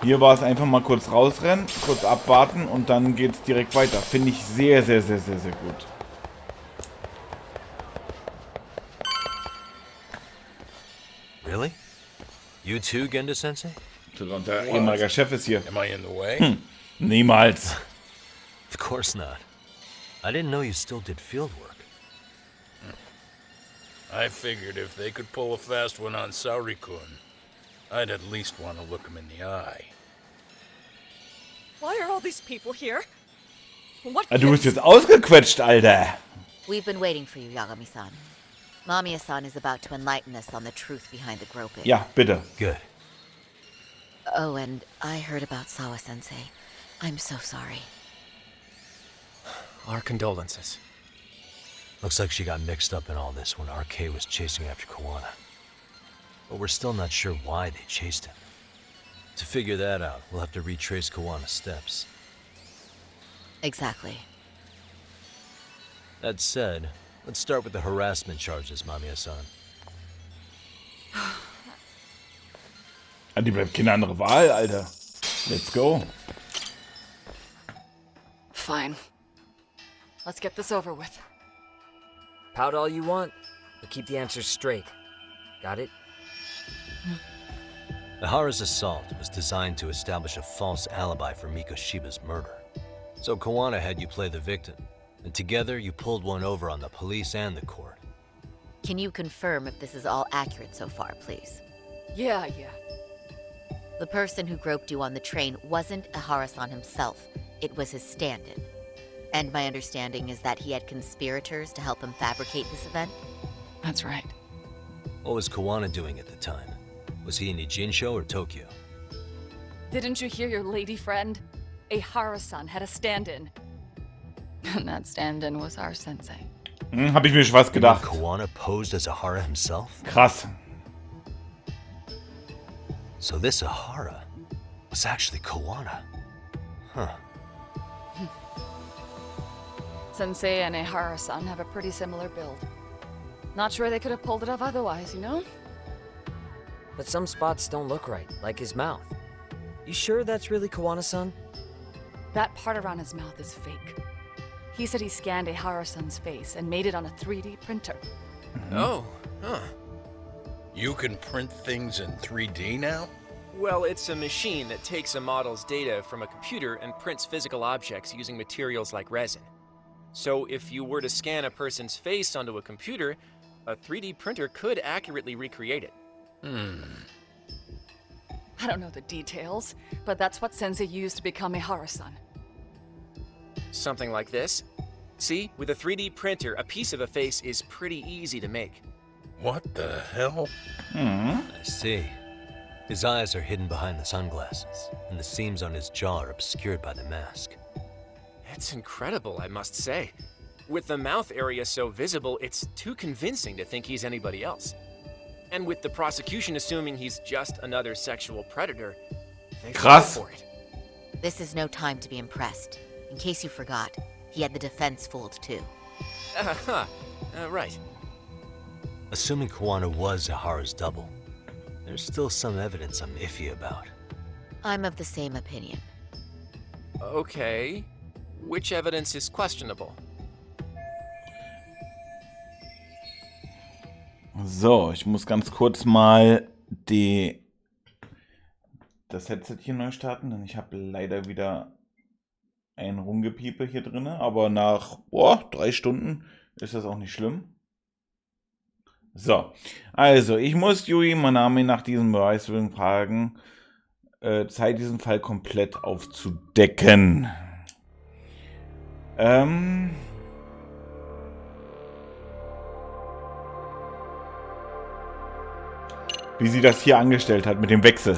Hier war es einfach mal kurz rausrennen, kurz abwarten und dann geht es direkt weiter. Finde ich sehr, sehr, sehr, sehr, sehr gut. Really? You too, Gendo-sensei? Unser ehemaliger Chef ist hier. Am I in the way? Niemals. Of course not. I didn't know you still did field work. I figured if they could pull a fast one on Sauri-kun, I'd at least want to look him in the eye. Why are all these people here? What Du bist jetzt ausgequetscht, Alter. We've been waiting for you, Yagami-san. Mamiya-san is about to enlighten us on the truth behind the groping. Ja, bitte. Good. Oh, and I heard about Sawa-sensei. I'm so sorry. Our condolences. Looks like she got mixed up in all this when RK was chasing after Kuwana. But we're still not sure why they chased him. To figure that out, we'll have to retrace Kuwana's steps. Exactly. That said, let's start with the harassment charges, Mamiya-san. Die bleibt keine andere Wahl, Alter. Let's go. Fine. Let's get this over with. Pout all you want, but keep the answers straight. Got it? Ihara's assault was designed to establish a false alibi for Mikoshiba's murder. So Kawana had you play the victim, and together you pulled one over on the police and the court. Can you confirm if this is all accurate so far, please? Yeah. The person who groped you on the train wasn't Ihara-san himself. It was his stand-in. And my understanding is that he had conspirators to help him fabricate this event? That's right. What was Kawana doing at the time? Was he in Ijinsho or Tokyo? Didn't you hear your lady friend? Ihara-san had a stand-in. And that stand-in was our sensei. Hab ich mir schon was gedacht. Kawana posed as Ihara himself? Krass. So this Ihara was actually Kawana. Huh. Sensei and Ihara-san have a pretty similar build. Not sure they could have pulled it off otherwise, you know? But some spots don't look right, like his mouth. You sure that's really Kawana-san? That part around his mouth is fake. He said he scanned Ihara-san's face and made it on a 3D printer. Oh, huh. You can print things in 3D now? Well, it's a machine that takes a model's data from a computer and prints physical objects using materials like resin. So if you were to scan a person's face onto a computer, a 3D printer could accurately recreate it. I don't know the details, but that's what Sensei used to become Ihara-san. Something like this. See, with a 3D printer, a piece of a face is pretty easy to make. What the hell? I see. His eyes are hidden behind the sunglasses, and the seams on his jaw are obscured by the mask. It's incredible, I must say. With the mouth area so visible, it's too convincing to think he's anybody else. And with the prosecution assuming he's just another sexual predator, they fall for it. This is no time to be impressed. In case you forgot, he had the defense fooled too. Right. Assuming Kawana was Ihara's double, there's still some evidence I'm iffy about. I'm of the same opinion. Okay. Which evidence is questionable? So, ich muss ganz kurz mal das Headset hier neu starten, denn ich habe leider wieder ein Rumgepiepe hier drin, aber nach 3 Stunden ist das auch nicht schlimm. So, also ich muss Yui Manami nach diesem Beweiswillen fragen, Zeit diesen Fall komplett aufzudecken. Wie sie das hier angestellt hat mit dem Wechsel.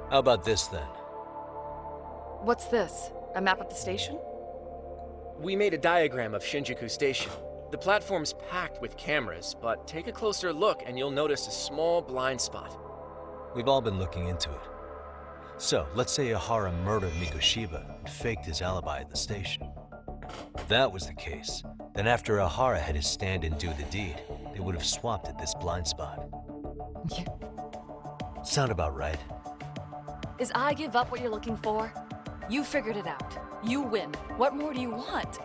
How about this then? What's this? A map of the station? We made a diagram of Shinjuku Station. The platform's packed with cameras, but take a closer look and you'll notice a small blind spot. We've all been looking into it. So, let's say Ihara murdered Mikoshiba and faked his alibi at the station. If that was the case, then after Ihara had his stand-in do the deed, they would have swapped at this blind spot. Sound about right? Is I give up what you're looking for? You figured it out. You win. What more do you want?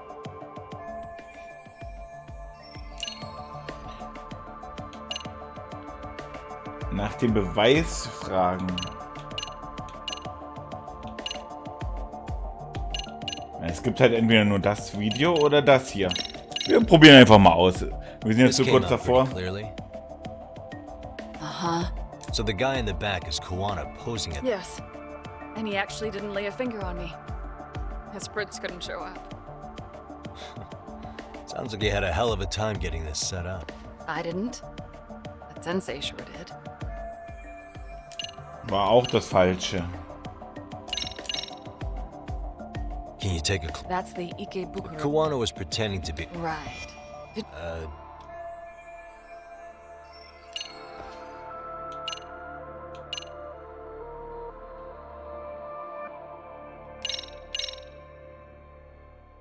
Nach dem Beweis fragen. Es gibt halt entweder nur das Video oder das hier. Wir probieren einfach mal aus. Wir sind jetzt so kurz davor. So the guy in the back is Kawana posing at... Yes. And he actually didn't lay a finger on me. His prints couldn't show up. Sounds like you had a hell of a time getting this set up. I didn't. But Sensei sure did. War auch das Falsche. Can you take a... That's the Ikebukuro. Kawana was pretending to be... Right.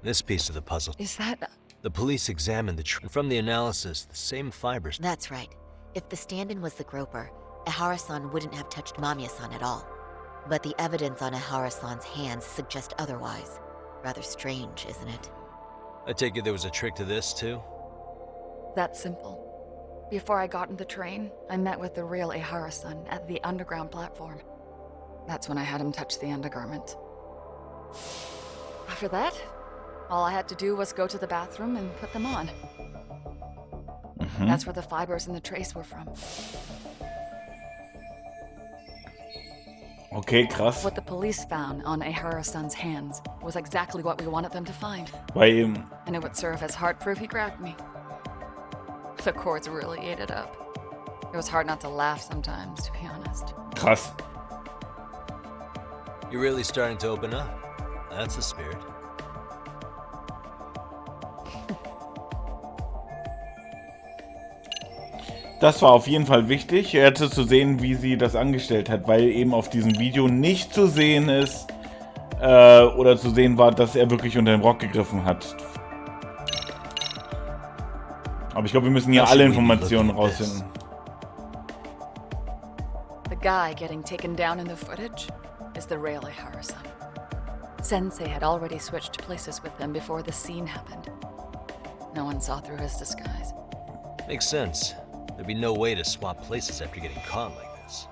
This piece of the puzzle. Is that... The police examined the and from the analysis, the same fibers... That's right. If the stand-in was the groper, Ihara-san wouldn't have touched Mamiya-san at all. But the evidence on Ihara-san's hands suggests otherwise. Rather strange, isn't it? I take it there was a trick to this, too? That simple. Before I got in the train, I met with the real Ehara-san at the underground platform. That's when I had him touch the undergarment. After that, all I had to do was go to the bathroom and put them on. That's where the fibers in the trace were from. Okay, krass. What the police found on Ehara-san's hands was exactly what we wanted them to find. Bei ihm. And it would serve as hard proof he grabbed me. The courts really ate it up. It was hard not to laugh sometimes, to be honest. Krass. You're really starting to open up. That's the spirit. Das war auf jeden Fall wichtig, jetzt zu sehen, wie sie das angestellt hat, weil eben auf diesem Video nicht zu sehen ist, oder zu sehen war, dass er wirklich unter den Rock gegriffen hat. Aber ich glaube, wir müssen hier alle Informationen rausfinden. The guy getting taken down in the footage is the real Ehara-san. Sensei had already switched places with them before the scene happened. No one saw through his disguise. Makes sense. There'd be no way to swap places after getting caught like this.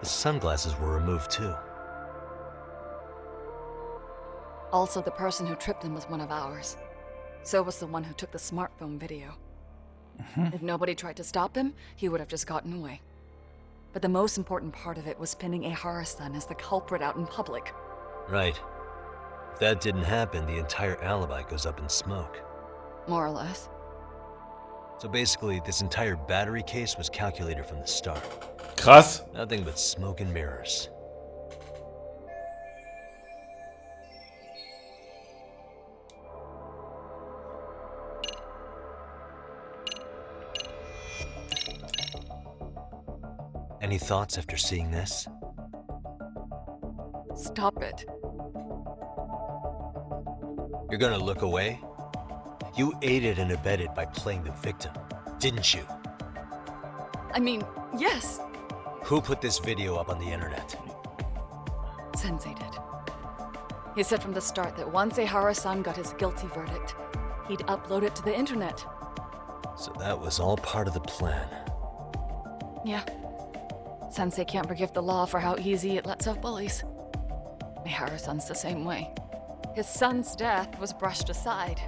The sunglasses were removed too. Also, the person who tripped him was one of ours. So was the one who took the smartphone video. If nobody tried to stop him, he would have just gotten away. But the most important part of it was pinning Ehara-san as the culprit out in public. Right. If that didn't happen, the entire alibi goes up in smoke. More or less. So basically, this entire battery case was calculated from the start. Krass. Nothing but smoke and mirrors. Any thoughts after seeing this? Stop it. You're gonna look away? You aided and abetted by playing the victim, didn't you? I mean, yes. Who put this video up on the internet? Sensei did. He said from the start that once Ehara-san got his guilty verdict, he'd upload it to the internet. So that was all part of the plan. Yeah. Sensei can't forgive the law for how easy it lets off bullies. Ehara-san's the same way. His son's death was brushed aside.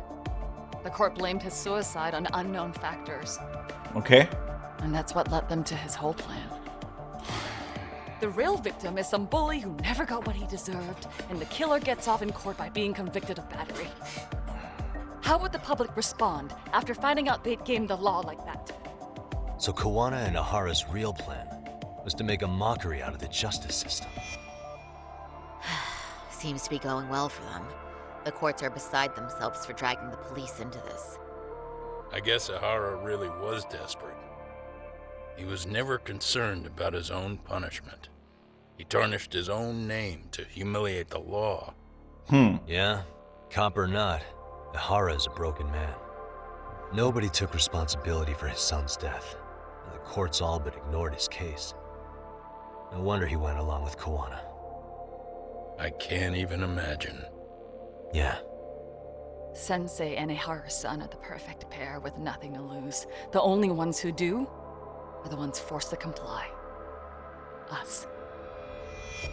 The court blamed his suicide on unknown factors. Okay. And that's what led them to his whole plan. The real victim is some bully who never got what he deserved, and the killer gets off in court by being convicted of battery. How would the public respond after finding out they'd gamed the law like that? So Kawana and Ahara's real plan was to make a mockery out of the justice system. Seems to be going well for them. The courts are beside themselves for dragging the police into this. I guess Ahara really was desperate. He was never concerned about his own punishment. He tarnished his own name to humiliate the law. Yeah, cop or not, Ahara is a broken man. Nobody took responsibility for his son's death, and the courts all but ignored his case. No wonder he went along with Kawana. I can't even imagine. Yeah. Sensei and Ehara-san are the perfect pair with nothing to lose. The only ones who do are the ones forced to comply. Us.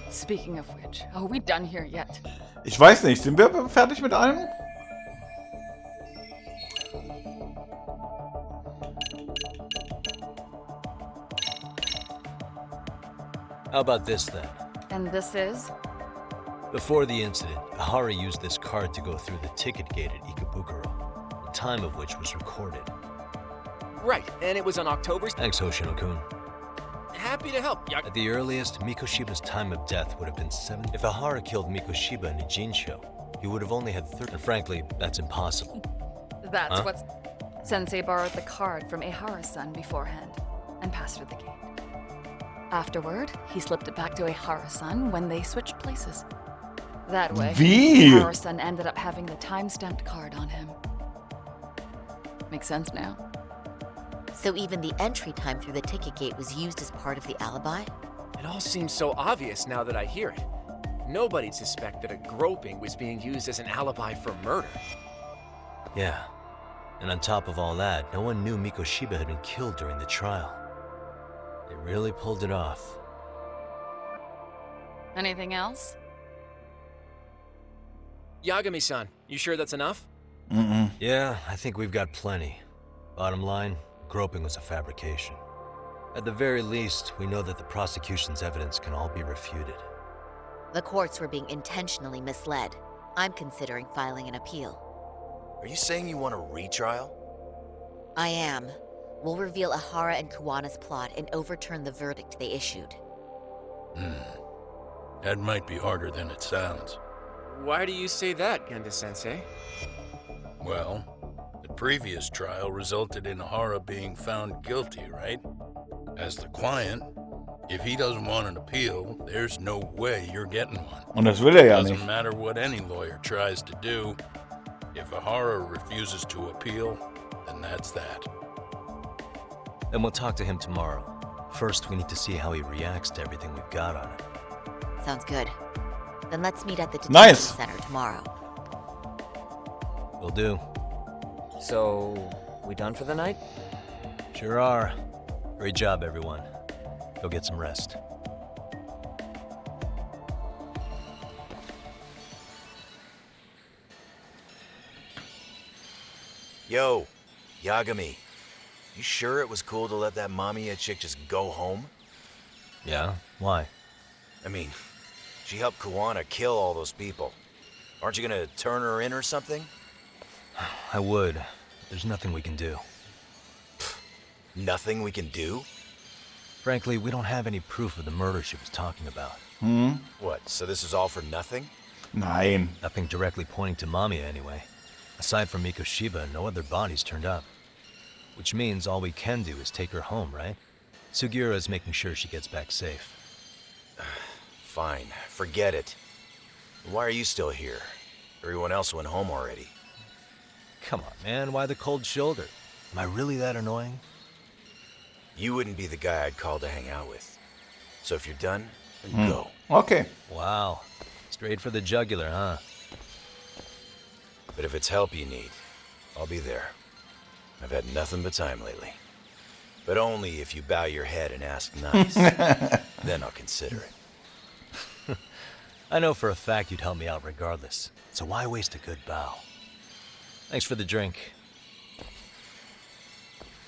Speaking of which, are we done here yet? Ich weiß nicht, sind wir fertig mit allem? How about this then? And this is? Before the incident, Ahara used this card to go through the ticket gate at Ikebukuro, the time of which was recorded. Right, and it was on October... Thanks, Hoshino-kun. Happy to help, At the earliest, Mikoshiba's time of death would have been 7. If Ahara killed Mikoshiba in a Jinsho, he would have only had 30. And frankly, that's impossible. That's what's... Sensei borrowed the card from Ehara-san beforehand and passed her the gate. Afterward, he slipped it back to Ehara-san when they switched places. That way, Ehara-san ended up having the time-stamped card on him. Makes sense now? So even the entry time through the ticket gate was used as part of the alibi? It all seems so obvious now that I hear it. Nobody'd suspect that a groping was being used as an alibi for murder. Yeah. And on top of all that, no one knew Mikoshiba had been killed during the trial. They really pulled it off. Anything else? Yagami-san, you sure that's enough? Yeah, I think we've got plenty. Bottom line, groping was a fabrication. At the very least, we know that the prosecution's evidence can all be refuted. The courts were being intentionally misled. I'm considering filing an appeal. Are you saying you want a retrial? I am. We'll reveal Ahara and Kuwana's plot and overturn the verdict they issued. That might be harder than it sounds. Why do you say that, Genda-sensei? Well, the previous trial resulted in Ahara being found guilty, right? As the client, if he doesn't want an appeal, there's no way you're getting one. Und das will ja nicht. Doesn't matter what any lawyer tries to do. If Ahara refuses to appeal, then that's that. Then we'll talk to him tomorrow. First, we need to see how he reacts to everything we've got on him. Sounds good. Then let's meet at the detention Nice. center tomorrow. Will do. So, we done for the night? Sure are. Great job, everyone. Go get some rest. Yo, Yagami. You sure it was cool to let that Mamiya chick just go home? Yeah? Why? I mean, she helped Kuwana kill all those people. Aren't you gonna turn her in or something? I would. There's nothing we can do. Nothing we can do? Frankly, we don't have any proof of the murder she was talking about. What, so this is all for nothing? Nein. Nothing directly pointing to Mamiya, anyway. Aside from Mikoshiba, no other bodies turned up. Which means all we can do is take her home, right? Sugiura is making sure she gets back safe. Fine, forget it. Why are you still here? Everyone else went home already. Come on, man, why the cold shoulder? Am I really that annoying? You wouldn't be the guy I'd call to hang out with. So if you're done, then go. Okay. Wow. Straight for the jugular, huh? But if it's help you need, I'll be there. I've had nothing but time lately. But only if you bow your head and ask nice. Then I'll consider it. I know for a fact you'd help me out regardless. So why waste a good bow? Thanks for the drink.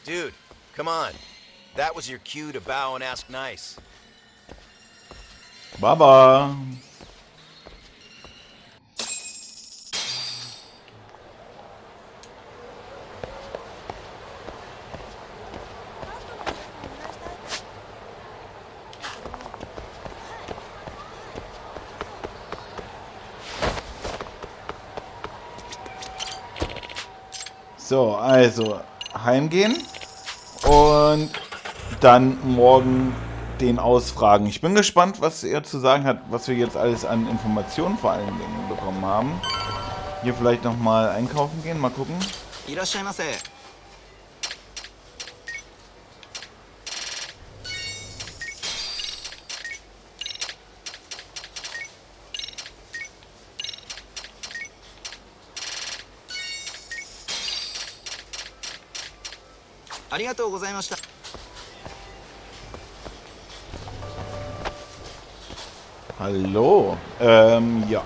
Dude, come on. That was your cue to bow and ask nice. Baba. So, also heimgehen und dann morgen den ausfragen. Ich bin gespannt, was er zu sagen hat, was wir jetzt alles an Informationen vor allen Dingen bekommen haben. Hier vielleicht nochmal einkaufen gehen, mal gucken. いらっしゃいませ。ありがとうございました。Hallo. Ja.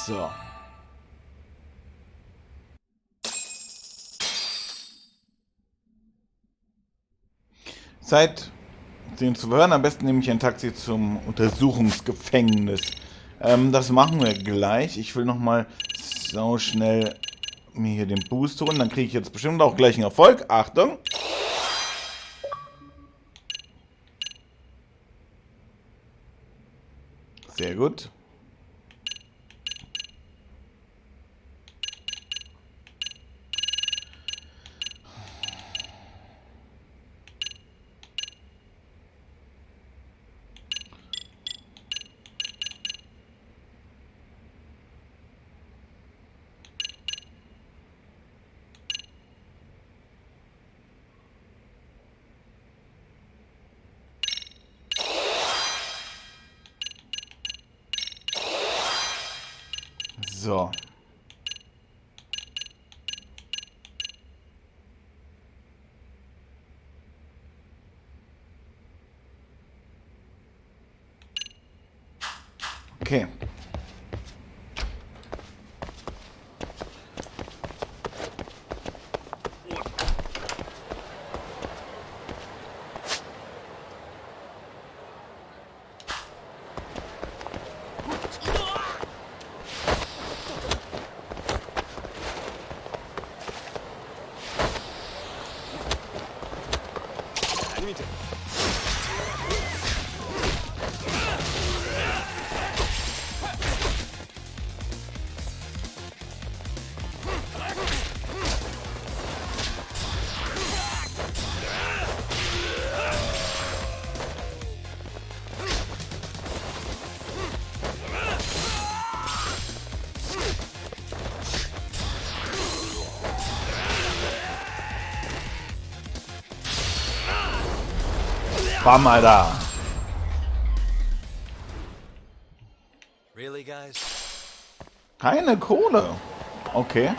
So. Zeit, den zu hören. Am besten nehme ich ein Taxi zum Untersuchungsgefängnis. Das machen wir gleich. Ich will nochmal so schnell mir hier den Boost holen. Dann kriege ich jetzt bestimmt auch gleich einen Erfolg. Achtung! Sehr gut. So. Okay. Bam, Alter. Really, guys? Keine Kohle. Okay.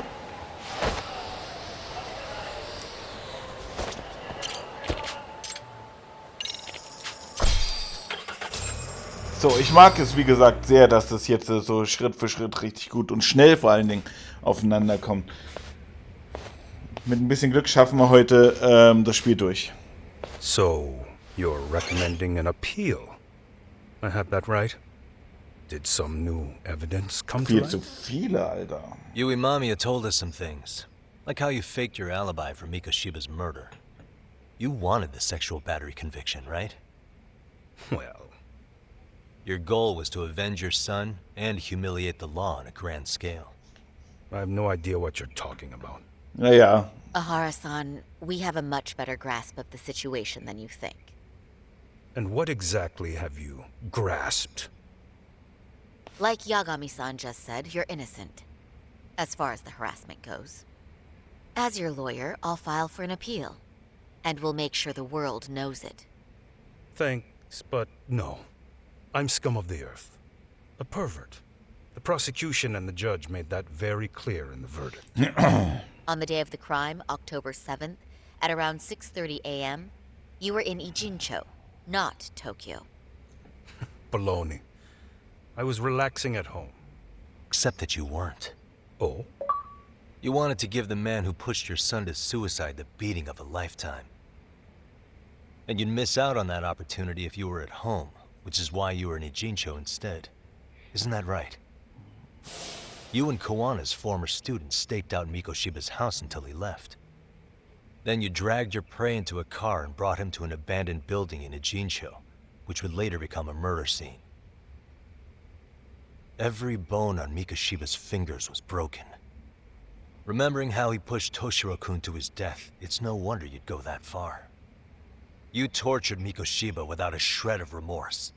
So, ich mag es, wie gesagt, sehr, dass das jetzt so Schritt für Schritt richtig gut und schnell vor allen Dingen aufeinander kommt. Mit ein bisschen Glück schaffen wir heute das Spiel durch. So, you're recommending an appeal. I have that right? Did some new evidence come to Viel light? zu viele, Alter. Yui Mamiya told us some things, like how you faked your alibi for Mikoshiba's murder. You wanted the sexual battery conviction, right? Well... Your goal was to avenge your son and humiliate the law on a grand scale. I have no idea what you're talking about. Naja. Ahara-san, we have a much better grasp of the situation than you think. And what exactly have you grasped? Like Yagami-san just said, you're innocent. As far as the harassment goes. As your lawyer, I'll file for an appeal. And we'll make sure the world knows it. Thanks, but no. I'm scum of the earth. A pervert. The prosecution and the judge made that very clear in the verdict. On the day of the crime, October 7th, at around 6:30 a.m., you were in Ijincho, not Tokyo. Baloney. I was relaxing at home. Except that you weren't. Oh? You wanted to give the man who pushed your son to suicide the beating of a lifetime. And you'd miss out on that opportunity if you were at home, which is why you were in Ijincho instead. Isn't that right? You and Kawana's former student staked out Mikoshiba's house until he left. Then you dragged your prey into a car and brought him to an abandoned building in Ijincho, which would later become a murder scene. Every bone on Mikoshiba's fingers was broken. Remembering how he pushed Toshiro-kun to his death, it's no wonder you'd go that far. You tortured Mikoshiba without a shred of remorse.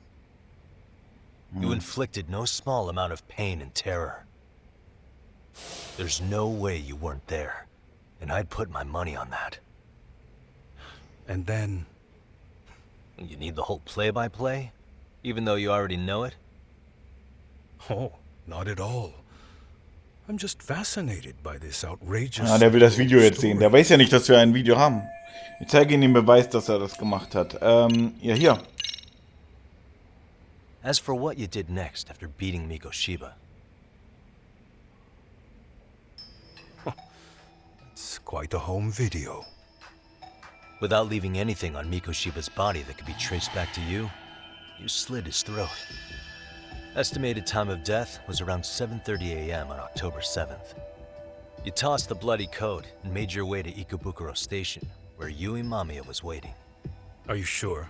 You inflicted no small amount of pain and terror. There's no way you weren't there, and I'd put my money on that. And then... You need the whole play-by-play, even though you already know it? Oh, not at all. I'm just fascinated by this outrageous... Ah, der will das Video jetzt sehen. Der weiß ja nicht, dass wir ein Video haben. Ich zeige ihm den Beweis, dass er das gemacht hat. Ja, hier. As for what you did next after beating Mikoshiba. It's quite a home video. Without leaving anything on Mikoshiba's body that could be traced back to you, you slit his throat. Estimated time of death was around 7:30 a.m. on October 7th. You tossed the bloody coat and made your way to Ikebukuro Station, where Yui Mamiya was waiting. Are you sure?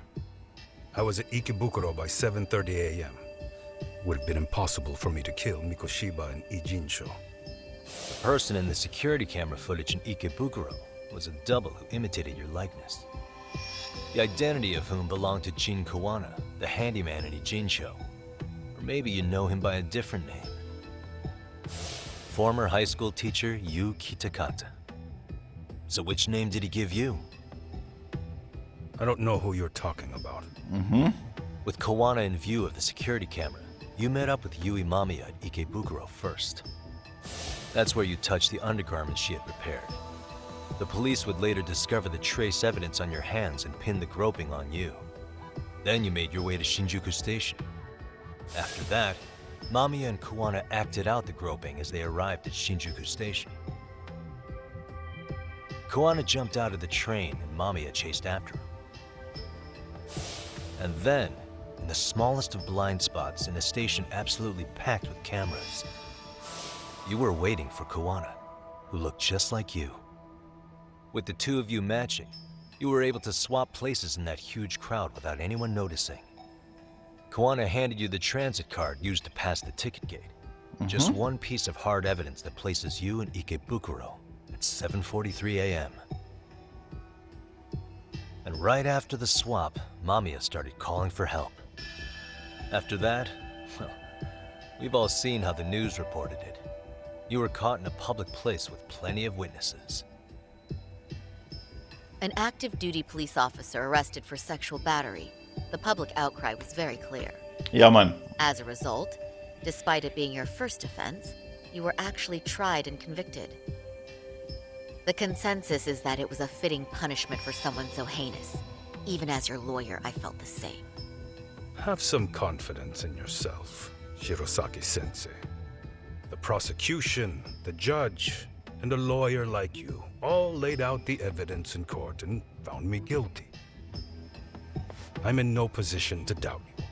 I was at Ikebukuro by 7:30 a.m. would have been impossible for me to kill Mikoshiba and Ijincho. The person in the security camera footage in Ikebukuro was a double who imitated your likeness. The identity of whom belonged to Jin Kawana, the handyman in Ijincho. Or maybe you know him by a different name. Former high school teacher Yu Kitakata. So which name did he give you? I don't know who you're talking about. With Kawana in view of the security camera, you met up with Yui Mamiya at Ikebukuro first. That's where you touched the undergarments she had prepared. The police would later discover the trace evidence on your hands and pin the groping on you. Then you made your way to Shinjuku Station. After that, Mamiya and Kawana acted out the groping as they arrived at Shinjuku Station. Kawana jumped out of the train and Mamiya chased after him. And then, in the smallest of blind spots in a station absolutely packed with cameras, you were waiting for Kawana, who looked just like you. With the two of you matching, you were able to swap places in that huge crowd without anyone noticing. Kawana handed you the transit card used to pass the ticket gate. Just one piece of hard evidence that places you in Ikebukuro at 7:43 a.m. And right after the swap, Mamiya started calling for help. After that, well, we've all seen how the news reported it. You were caught in a public place with plenty of witnesses. An active duty police officer arrested for sexual battery. The public outcry was very clear. Ja, Mann. As a result, despite it being your first offense, you were actually tried and convicted. The consensus is that it was a fitting punishment for someone so heinous. Even as your lawyer, I felt the same. Have some confidence in yourself, Shirosaki-sensei. The prosecution, the judge, and a lawyer like you all laid out the evidence in court and found me guilty. I'm in no position to doubt you.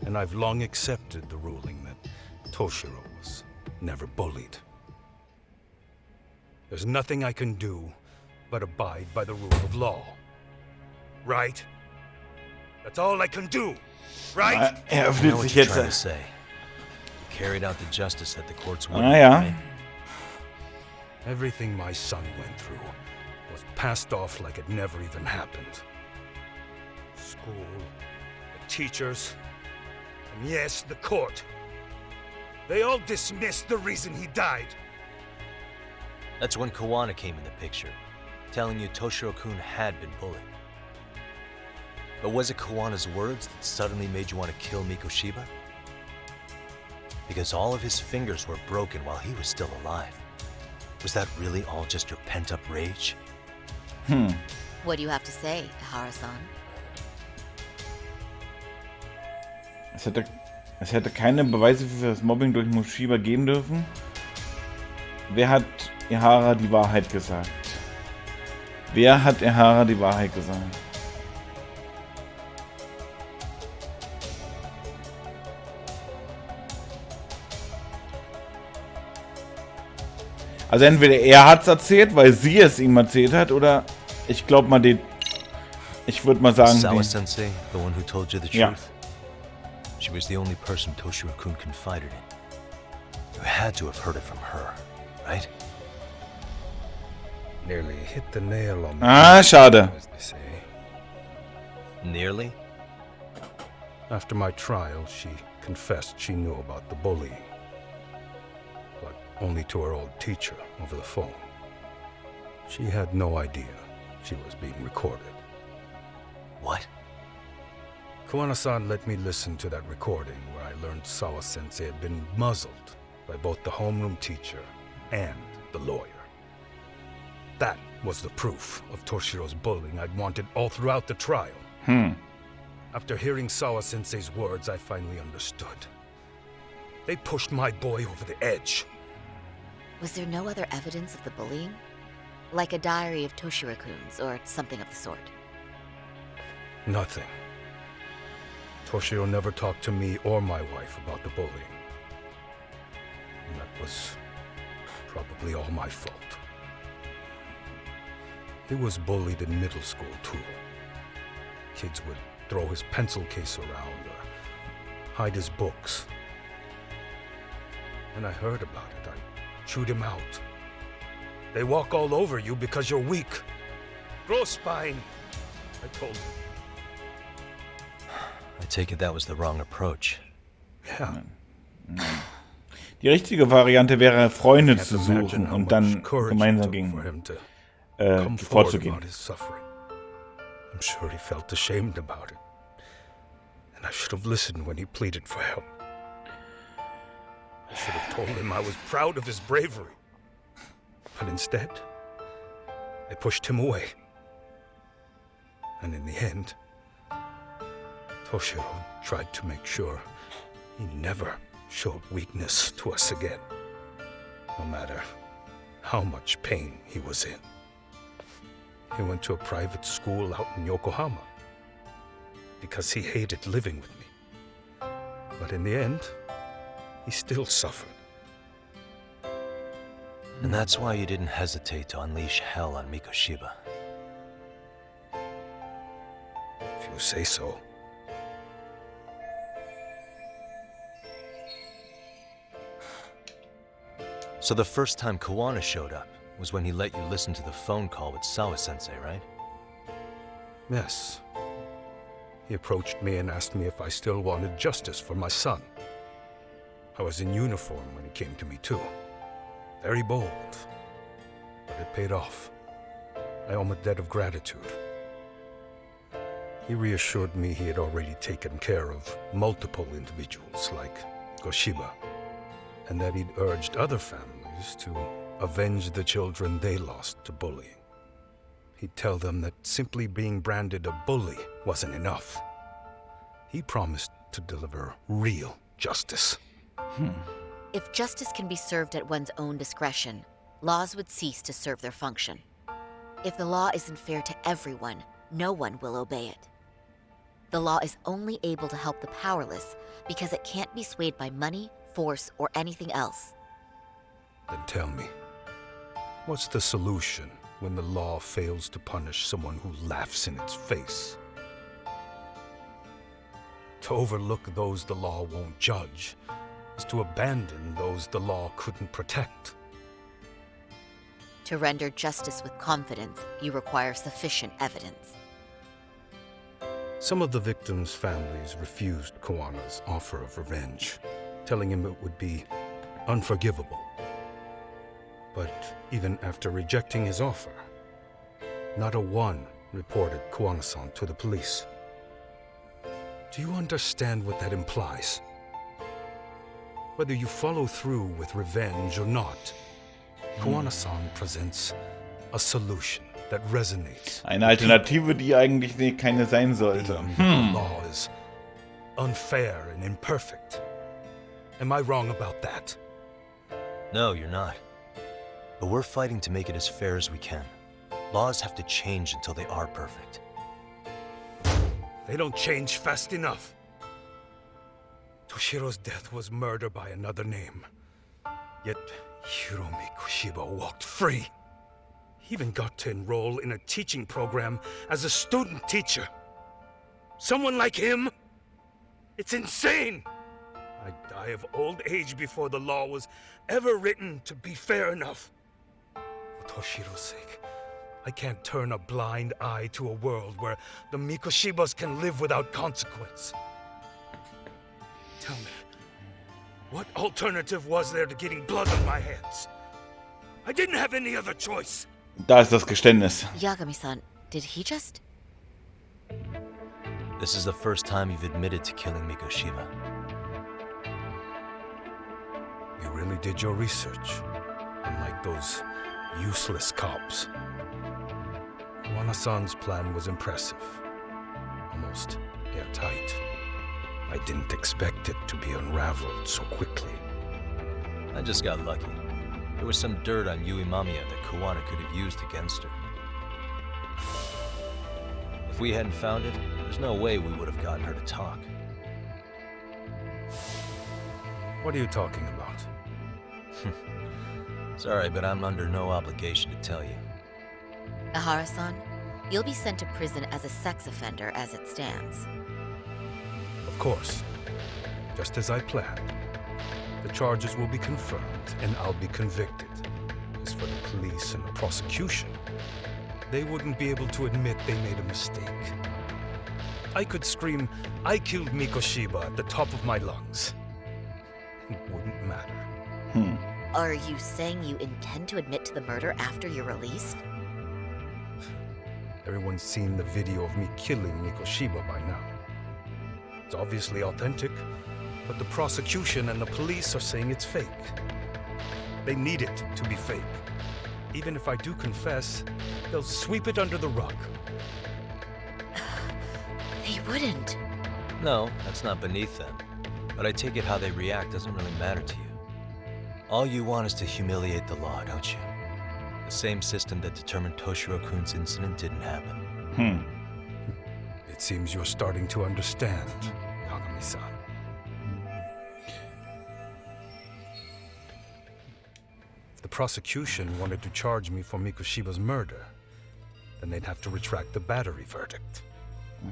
And I've long accepted the ruling that Toshiro was never bullied. There's nothing I can do but abide by the rule of law. Right? That's all I can do, right? Er I öffnet know what sich you're jetzt. trying to say. You carried out the justice that the courts would. Ja. Everything my son went through was passed off like it never even happened. School, the teachers, and yes, the court. They all dismissed the reason he died. That's when Kawana came in the picture, telling you Toshiro-kun had been bullied. But was it Kawana's words that suddenly made you want to kill Mikoshiba? Because all of his fingers were broken while he was still alive. Was that really all just your pent-up rage? What do you have to say, Ihara-san? Es hätte keine Beweise für das Mobbing durch Moshiba geben dürfen. Wer hat Ihara die Wahrheit gesagt? Wer hat Ihara die Wahrheit gesagt? Also entweder er hat's erzählt, weil sie es ihm erzählt hat, oder ich glaube mal den. Ich würde mal sagen. Sawa-sensei, the one who told you the truth? Ja. She was the only person Toshiro-kun confided in. You had to have heard it from her, right? Nearly hit the nail on the Ah, schade. as they say. Nearly? After my trial, she confessed she knew about the bullying. But only to her old teacher over the phone. She had no idea she was being recorded. What? Kawana-san let me listen to that recording where I learned Sawa-sensei had been muzzled by both the homeroom teacher and the lawyer. That was the proof of Toshiro's bullying I'd wanted all throughout the trial. After hearing Sawa-sensei's words, I finally understood. They pushed my boy over the edge. Was there no other evidence of the bullying? Like a diary of Toshiro-kun's or something of the sort? Nothing. Toshiro never talked to me or my wife about the bullying. And that was probably all my fault. He was bullied in middle school, too. Kids would throw his pencil case around or hide his books. When I heard about it, I chewed him out. They walk all over you because you're weak. Grow spine, I told him. I take it that was the wrong approach. Yeah. Die richtige Variante wäre, Freunde zu suchen und dann gemeinsam gegen vorzugehen. I'm sure he felt ashamed about it. And I should have listened when he pleaded for help. I should have told him I was proud of his bravery. But instead, I pushed him away. And in the end, Toshiro tried to make sure he never showed weakness to us again, no matter how much pain he was in. He went to a private school out in Yokohama because he hated living with me. But in the end, he still suffered. And that's why you didn't hesitate to unleash hell on Mikoshiba. If you say so. So the first time Kawana showed up was when he let you listen to the phone call with Sawa-sensei, right? Yes. He approached me and asked me if I still wanted justice for my son. I was in uniform when he came to me too. Very bold. But it paid off. I owe him a debt of gratitude. He reassured me he had already taken care of multiple individuals like Goshiba, and that he'd urged other families to avenge the children they lost to bullying. He'd tell them that simply being branded a bully wasn't enough. He promised to deliver real justice. If justice can be served at one's own discretion, laws would cease to serve their function. If the law isn't fair to everyone, no one will obey it. The law is only able to help the powerless because it can't be swayed by money, force, or anything else. Then tell me, what's the solution when the law fails to punish someone who laughs in its face? To overlook those the law won't judge is to abandon those the law couldn't protect. To render justice with confidence, you require sufficient evidence. Some of the victims' families refused Kawana's offer of revenge, telling him it would be unforgivable. But even after rejecting his offer, not a one reported Kawana-san to the police. Do you understand what that implies? Whether you follow through with revenge or not, Kawana-san presents a solution that resonates. Eine Alternative, die eigentlich keine sein sollte. The law is unfair and imperfect. Am I wrong about that? No, you're not. But we're fighting to make it as fair as we can. Laws have to change until they are perfect. They don't change fast enough. Toshiro's death was murder by another name. Yet Hiromi Kushiba walked free. He even got to enroll in a teaching program as a student teacher. Someone like him? It's insane! I'd die of old age before the law was ever written to be fair enough. For Toshiro's sake, I can't turn a blind eye to a world where the Mikoshibas can live without consequence. Tell me, what alternative was there to getting blood on my hands? I didn't have any other choice. Da ist das Geständnis. Yagami-san, did he just... This is the first time you've admitted to killing Mikoshiba. You really did your research, unlike those useless cops. Kawana-san's plan was impressive, almost airtight. I didn't expect it to be unraveled so quickly. I just got lucky. There was some dirt on Yui Mamiya that Kawana could have used against her. If we hadn't found it, there's no way we would have gotten her to talk. What are you talking about? Sorry, but I'm under no obligation to tell you. Ahara-san, you'll be sent to prison as a sex offender as it stands. Of course. just as I planned. The charges will be confirmed, and I'll be convicted. As for the police and the prosecution, they wouldn't be able to admit they made a mistake. I could scream, "I killed Mikoshiba" at the top of my lungs. It wouldn't matter. Are you saying you intend to admit to the murder after you're released? Everyone's seen the video of me killing Mikoshiba by now. It's obviously authentic, but the prosecution and the police are saying it's fake. They need it to be fake. Even if I do confess, they'll sweep it under the rug. They wouldn't. No, that's not beneath them. But I take it how they react doesn't really matter to you. All you want is to humiliate the law, don't you? The same system that determined Toshiro-kun's incident didn't happen. It seems you're starting to understand, Yagami-san. If the prosecution wanted to charge me for Mikoshiba's murder, then they'd have to retract the battery verdict.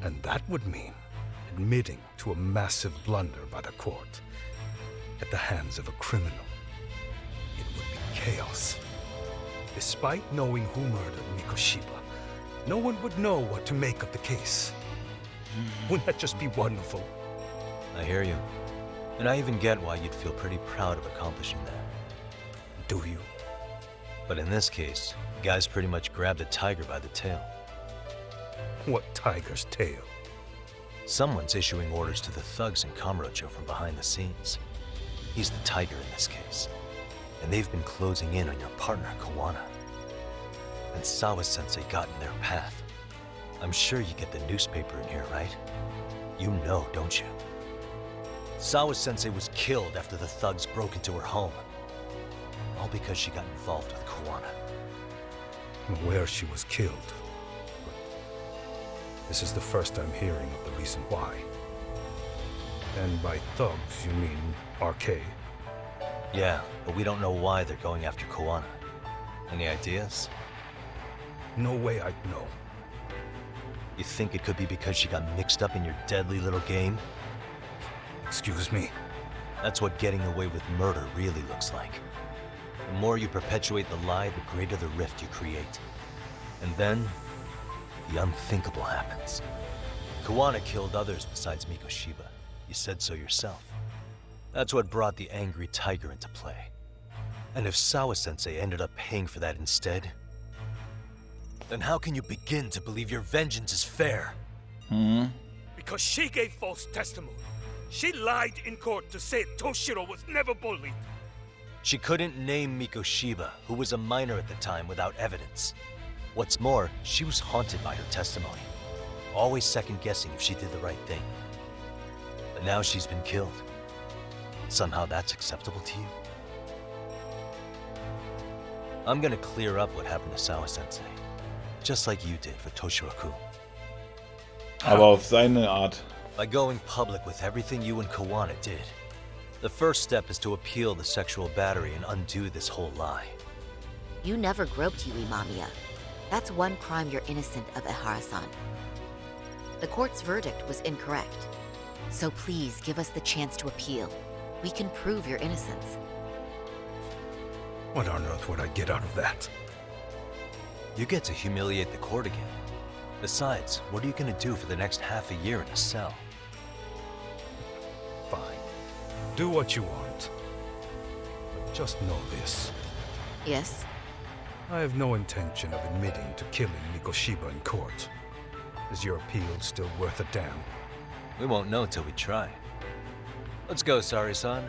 And that would mean admitting to a massive blunder by the court at the hands of a criminal. It would be chaos. Despite knowing who murdered Mikoshiba, no one would know what to make of the case. Wouldn't that just be wonderful? I hear you. And I even get why you'd feel pretty proud of accomplishing that. Do you? But in this case, the guy's pretty much grabbed the tiger by the tail. What tiger's tail? Someone's issuing orders to the thugs in Kamurocho from behind the scenes. He's the tiger in this case. And they've been closing in on your partner, Kawana. And Sawa-sensei got in their path. I'm sure you get the newspaper in here, right? You know, don't you? Sawa-sensei was killed after the thugs broke into her home. All because she got involved with Kawana. I'm aware she was killed. But this is the first I'm hearing of the reason why. And by thugs, you mean RK? Yeah, but we don't know why they're going after Kawana. Any ideas? No way I'd know. You think it could be because she got mixed up in your deadly little game? Excuse me? That's what getting away with murder really looks like. The more you perpetuate the lie, the greater the rift you create. And then, the unthinkable happens. Kawana killed others besides Mikoshiba. You said so yourself. That's what brought the angry tiger into play. And if Sawa-sensei ended up paying for that instead, then how can you begin to believe your vengeance is fair? Because she gave false testimony. She lied in court to say Toshiro was never bullied. She couldn't name Mikoshiba, who was a minor at the time, without evidence. What's more, she was haunted by her testimony, always second-guessing if she did the right thing. But now she's been killed. Somehow that's acceptable to you? I'm gonna clear up what happened to Sawa-sensei, just like you did for Toshiro-kun. Aber auf seine Art. By going public with everything you and Kawana did. The first step is to appeal the sexual battery and undo this whole lie. You never groped Yui Mamiya. That's one crime you're innocent of, Ehara-san. The court's verdict was incorrect. So please give us the chance to appeal. We can prove your innocence. What on earth would I get out of that? You get to humiliate the court again. Besides, what are you gonna do for the next half a year in a cell? Fine. Do what you want. But just know this. Yes? I have no intention of admitting to killing Mikoshiba in court. Is your appeal still worth a damn? We won't know till we try. Let's go, Sari-san.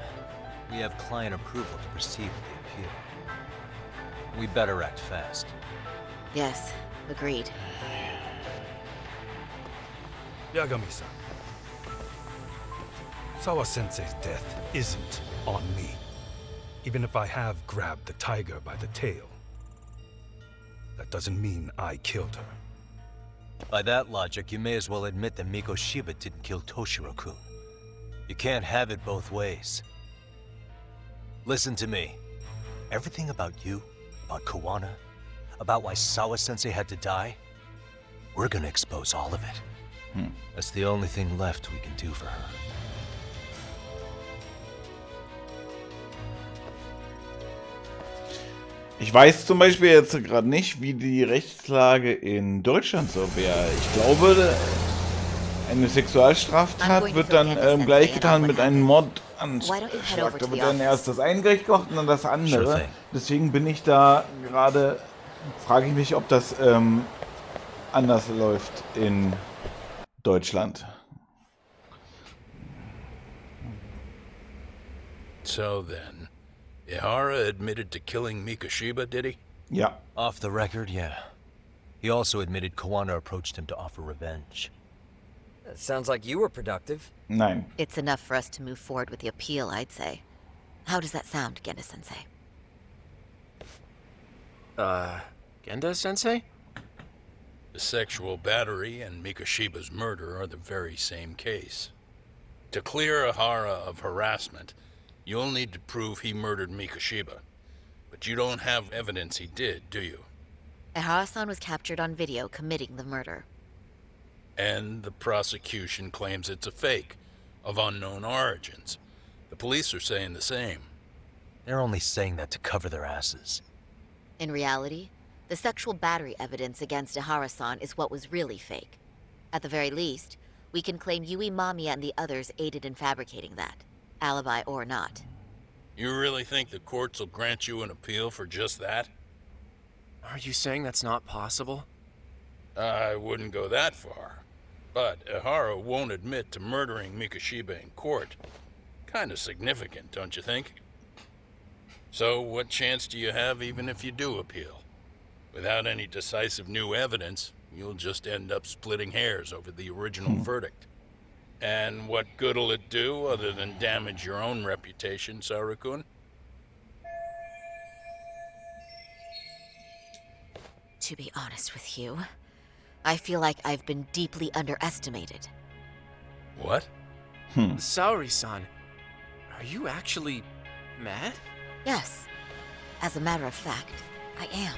We have client approval to proceed with the appeal. We better act fast. Yes, agreed. Yagami-san. Sawa-sensei's death isn't on me. Even if I have grabbed the tiger by the tail. That doesn't mean I killed her. By that logic, you may as well admit that Mikoshiba didn't kill Toshiro-kun. You can't have it both ways. Listen to me. Everything about you, about Kawana, about why Sawa-sensei had to die, we're gonna expose all of it. That's the only thing left we can do for her. Ich weiß zum Beispiel jetzt gerade nicht, wie die Rechtslage in Deutschland so wäre. Ich glaube, eine Sexualstraftat wird dann gleichgetan mit einem Mordanschlag. Da wird dann erst das eine Gericht gemacht und dann das andere. Deswegen bin ich da gerade, frage ich mich, ob das anders läuft in Deutschland. So then, Ihara admitted to killing Mikoshiba, did he? Yeah. Off the record, yeah. He also admitted Kawana approached him to offer revenge. That sounds like you were productive. Nein. It's enough for us to move forward with the appeal, I'd say. How does that sound, Genda-sensei? Genda-sensei? The sexual battery and Mikoshiba's murder are the very same case. To clear Ihara of harassment, you'll need to prove he murdered Mikoshiba. But you don't have evidence he did, do you? Ihara-san was captured on video committing the murder. And the prosecution claims it's a fake, of unknown origins. The police are saying the same. They're only saying that to cover their asses. In reality, the sexual battery evidence against Ihara-san is what was really fake. At the very least, we can claim Yui Mamiya and the others aided in fabricating that, alibi or not. You really think the courts will grant you an appeal for just that? Are you saying that's not possible? I wouldn't go that far. But Ihara won't admit to murdering Mikoshiba in court. Kinda significant, don't you think? So what chance do you have even if you do appeal? Without any decisive new evidence, you'll just end up splitting hairs over the original verdict. And what good'll it do other than damage your own reputation, Saru-kun? To be honest with you, I feel like I've been deeply underestimated. What? Saori-san, are you actually mad? Yes. As a matter of fact, I am.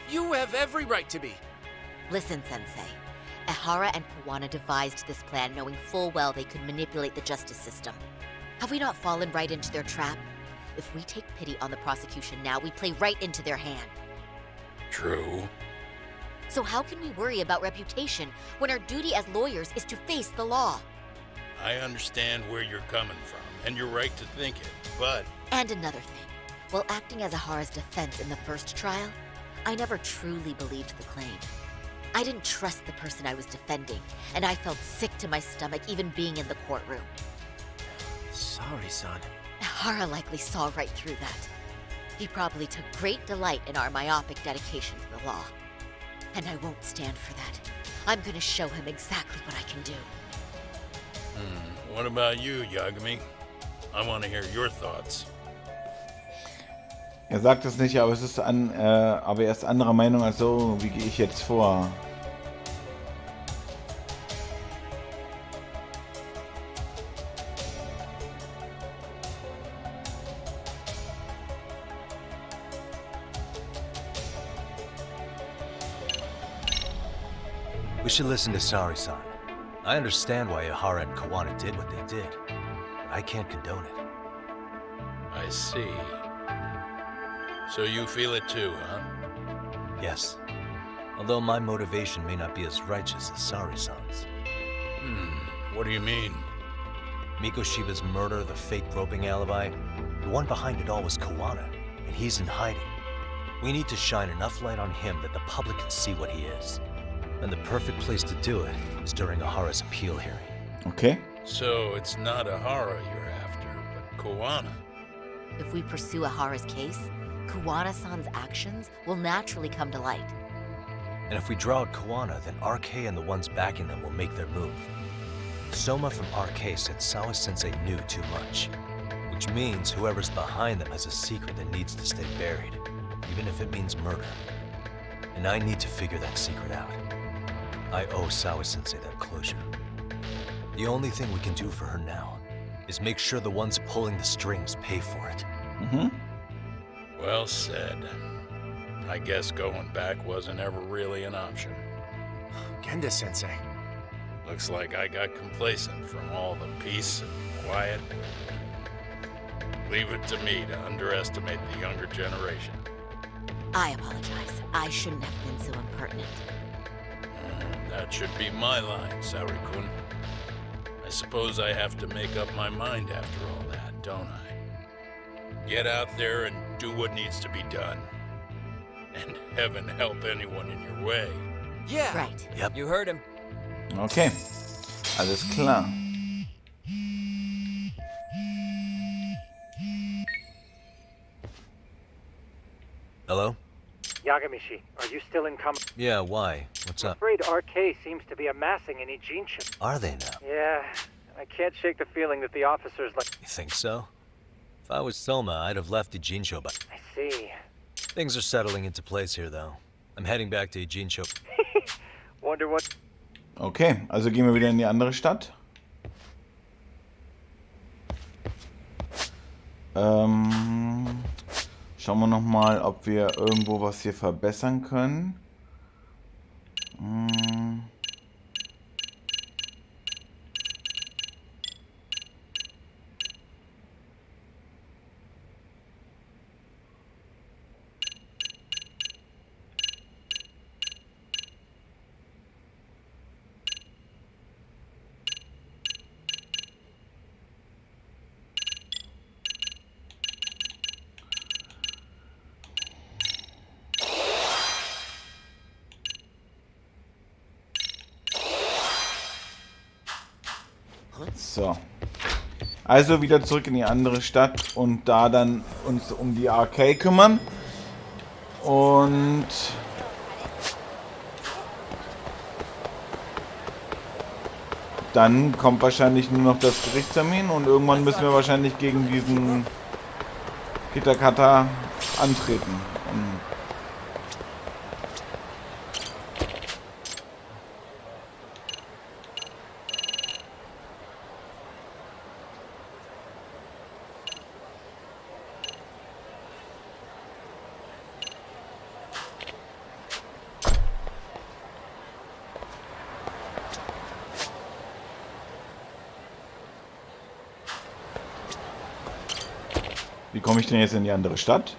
You have every right to be. Listen, Sensei. Ihara and Kawana devised this plan knowing full well they could manipulate the justice system. Have we not fallen right into their trap? If we take pity on the prosecution now, we play right into their hand. True. So how can we worry about reputation when our duty as lawyers is to face the law? I understand where you're coming from, and you're right to think it, but... And another thing. While acting as Ihara's defense in the first trial, I never truly believed the claim. I didn't trust the person I was defending, and I felt sick to my stomach even being in the courtroom. Saori-san. Ihara likely saw right through that. He probably took great delight in our myopic dedication to the law. And I won't stand for that. I'm gonna show him exactly what I can do. What about you, Yagami? I want to hear your thoughts. Er sagt es nicht, aber aber er ist anderer Meinung als so, wie gehe ich jetzt vor? We should listen to Saori-san. I understand why Ihara and Kawana did what they did, but I can't condone it. I see. So you feel it too, huh? Yes. Although my motivation may not be as righteous as Saori-san's. What do you mean? Mikoshiba's murder, the fake groping alibi, the one behind it all was Kawana, and he's in hiding. We need to shine enough light on him that the public can see what he is. And the perfect place to do it is during Ihara's appeal hearing. Okay. So it's not Ihara you're after, but Kawana. If we pursue Ihara's case, Kawana-san's actions will naturally come to light. And if we draw out Kawana, then RK and the ones backing them will make their move. Soma from RK said Sawa-sensei knew too much, which means whoever's behind them has a secret that needs to stay buried, even if it means murder. And I need to figure that secret out. I owe Sawa-sensei that closure. The only thing we can do for her now is make sure the ones pulling the strings pay for it. Well said. I guess going back wasn't ever really an option. Genda-sensei. Looks like I got complacent from all the peace and quiet. Leave it to me to underestimate the younger generation. I apologize. I shouldn't have been so impertinent. That should be my line, Saori-kun. I suppose I have to make up my mind after all that, don't I? Get out there and do what needs to be done. And heaven help anyone in your way. Yeah. Right. Yep. You heard him. Okay. Alles klar. Hello? Yagamishi, are you still in command? Yeah, why? What's I'm up? afraid RK seems to be amassing in Ijincho. Are they now? Yeah, I can't shake the feeling that the officers like... You think so? If I was Soma, I'd have left Ijincho, but... I see. Things are settling into place here, though. I'm heading back to Ijincho. Wonder what... Okay, also gehen wir wieder in die andere Stadt. Schauen wir nochmal, ob wir irgendwo was hier verbessern können. So. Also wieder zurück in die andere Stadt und da dann uns um die RK kümmern. Und dann kommt wahrscheinlich nur noch das Gerichtstermin und irgendwann müssen wir wahrscheinlich gegen diesen Kitakata antreten. Wie komme ich denn jetzt in die andere Stadt?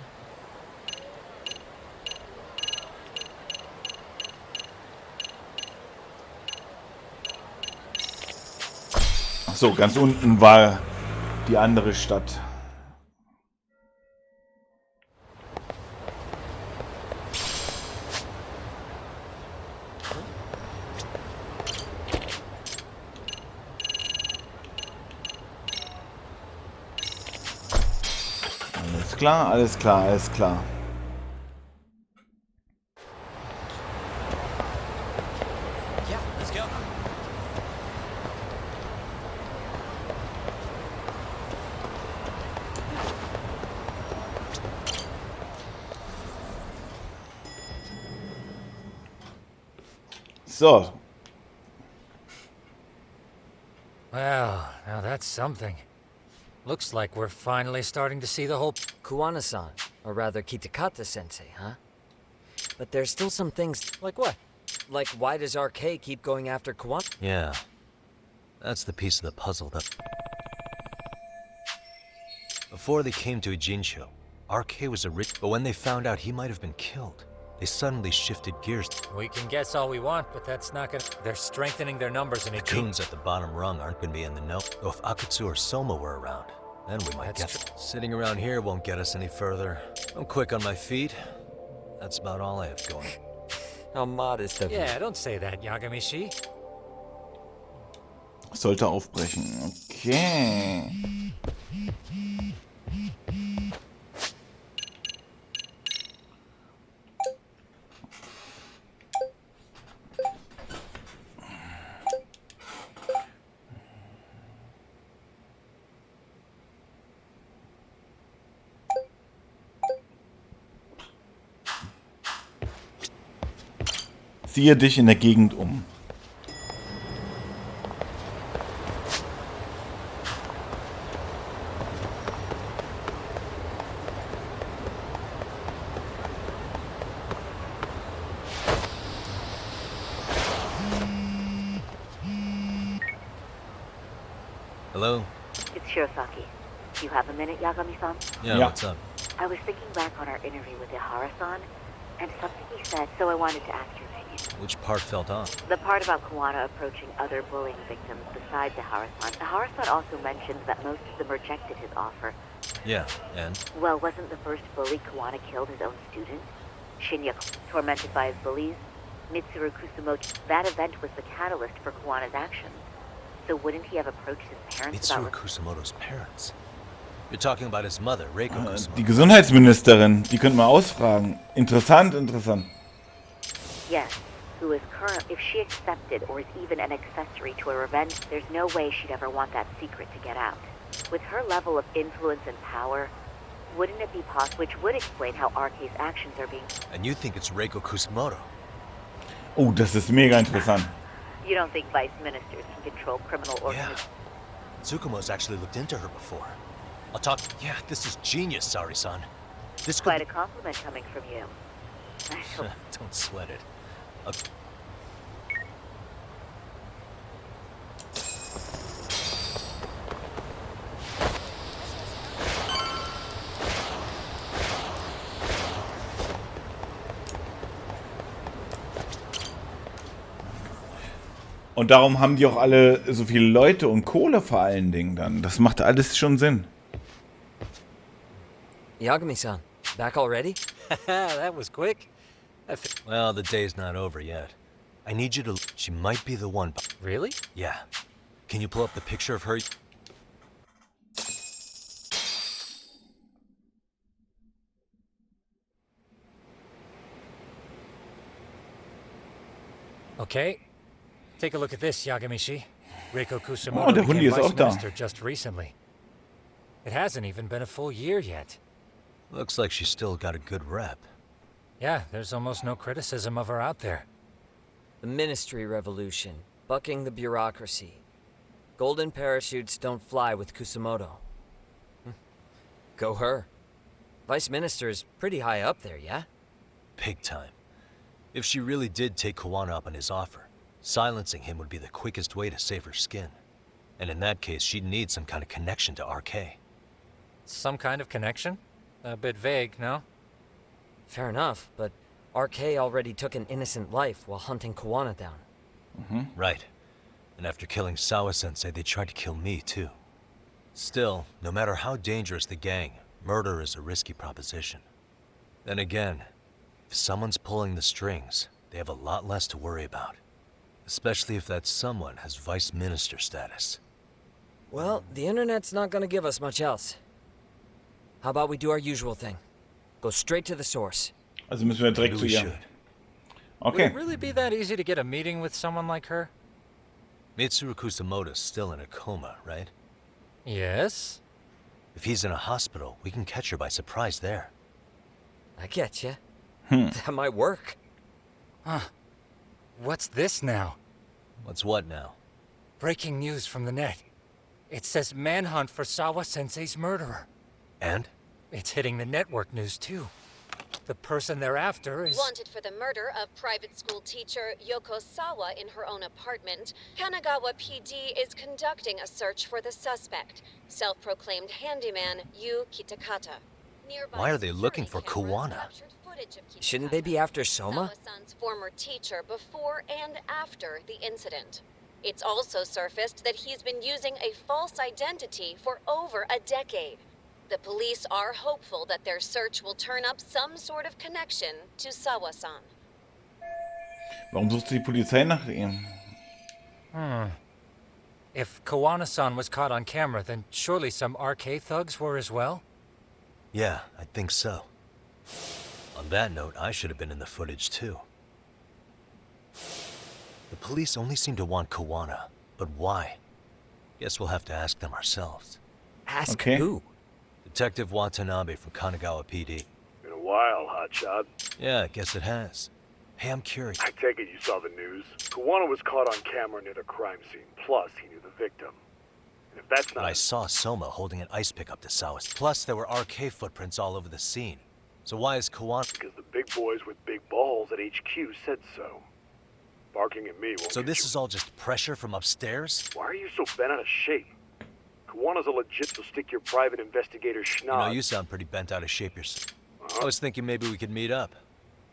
Ach so, ganz unten war die andere Stadt. Alles klar, alles klar, alles klar. Yeah, let's go. So. Well, now that's something. Looks like we're finally starting to see the whole... Kuwana-san, or rather Kitakata-sensei, huh? But there's still some things... Like what? Like, why does RK keep going after Kuwana? Yeah. That's the piece of the puzzle that... Before they came to Ijincho, RK was a rich... But when they found out he might have been killed, they suddenly shifted gears. We can guess all we want, but that's not gonna... They're strengthening their numbers in The Ijincho. goons at the bottom rung aren't gonna be in the know. Though if Akatsu or Soma were around, then we might get... Sitting around here won't get us any further. I'm quick on my feet. That's about all I have going. How modest of you. Yeah, don't say that, Yagamishi. Sollte aufbrechen. Okay. Siehe dich in der Gegend um. Hello? It's Shirosaki. You have a minute, Yagami-san? Yeah, Yeah. what's up? I was thinking back on our interview with Ihara-san, and something he said, so I wanted to ask your opinion. Which part felt off? The part about Kuwana approaching other bullying victims besides Ihara-san. Ihara-san also mentioned that most of them rejected his offer. Yeah, and? Well, wasn't the first bully Kuwana killed his own student? Shinya, tormented by his bullies? Mitsuru Kusumoto. That event was the catalyst for Kuwana's actions. So wouldn't he have approached his parents Mitsuru Kusumoto's parents? You're talking about his mother, Reiko Kusumoto. Die Gesundheitsministerin, die könnten wir ausfragen. Interessant, interessant. Yes, who is current. If she accepted or is even an accessory to a revenge, there's no way she'd ever want that secret to get out. With her level of influence and power, wouldn't it be possible, which would explain how RK's actions are being... And you think it's Reiko Kusumoto? Oh, das ist mega interessant. You don't think vice ministers can control criminal organizations? Yeah. Tsukumo's actually looked into her before. I'll talk... Yeah, this is genius, Sari-san. This Quite a compliment coming from you. Don't sweat it. Und darum haben die auch alle so viele Leute und Kohle vor allen Dingen dann. Das macht alles schon Sinn. Yagami-san, back already? That was quick. Well, the day's not over yet. I need you to... She might be the one. Really? Yeah. Can you pull up the picture of her? Okay. Take a look at this, Yagamishi. Reiko Kusumoto der Hundi became ist auch vice da. minister just recently. It hasn't even been a full year yet. Looks like she's still got a good rep. Yeah, there's almost no criticism of her out there. The Ministry Revolution, bucking the bureaucracy. Golden parachutes don't fly with Kusumoto. Go her. Vice Minister's pretty high up there, yeah? Big time. If she really did take Kuwana up on his offer, silencing him would be the quickest way to save her skin. And in that case, she'd need some kind of connection to RK. Some kind of connection? A bit vague, no? Fair enough, but RK already took an innocent life while hunting Kuwana down. Right. And after killing Sawa-sensei, they tried to kill me, too. Still, no matter how dangerous the gang, murder is a risky proposition. Then again, if someone's pulling the strings, they have a lot less to worry about. Especially if that someone has vice minister status. Well, the internet's not gonna give us much else. How about we do our usual thing? Go straight to the source. Also müssen wir direkt zu ihr. Would Okay. it really be that easy to get a meeting with someone like her? Mitsuru Kusumoto's still in a coma, right? Yes. If he's in a hospital, we can catch her by surprise there. I get you. That might work. Huh. What's this now? What's what now? Breaking news from the net. It says manhunt for Sawa-sensei's murderer. And? It's hitting the network news, too. The person they're after is... Wanted for the murder of private school teacher Yoko Sawa in her own apartment, Kanagawa PD is conducting a search for the suspect, self-proclaimed handyman Yu Kitakata. Why are they looking for Kuwana? Shouldn't they be after Soma? Sawa-san's former teacher before and after the incident. It's also surfaced that he's been using a false identity for over a decade. The police are hopeful that their search will turn up some sort of connection to Sawa-san. Warum sucht die Polizei nach ihm? If Kuwana-san was caught on camera, then surely some RK thugs were as well? Yeah, I think so. On that note, I should have been in the footage too. The police only seem to want Kuwana, but why? Guess we'll have to ask them ourselves. Ask who? Detective Watanabe from Kanagawa PD. Been a while, hotshot. Yeah, I guess it has. Hey, I'm curious. I take it you saw the news. Kuwana was caught on camera near the crime scene. Plus, he knew the victim. And if that's But I saw Soma holding an ice pick up to Sawas. Plus, there were RK footprints all over the scene. So why is Kuwana... Because the big boys with big balls at HQ said so. Barking at me won't So get this you. is all just pressure from upstairs? Why are you so bent out of shape? Kuwana's a legit, so stick your private investigator schnoz. You know, you sound pretty bent out of shape yourself. I was thinking maybe we could meet up.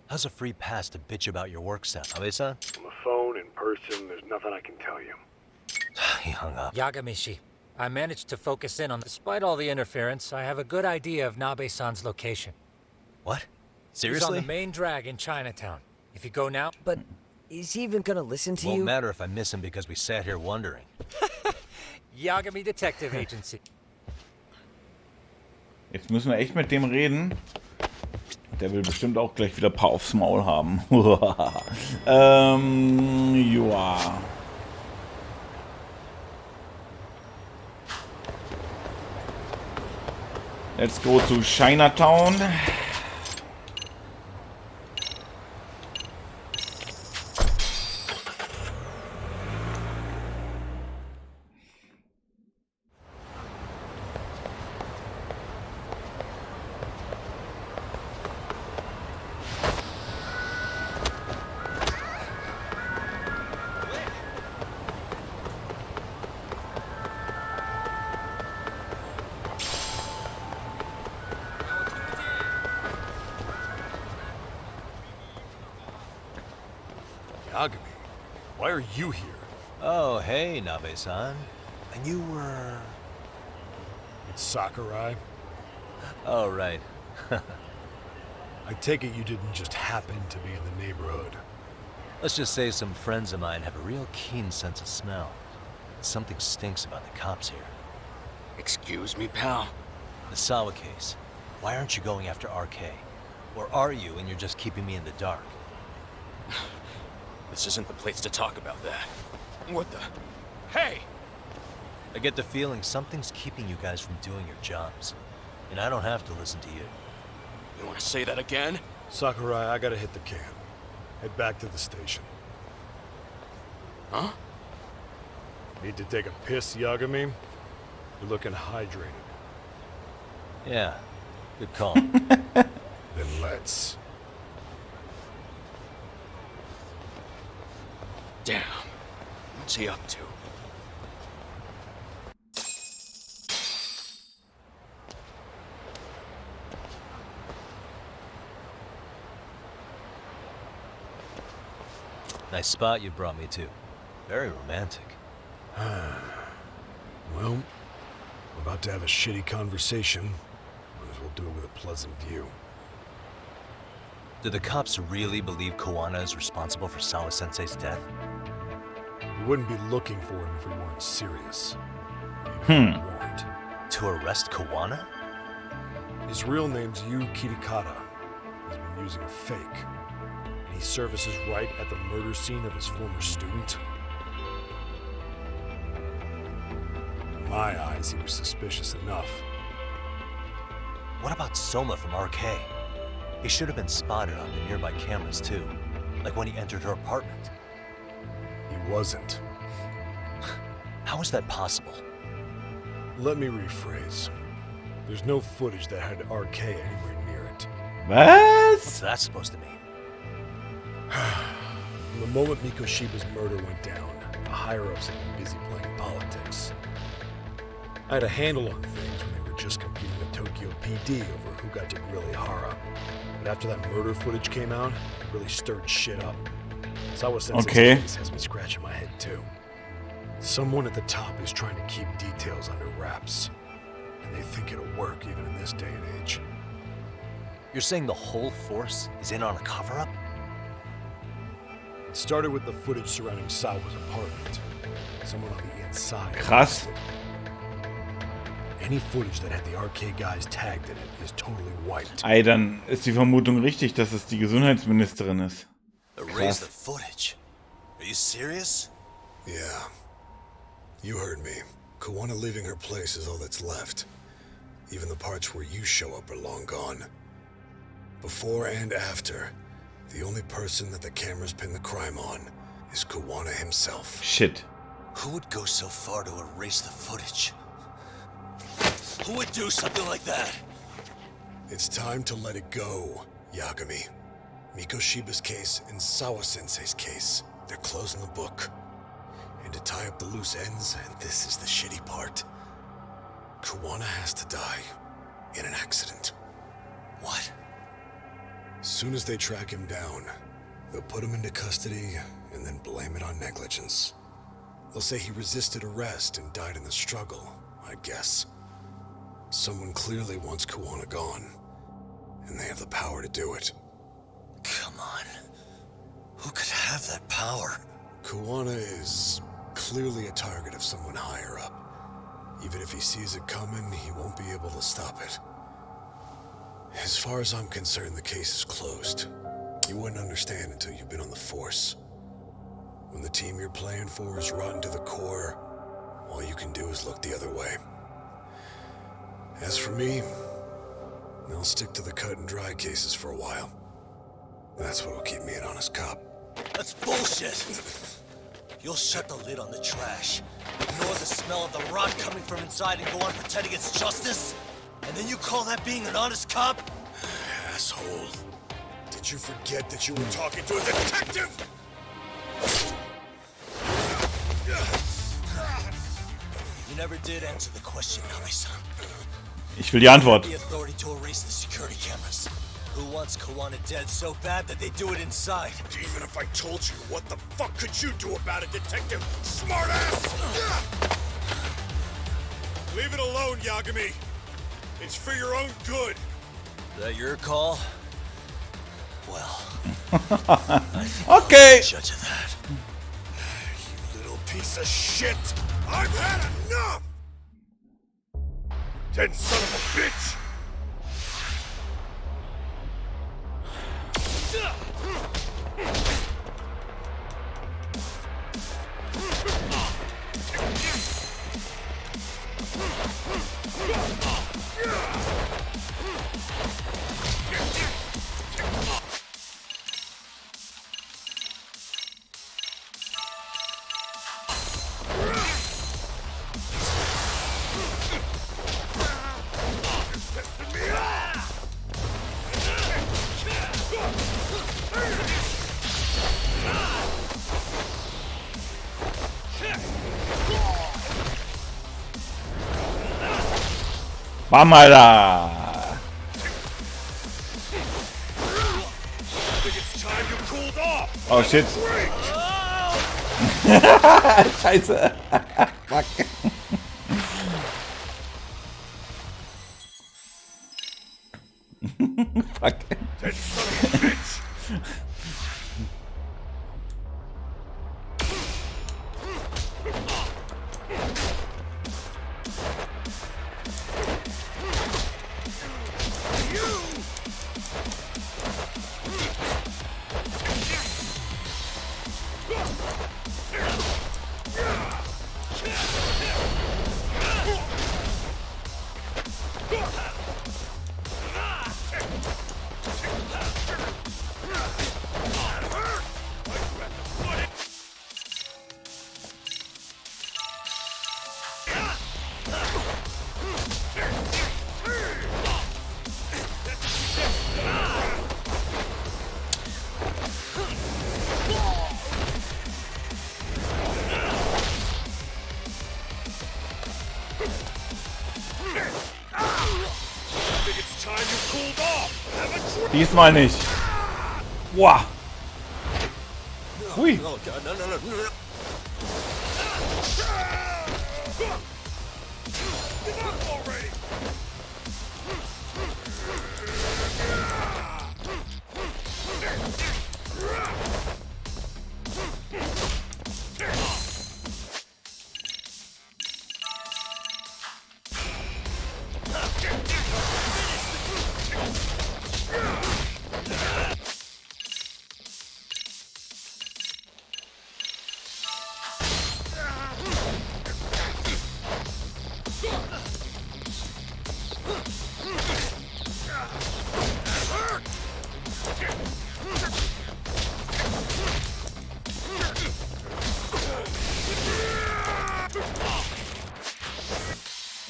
How's a free pass to bitch about your work sound, Abe-san? On the phone, in person, there's nothing I can tell you. He hung up. Yagamishi, I managed to focus in on. Despite all the interference, I have a good idea of Nabe-san's location. What? He's Seriously? on the main drag in Chinatown. If you go now... But is he even gonna listen to you? Won't matter if I miss him because we sat here wondering. Yagami Detective Agency. Jetzt müssen wir echt mit dem reden. Der will bestimmt auch gleich wieder ein paar aufs Maul haben. Joa. Let's go to Chinatown. Yagami, why are you here? Oh, hey, Nabe-san. And you were... It's Sakurai. Oh, right. I take it you didn't just happen to be in the neighborhood. Let's just say some friends of mine have a real keen sense of smell. Something stinks about the cops here. Excuse me, pal? The Sawa case. Why aren't you going after RK? Or are you and you're just keeping me in the dark? This isn't the place to talk about that. What the... Hey! I get the feeling something's keeping you guys from doing your jobs. And I don't have to listen to you. You want to say that again? Sakurai, I gotta hit the can. Head back to the station. Huh? Need to take a piss, Yagami? You're looking hydrated. Yeah, good call. Then let's. Damn. What's he up to? Nice spot you brought me to. Very romantic. Well, we're about to have a shitty conversation. Might as well do it with a pleasant view. Do the cops really believe Kuwana is responsible for Sawa-sensei's death? We wouldn't be looking for him if we weren't serious. To arrest Kuwana? His real name's Yu Kitakata. He's been using a fake. And he services right at the murder scene of his former student. In my eyes, he was suspicious enough. What about Soma from RK? He should have been spotted on the nearby cameras too. Like when he entered her apartment. He wasn't. How is that possible? Let me rephrase. There's no footage that had RK anywhere near it. What's that supposed to mean? From the moment Mikoshiba's murder went down, the higher-ups had been busy playing politics. I had a handle on things when they were just competing with Tokyo PD over who got to grill Ihara. But after that murder footage came out, it really stirred shit up. Sawa-sensei's case has me scratching my head too. Someone at the top is trying to keep details under wraps. And they think it'll work even in this day and age. You're saying the whole force is in on a cover-up? It started with the footage surrounding Sawa's apartment. Someone on the inside. Krass. Any footage that had the RK guys tagged in it is totally wiped. Ey, dann ist die Vermutung richtig, dass es die Gesundheitsministerin ist. Erase the footage. Are you serious? Yeah. You heard me. Kuwana leaving her place is all that's left. Even the parts where you show up are long gone. Before and after, the only person that the cameras pin the crime on is Kuwana himself. Shit. Who would go so far to erase the footage? Who would do something like that? It's time to let it go, Yagami. Mikoshiba's case and Sawa-sensei's case, they're closing the book. And to tie up the loose ends, and this is the shitty part, Kuwana has to die in an accident. What? As soon as they track him down, they'll put him into custody and then blame it on negligence. They'll say he resisted arrest and died in the struggle, I guess. Someone clearly wants Kuwana gone, and they have the power to do it. Come on. Who could have that power? Kuwana is clearly a target of someone higher up. Even if he sees it coming, he won't be able to stop it. As far as I'm concerned, the case is closed. You wouldn't understand until you've been on the force. When the team you're playing for is rotten to the core, all you can do is look the other way. As for me, I'll stick to the cut and dry cases for a while. That's what'll keep me an honest cop. That's bullshit! You'll shut the lid on the trash, ignore the smell of the rot coming from inside, and go on pretending it's justice? And then you call that being an honest cop? Asshole. Did you forget that you were talking to a detective? You never did answer the question, Nami-san. Ich will die Antwort. The authority to erase the security cameras. Who wants Kuwana dead so bad that they do it inside? Even if I told you, what the fuck could you do about it, detective? Smartass! Leave it alone, Yagami. It's for your own good. Is that your call? Well, okay. Judge of that. You little piece of shit! I've had enough! Dead son of a bitch! Vamos Alter. Oh shit. Scheiße. Fuck. Fuck. Diesmal nicht. Wow. Hui. Oh God, no.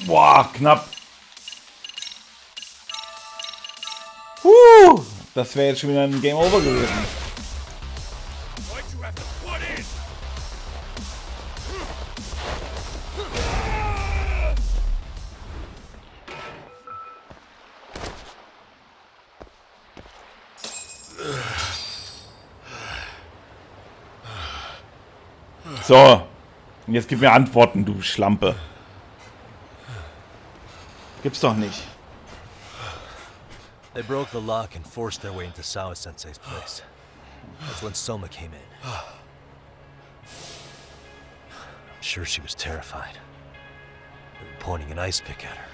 Boah, knapp. Das wäre jetzt schon wieder ein Game Over gewesen. So. Jetzt gib mir Antworten, du Schlampe. Gibt's doch nicht. They broke the lock and forced their way into Sawa-sensei's place. That's when Soma came in. I'm sure she was terrified. They were pointing an ice pick at her.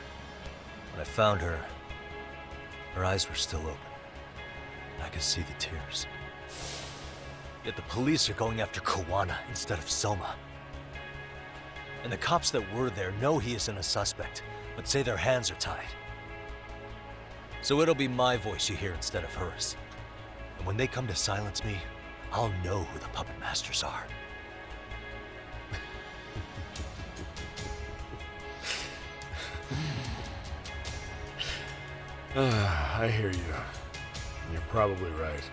When I found her, her eyes were still open. And I could see the tears. Yet the police are going after Kawana instead of Soma. And the cops that were there know he isn't a suspect, but say their hands are tied. So it'll be my voice you hear instead of hers. And when they come to silence me, I'll know who the puppet masters are. I hear you. You're probably right.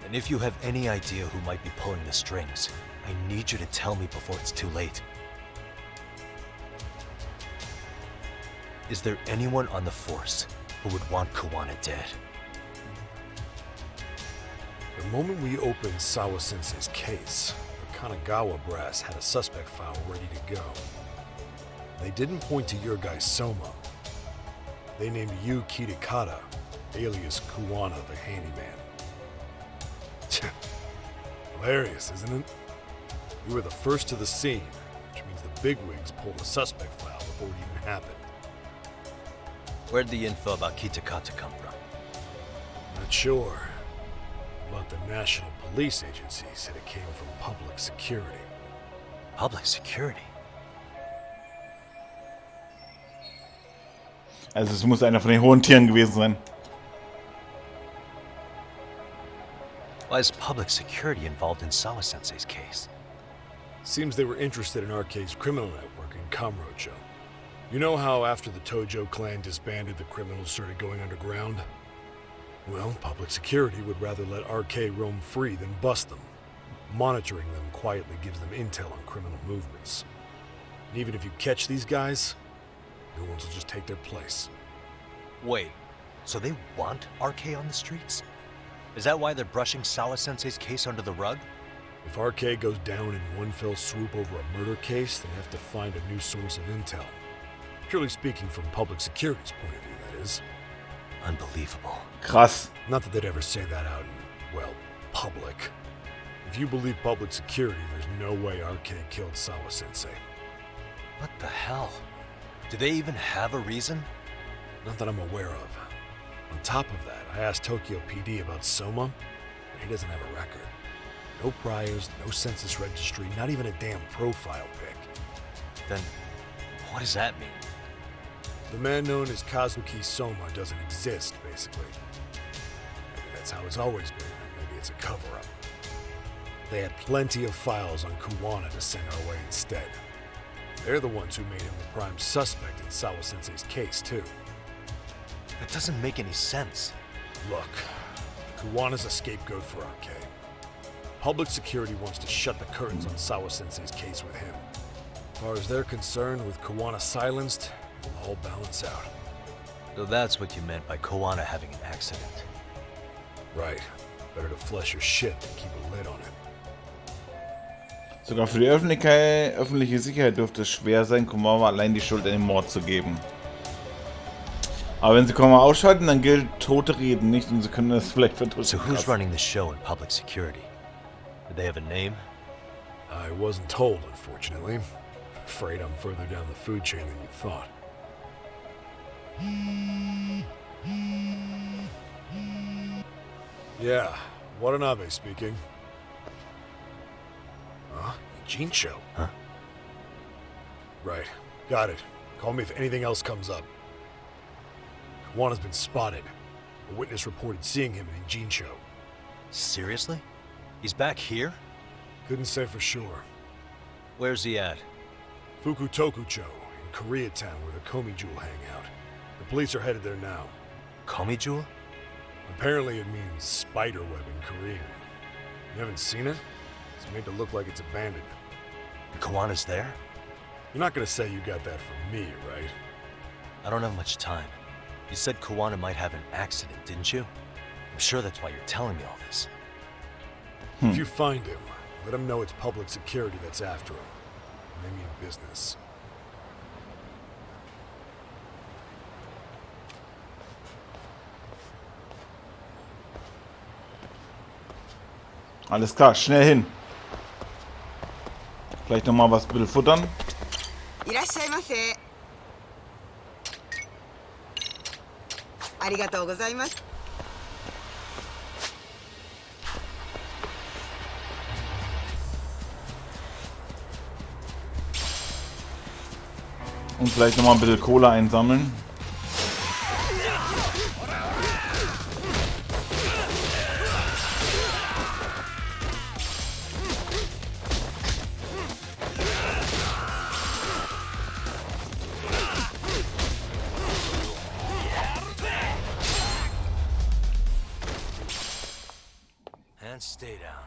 And if you have any idea who might be pulling the strings, I need you to tell me before it's too late. Is there anyone on the force who would want Kawana dead? The moment we opened Sawa-sensei's case, the Kanagawa brass had a suspect file ready to go. They didn't point to your guy Soma. They named you Kitakata, alias Kawana the handyman. Hilarious, isn't it? You were the first to the scene, which means the bigwigs pulled the suspect file before it even happened. Where'd the info about Kitakata come from? Not sure. But the National Police Agency said it came from public security. Public security? Also es muss einer von den hohen Tieren gewesen sein. Why is public security involved in Sawa-sensei's case? Seems they were interested in RK's criminal network in Kamurocho. You know how after the Tojo clan disbanded, the criminals started going underground? Well, public security would rather let RK roam free than bust them. Monitoring them quietly gives them intel on criminal movements. And even if you catch these guys, new ones will just take their place. Wait, so they want RK on the streets? Is that why they're brushing Sawa-sensei's case under the rug? If RK goes down in one fell swoop over a murder case, they have to find a new source of intel. Purely speaking, from public security's point of view, that is. Unbelievable. Krass. Not that they'd ever say that out in, well, public. If you believe public security, there's no way RK killed Sawa-sensei. What the hell? Do they even have a reason? Not that I'm aware of. On top of that, I asked Tokyo PD about Soma, and he doesn't have a record. No priors, no census registry, not even a damn profile pic. Then, what does that mean? The man known as Kazuki Soma doesn't exist, basically. Maybe that's how it's always been, or maybe it's a cover-up. They had plenty of files on Kawana to send our way instead. They're the ones who made him the prime suspect in Sawa-sensei's case, too. That doesn't make any sense. Look, Kawana's a scapegoat for RK. Public security wants to shut the curtains on Sawa-sensei's case with him. As far as they're concerned, with Kawana silenced, it'll all balance out. So that's what you meant by Kawana having an accident. Right. Better to flush your shit than keep a lid on it. Sogar für die öffentliche Sicherheit dürfte es schwer sein, Komawa allein die Schuld an den Mord zu geben. Aber wenn sie Komawa ausschalten, dann gilt tote Reden nicht und sie können das vielleicht vertuschen. So who's running the show in public security? Do they have a name? I wasn't told, unfortunately. Afraid I'm further down the food chain than you thought. Yeah, Watanabe speaking. Huh? Jincho? Huh? Right. Got it. Call me if anything else comes up. Kawana's been spotted. A witness reported seeing him in Jincho. Seriously? He's back here? Couldn't say for sure. Where's he at? Fukutokucho, in Koreatown, where the Komi Jewel hang out. The police are headed there now. Komi Jewel? Apparently it means spider web in Korean. You haven't seen it? It's made to look like it's abandoned. Kawana's there? You're not gonna say you got that from me, right? I don't have much time. You said Kawana might have an accident, didn't you? I'm sure that's why you're telling me all this. If you find him, Let him know it's public security that's after him. And they mean business. Alles klar, schnell hin. Vielleicht nochmal was ein bisschen futtern. いらっしゃいませ。ありがとうございます。 Und vielleicht nochmal ein bisschen Kohle einsammeln. And stay down.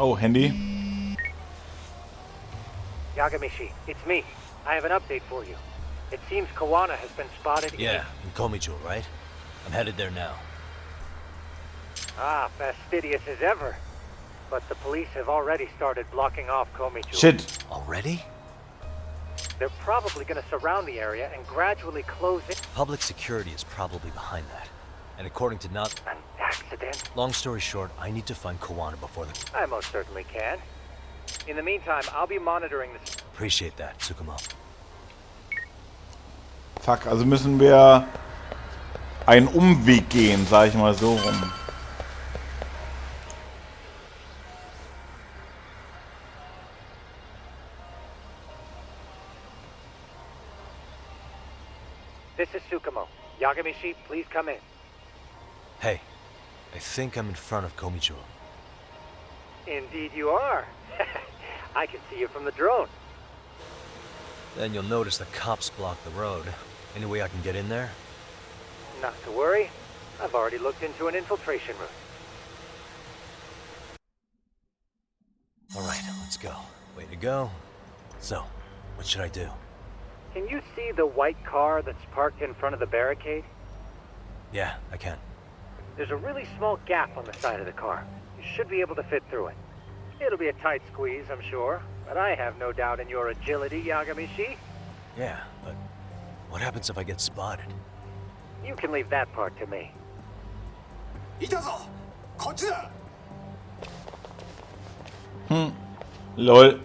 Oh, Handy. Yagamishi, it's me. I have an update for you. It seems Kawana has been spotted Yeah, in Komicho, right? I'm headed there now. Ah, fastidious as ever. But the police have already started blocking off Komichu. Shit. Already? They're probably going to surround the area and gradually close it. Public security is probably behind that. And according to An accident? Long story short, I need to find Kawana before the... I most certainly can. In the meantime, I'll be monitoring this. Appreciate that, Tsukumo. Fuck, also müssen wir einen Umweg gehen, sag ich mal so rum. This is Tsukumo. Yagamishi, please come in. Hey, I think I'm in front of Komicho. Indeed you are. I can see you from the drone. Then you'll notice the cops block the road. Any way I can get in there? Not to worry. I've already looked into an infiltration route. Alright, let's go. Way to go. So, what should I do? Can you see the white car that's parked in front of the barricade? Yeah, I can. There's a really small gap on the side of the car. You should be able to fit through it. It'll be a tight squeeze, I'm sure, but I have no doubt in your agility, Yagamishi. Yeah, but what happens if I get spotted? You can leave that part to me. Lol.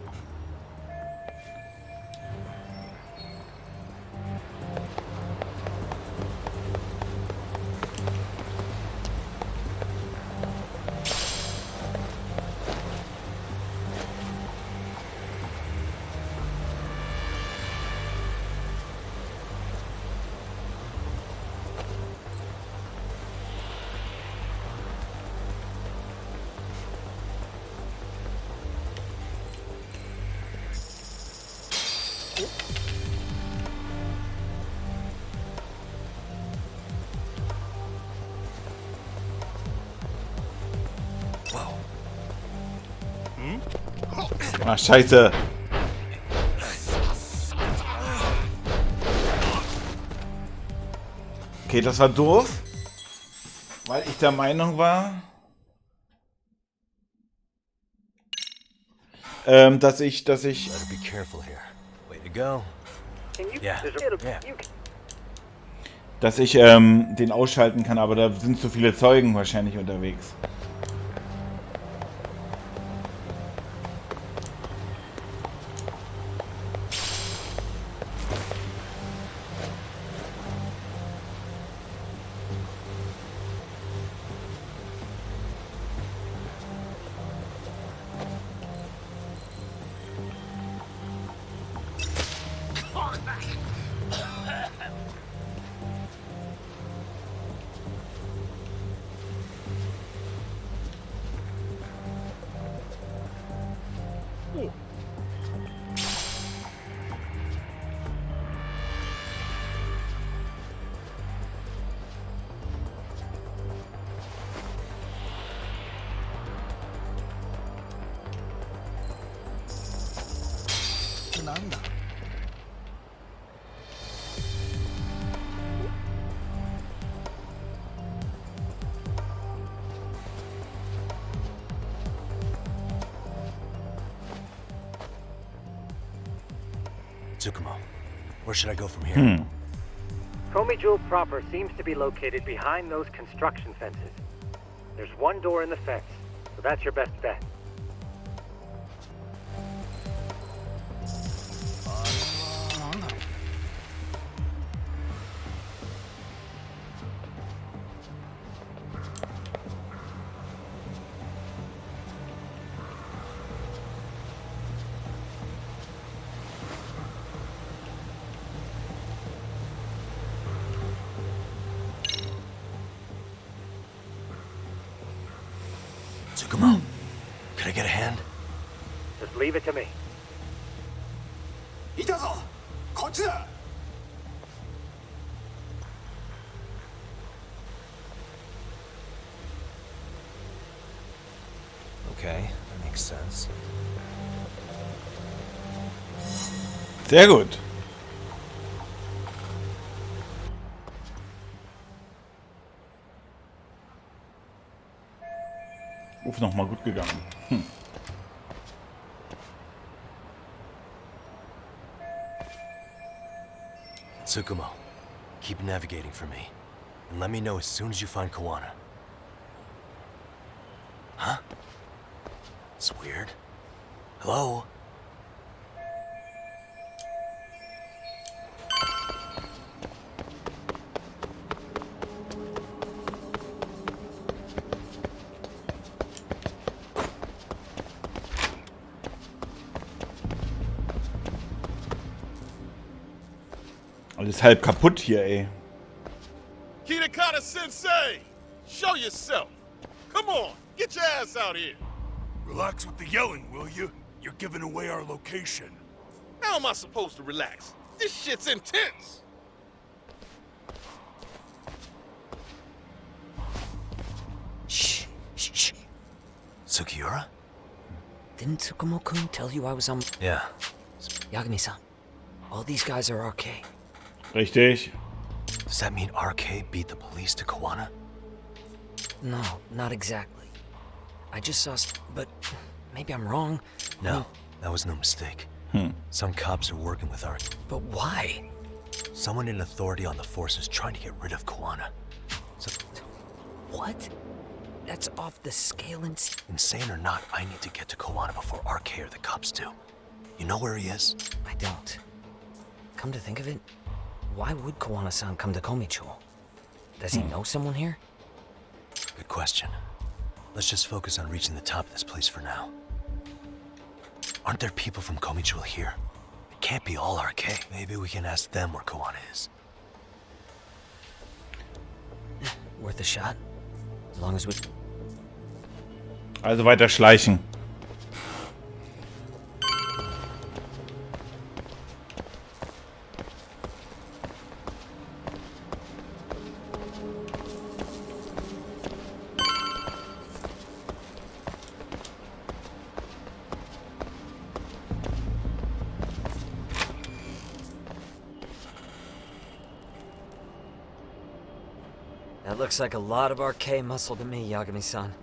Ach, scheiße. Okay, das war doof. Weil ich der Meinung war, dass ich den ausschalten kann, aber da sind zu viele Zeugen wahrscheinlich unterwegs. Tsukumo, where should I go from here? Komi-Jewel proper seems to be located behind those construction fences. There's one door in the fence, so that's your best bet. Tsukumo, can I get a hand? Just leave it to me. Okay, that makes sense. Sehr gut. Uff, nochmal gut gegangen. Tsukumo, keep navigating for me. And let me know as soon as you find Kawana. Huh? It's weird. Hello? Alles halb kaputt hier, ey. Kitakata Sensei! Show yourself! Come on, get your ass out here! Relax with the yelling, will you? You're giving away our location. How am I supposed to relax? This shit's intense! Shh, shh, shh. Sugiura? Didn't Tsukumo-kun tell you I was on... Yeah. Yagami-san, all these guys are RK. Richtig. Does that mean RK beat the police to Kawana? No, not exactly. I just saw... but maybe I'm wrong. No, that was no mistake. Some cops are working with RK. But why? Someone in authority on the force is trying to get rid of Kawana. So, what? That's off the scale and... Insane or not, I need to get to Kawana before RK or the cops do. You know where he is? I don't. Come to think of it, why would Kawana-san come to Komi-Jewel? Does he know someone here? Good question. Let's just focus on reaching the top of this place for now. Aren't there people from Komi-Jewel here? It can't be all RK. Maybe we can ask them where Kawana is. Worth a shot? As long as we... Also weiter schleichen. That looks like a lot of RK muscle to me, Yagami-san.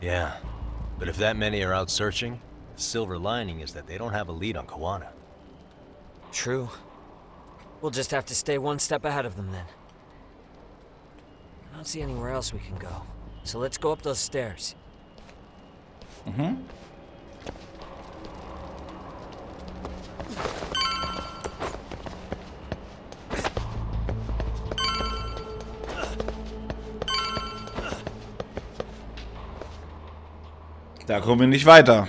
Yeah, but if that many are out searching, the silver lining is that they don't have a lead on Kawana. True. We'll just have to stay one step ahead of them then. I don't see anywhere else we can go. So let's go up those stairs. Da kommen wir nicht weiter.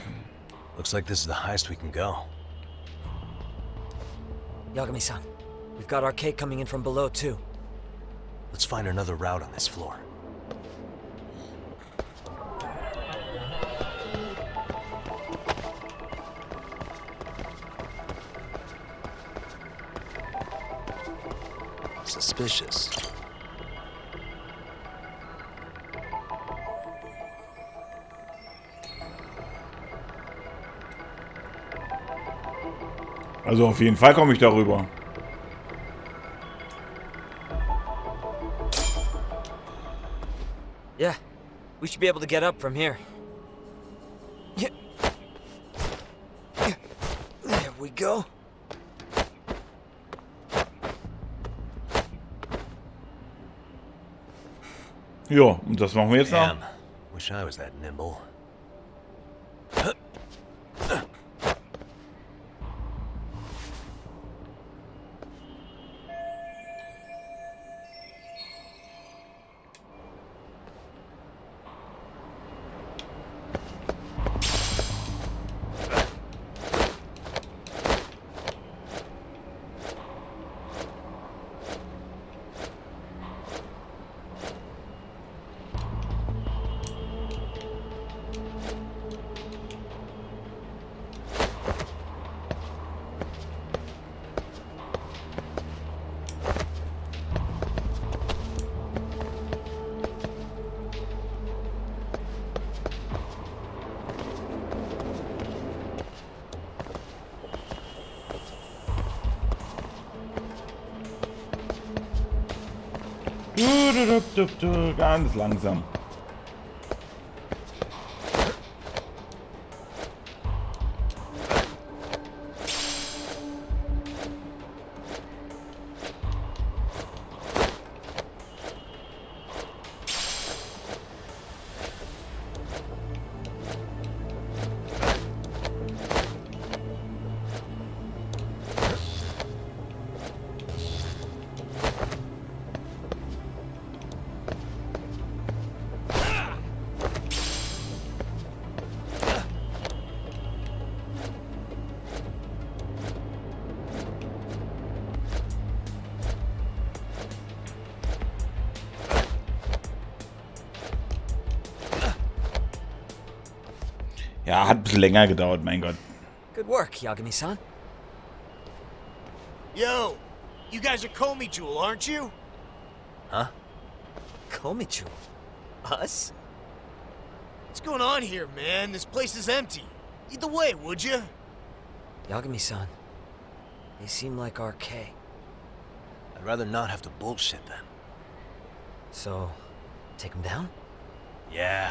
Looks like this is the highest we can go. Yagami-san, we've got RK coming in from below too. Let's find another route on this floor. Suspicious. Also auf jeden Fall komme ich darüber. Yeah, we should be able to get up from here. There we go. Ja, und das machen wir jetzt noch. Damn. Wish I was that nimble. Ganz langsam. Ja, hat ein bisschen länger gedauert, mein Gott. Good work, Yagami-san. Yo, you guys are Komi Jewel, aren't you? Huh? Komi Jewel? Us? What's going on here, man? This place is empty. Lead the way, would you? Yagami-san, they seem like RK. I'd rather not have to bullshit them. So, take them down? Yeah.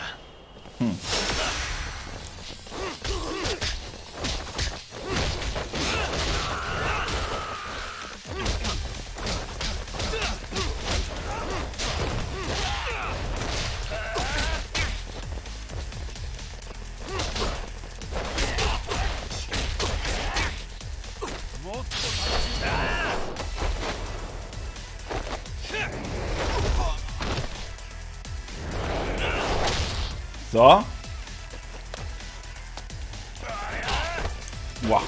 So. Wow.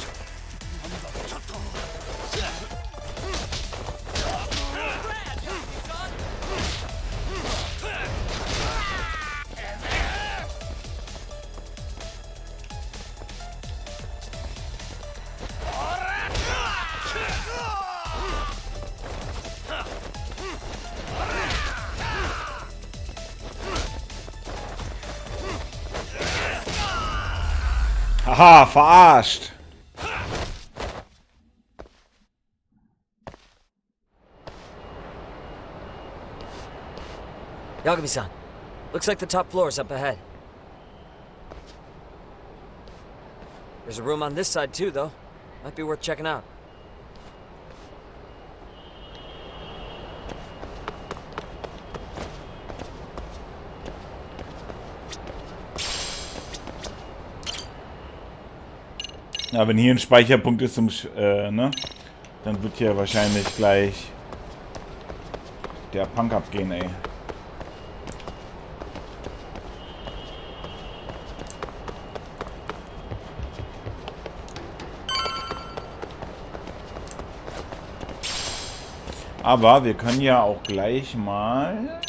Haha, verarscht. Yagami-san, looks like the top floor is up ahead. There's a room on this side too, though. Might be worth checking out. Ja, wenn hier ein Speicherpunkt ist, ne? Dann wird hier wahrscheinlich gleich der Punk abgehen, ey. Aber wir können ja auch gleich mal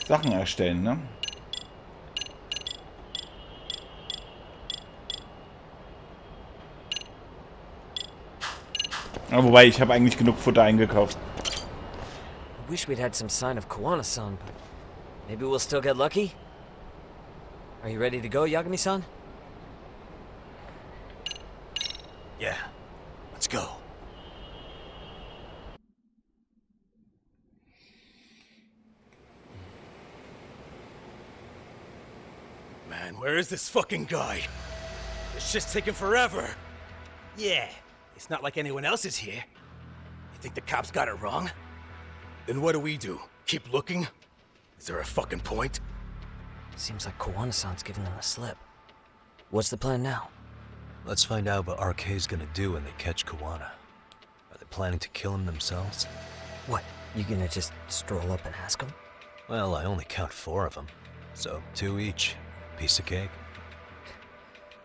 Sachen erstellen, ne? Ja, wobei, ich habe eigentlich genug Futter eingekauft. I wish we'd had some sign of Koana-san, but maybe we'll still get lucky? Are you ready to go, Yagami-san? Yeah, let's go. Man, where is this fucking guy? It's just taking forever. Yeah, it's not like anyone else is here. Think the cops got it wrong? Then what do? Keep looking? Is there a fucking point? Seems like Kuwana-san's giving them the slip. What's the plan now? Let's find out what RK's gonna do when they catch Kuwana. Are they planning to kill him themselves? What, you gonna just stroll up and ask him? Well, I only count 4 of them, so 2 each. Piece of cake.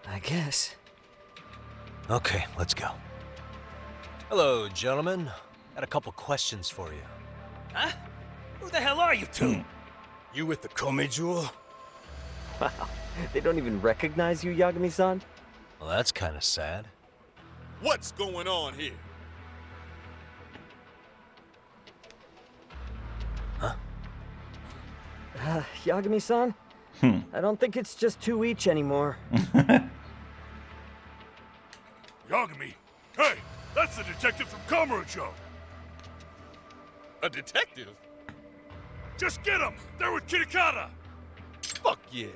I guess. Okay, let's go. Hello, gentlemen. Got a couple questions for you. Huh? Who the hell are you two? You with the Kome jewel? Wow, they don't even recognize you, Yagami-san? Well, that's kind of sad. What's going on here? Yagami-san? I don't think it's just 2 each anymore. Yagami! Hey! That's the detective from Kamurocho! A detective? Just get him! They're with Kitakata! Fuck yeah!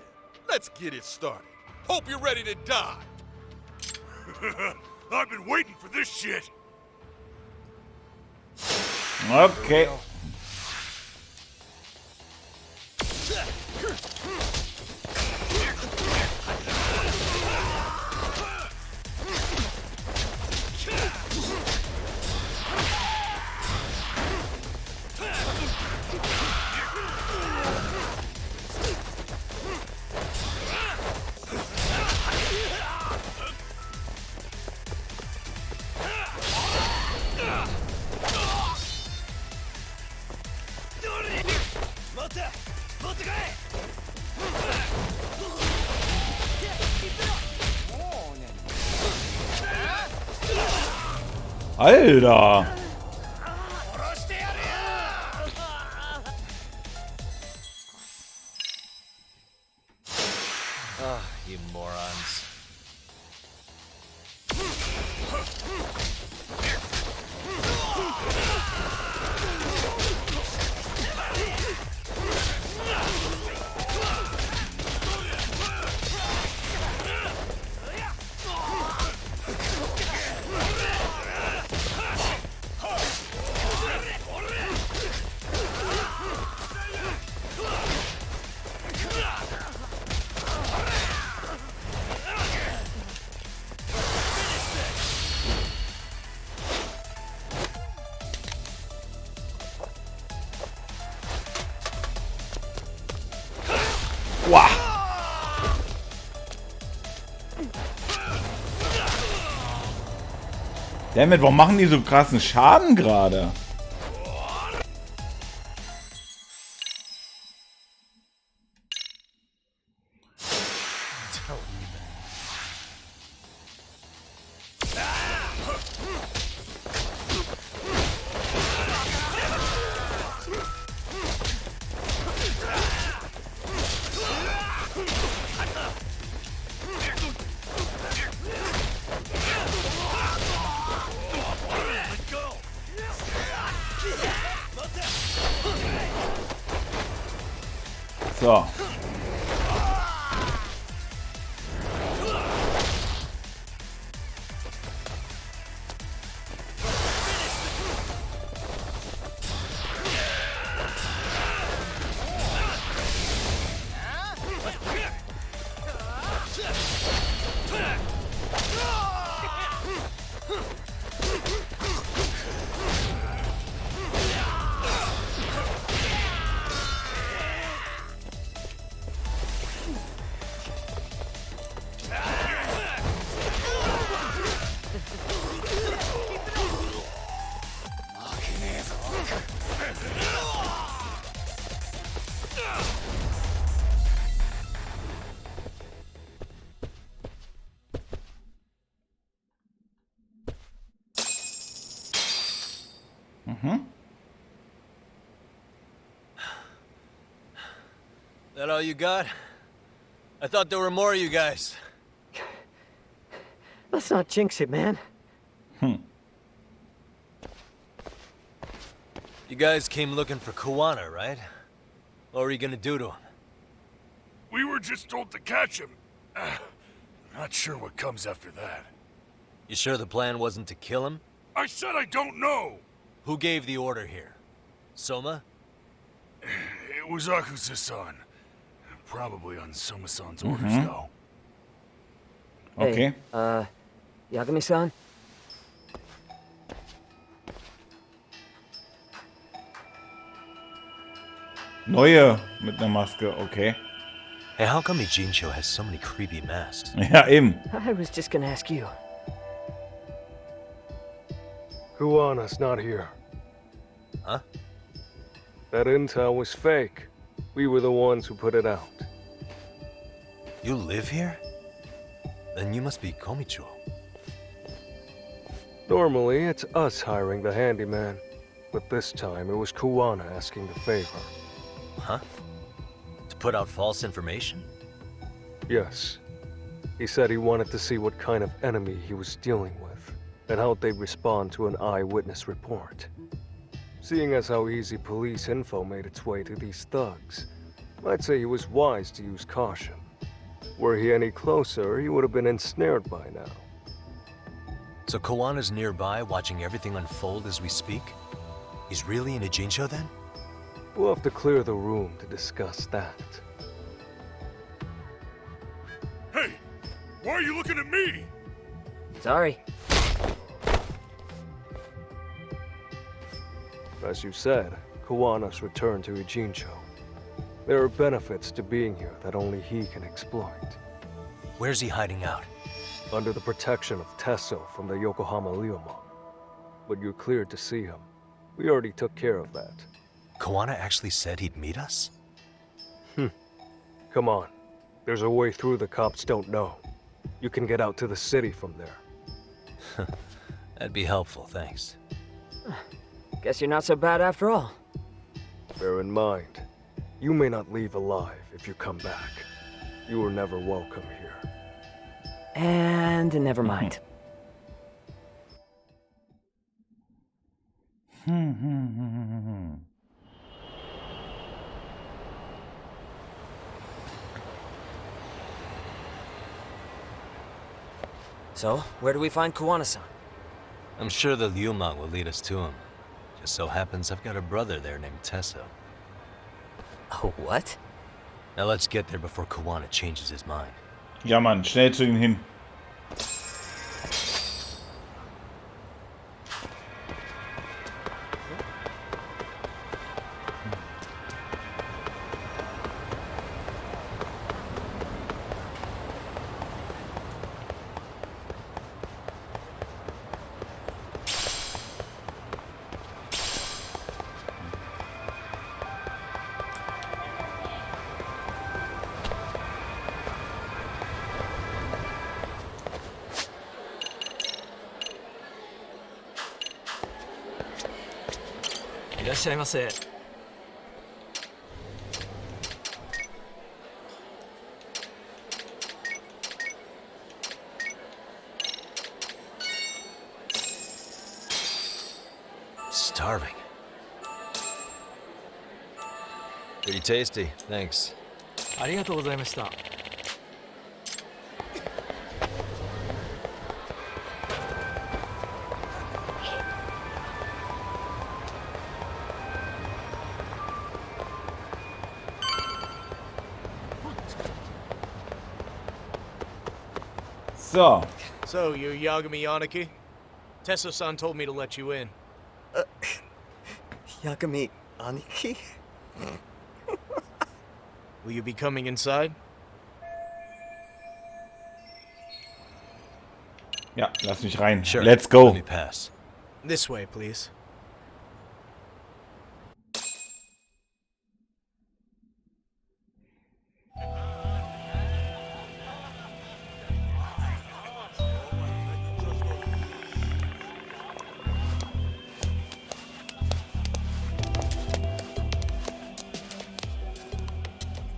Let's get it started. Hope you're ready to die! I've been waiting for this shit! Okay. Alter! You morons. Wow. Damit, warum machen die so krassen Schaden gerade? So. That all you got? I thought there were more of you guys. Let's not jinx it, man. You guys came looking for Kuwana, right? What were you gonna do to him? We were just told to catch him. Not sure what comes after that. You sure the plan wasn't to kill him? I said I don't know! Who gave the order here? Soma? It was Akusa-san. Probably on Soma-san's orders, though. Okay. Hey, Yagami-san? Neue mit einer Maske, okay. Hey, how come Ijincho has so many creepy masks? Ja, eben. I was just gonna ask you. Kuwana's not here. Huh? That intel was fake. We were the ones who put it out. You live here? Then you must be Komicho. Normally, it's us hiring the handyman. But this time, it was Kuwana asking the favor. Huh? To put out false information? Yes. He said he wanted to see what kind of enemy he was dealing with, and how they'd respond to an eyewitness report. Seeing as how easy police info made its way to these thugs, I'd say he was wise to use caution. Were he any closer, he would have been ensnared by now. So Kawana's nearby, watching everything unfold as we speak? He's really in Ijincho then? We'll have to clear the room to discuss that. Hey! Why are you looking at me? Sorry. As you said, Kawana's returned to Ijincho. There are benefits to being here that only he can exploit. Where's he hiding out? Under the protection of Tesso from the Yokohama Ryomon. But you're cleared to see him. We already took care of that. Kawana actually said he'd meet us? Come on. There's a way through the cops don't know. You can get out to the city from there. That'd be helpful, thanks. Guess you're not so bad after all. Bear in mind, you may not leave alive if you come back. You were never welcome here. And never mind. So, where do we find Kuwana-san? I'm sure the Ryomon will lead us to him. Just so happens I've got a brother there named Tesso. Oh, what? Now let's get there before Kawana changes his mind. Ja, Mann, schnell zu ihm hin. Starving. Pretty tasty, thanks. ありがとうございました。So. So, you're Yagami Yanaki? Tesso-san told me to let you in. Yagami Aniki? Will you be coming inside? Ja, lass mich rein. Sure. Let's go. Let me pass. This way, please.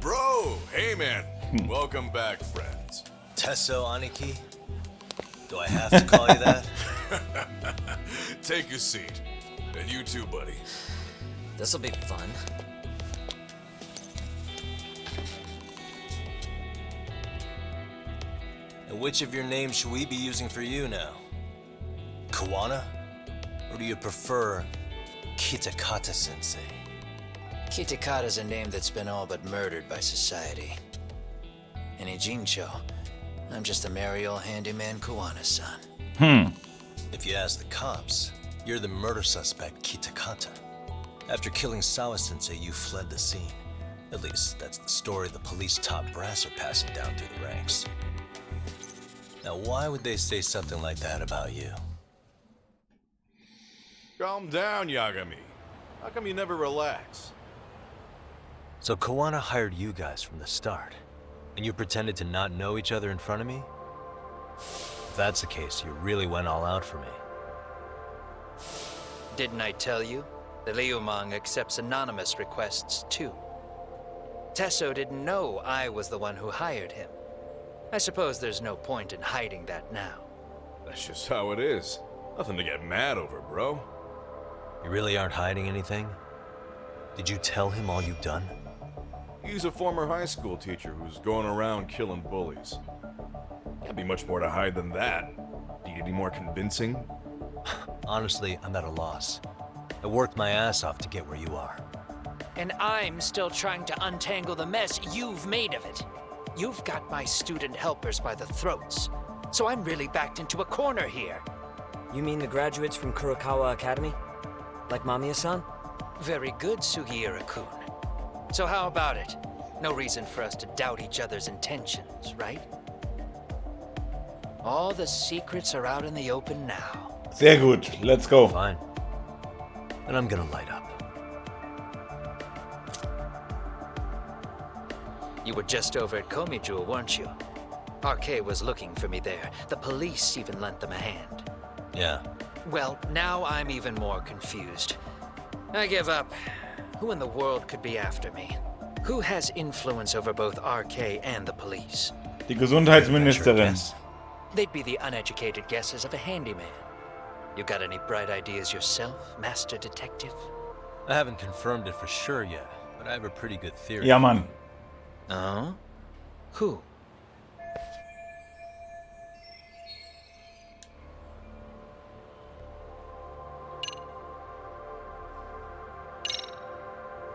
Bro, hey man. Welcome back, friends. Tesso Aniki? Do I have to call you that? Take a seat. And you too, buddy. This'll be fun. And which of your names should we be using for you now? Kawana? Or do you prefer Kitakata-sensei. Kitakata's a name that's been all but murdered by society. In Ijincho, I'm just a merry old handyman Kuwana-san. If you ask the cops, you're the murder suspect Kitakata. After killing Sawa-sensei, you fled the scene. At least, that's the story the police top brass are passing down through the ranks. Now, why would they say something like that about you? Calm down, Yagami. How come you never relax? So Kuwana hired you guys from the start, and you pretended to not know each other in front of me? If that's the case, you really went all out for me. Didn't I tell you? The Liumang accepts anonymous requests too. Tesso didn't know I was the one who hired him. I suppose there's no point in hiding that now. That's just how it is. Nothing to get mad over, bro. You really aren't hiding anything? Did you tell him all you've done? He's a former high school teacher who's going around killing bullies. Can't be much more to hide than that. Need any more convincing? Honestly, I'm at a loss. I worked my ass off to get where you are. And I'm still trying to untangle the mess you've made of it. You've got my student helpers by the throats, so I'm really backed into a corner here. You mean the graduates from Kurokawa Academy? Like Mamiya-san? Very good, Sugiura-kun. So how about it? No reason for us to doubt each other's intentions, right? All the secrets are out in the open now. Sehr gut. Let's go. Fine. And I'm gonna light up. You were just over at Komijul, weren't you? RK was looking for me there. The police even lent them a hand. Yeah. Well, now I'm even more confused. I give up. Who in the world could be after me? Who has influence over both RK and the police? Die Gesundheitsministerin. They'd be the uneducated guesses of a handyman. You got any bright ideas yourself, Master Detective? I haven't confirmed it for sure yet, but I have a pretty good theory. Ja, Mann. Oh? Who?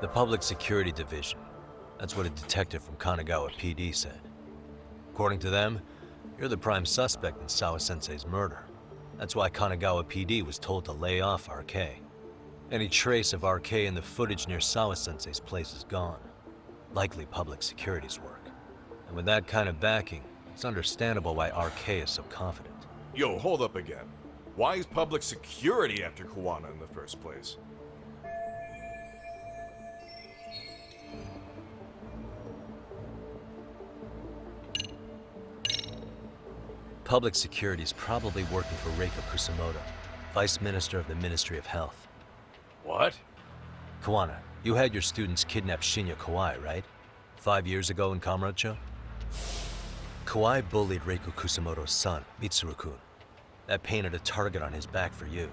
The Public Security Division. That's what a detective from Kanagawa PD said. According to them, you're the prime suspect in Sawa-sensei's murder. That's why Kanagawa PD was told to lay off RK. Any trace of RK in the footage near Sawa-sensei's place is gone. Likely public security's work. And with that kind of backing, it's understandable why RK is so confident. Yo, hold up again. Why is public security after Kuwana in the first place? Public security's probably working for Reiko Kusamoto, Vice Minister of the Ministry of Health. What? Kuwana, you had your students kidnap Shinya Kawai, right? 5 years ago in Kamurocho? Kawai bullied Reiko Kusamoto's son, Mitsuru-kun. That painted a target on his back for you.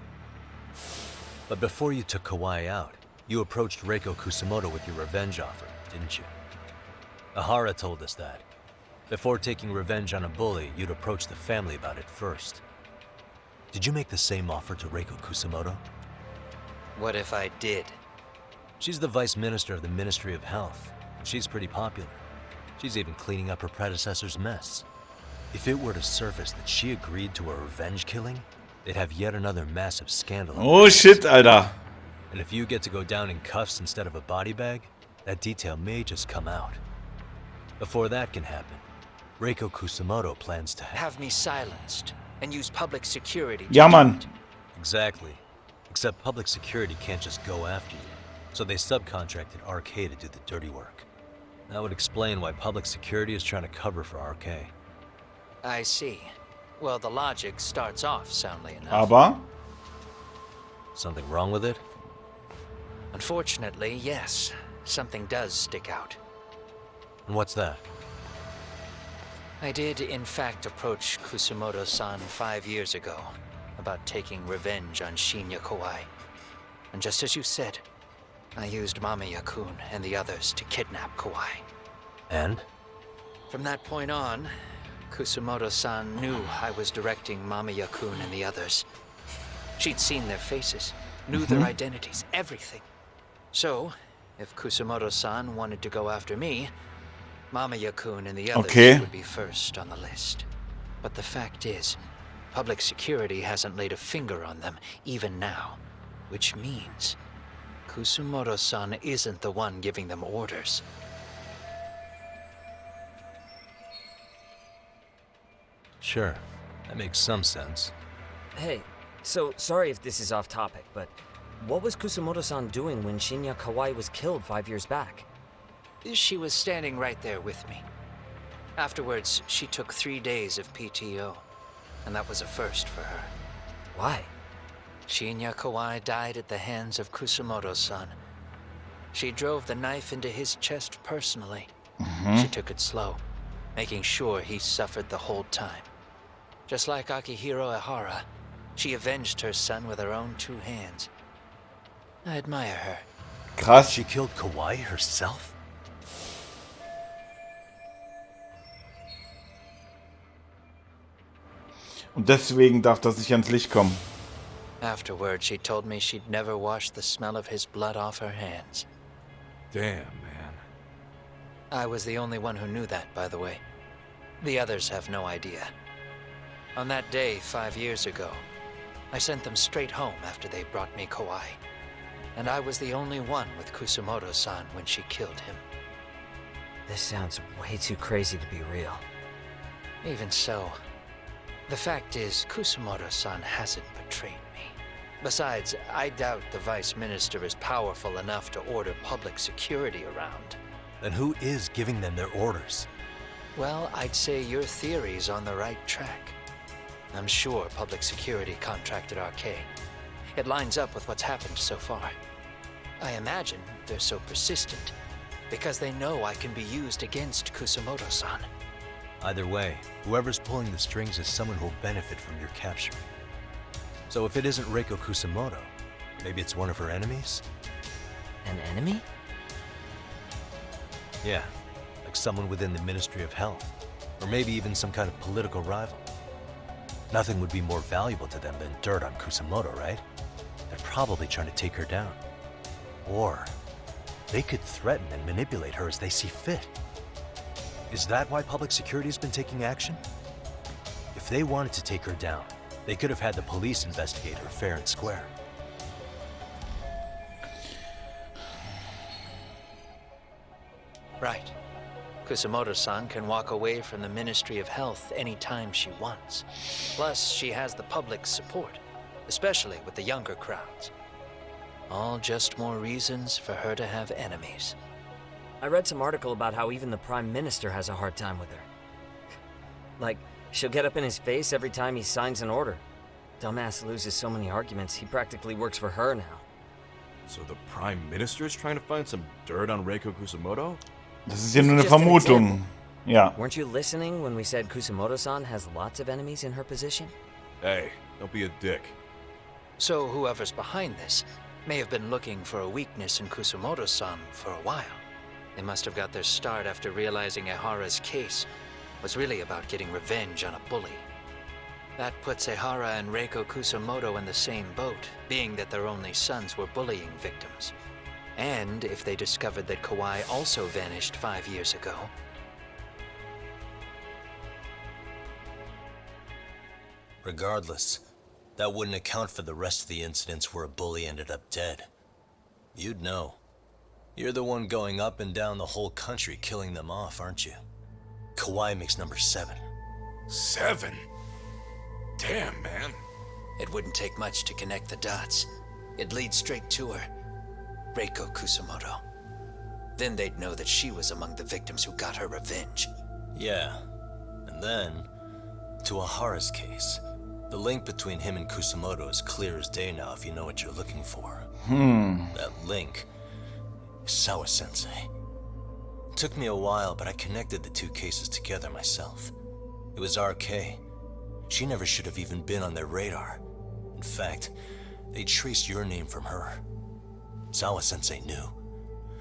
But before you took Kawai out, you approached Reiko Kusamoto with your revenge offer, didn't you? Ahara told us that. Before taking revenge on a bully, you'd approach the family about it first. Did you make the same offer to Reiko Kusamoto? What if I did? She's the Vice Minister of the Ministry of Health. She's pretty popular. She's even cleaning up her predecessor's mess. If it were to surface that she agreed to a revenge killing, they'd have yet another massive scandal. Oh shit, Alter. And if you get to go down in cuffs instead of a body bag, that detail may just come out. Before that can happen, Reiko Kusamoto plans to have me silenced and use public security to Ja, Mann. Exactly. Except public security can't just go after you. So they subcontracted RK to do the dirty work. That would explain why public security is trying to cover for RK. I see. Well, the logic starts off soundly enough. Aber? Something wrong with it? Unfortunately, yes. Something does stick out. And what's that? I did, in fact, approach Kusamoto-san 5 years ago about taking revenge on Shinya Kawai. And just as you said, I used Mamiya-kun and the others to kidnap Kawai. And? From that point on, Kusamoto-san knew I was directing Mamiya-kun and the others. She'd seen their faces, knew their identities, everything. So, if Kusumoto-san wanted to go after me, Mamiya-kun and the others would be first on the list. But the fact is, public security hasn't laid a finger on them, even now. Which means, Kusumoto-san isn't the one giving them orders. Sure, that makes some sense. Hey, so sorry if this is off topic, but what was Kusumoto-san doing when Shinya Kawai was killed 5 years back? She was standing right there with me. Afterwards, she took 3 days of PTO, and that was a first for her. Why? Shinya Kawai died at the hands of Kusumoto-san. She drove the knife into his chest personally. She took it slow, making sure he suffered the whole time. Just like Akihiro Ehara, she avenged her son with her own 2 hands. I admire her. Krass. She killed Kawai herself? Und deswegen darf das nicht ans Licht kommen. Afterward, she told me she'd never wash the smell of his blood off her hands. Damn, man. I was the only one who knew that, by the way. The others have no idea. On that day 5 years ago, I sent them straight home after they brought me Kawai. And I was the only one with Kusumoto-san when she killed him. This sounds way too crazy to be real. Even so, the fact is, Kusumoto-san hasn't betrayed me. Besides, I doubt the Vice Minister is powerful enough to order public security around. Then who is giving them their orders? Well, I'd say your theory's on the right track. I'm sure public security contracted RK. It lines up with what's happened so far. I imagine they're so persistent because they know I can be used against Kusumoto-san. Either way, whoever's pulling the strings is someone who'll benefit from your capture. So if it isn't Reiko Kusumoto, maybe it's one of her enemies? An enemy? Yeah, like someone within the Ministry of Health, or maybe even some kind of political rival. Nothing would be more valuable to them than dirt on Kusumoto, right? They're probably trying to take her down. Or they could threaten and manipulate her as they see fit. Is that why public security has been taking action? If they wanted to take her down, they could have had the police investigate her fair and square. Right. Kusumoto-san can walk away from the Ministry of Health anytime she wants. Plus, she has the public's support, especially with the younger crowds. All just more reasons for her to have enemies. I read some article about how even the Prime Minister has a hard time with her. Like, she'll get up in his face every time he signs an order. Dumbass loses so many arguments, he practically works for her now. So the Prime Minister is trying to find some dirt on Reiko Kusumoto? Das ist ja nur eine Vermutung. Ja. Weren't you listening when we said Kusumoto-san has lots of enemies in her position? Hey, don't be a dick. So whoever's behind this may have been looking for a weakness in Kusumoto-san for a while. They must have got their start after realizing Ehara's case was really about getting revenge on a bully. That puts Ehara and Reiko Kusumoto in the same boat, being that their only sons were bullying victims. And if they discovered that Kawai also vanished 5 years ago... Regardless, that wouldn't account for the rest of the incidents where a bully ended up dead. You'd know. You're the one going up and down the whole country killing them off, aren't you? Kawai makes number 7. 7? Damn, man. It wouldn't take much to connect the dots. It'd lead straight to her. Reiko Kusumoto. Then they'd know that she was among the victims who got her revenge. Yeah. And then, to Ehara's case. The link between him and Kusumoto is clear as day now if you know what you're looking for. That link is Sawa-sensei. It took me a while, but I connected the 2 cases together myself. It was RK. She never should have even been on their radar. In fact, they traced your name from her. Sawa-sensei knew.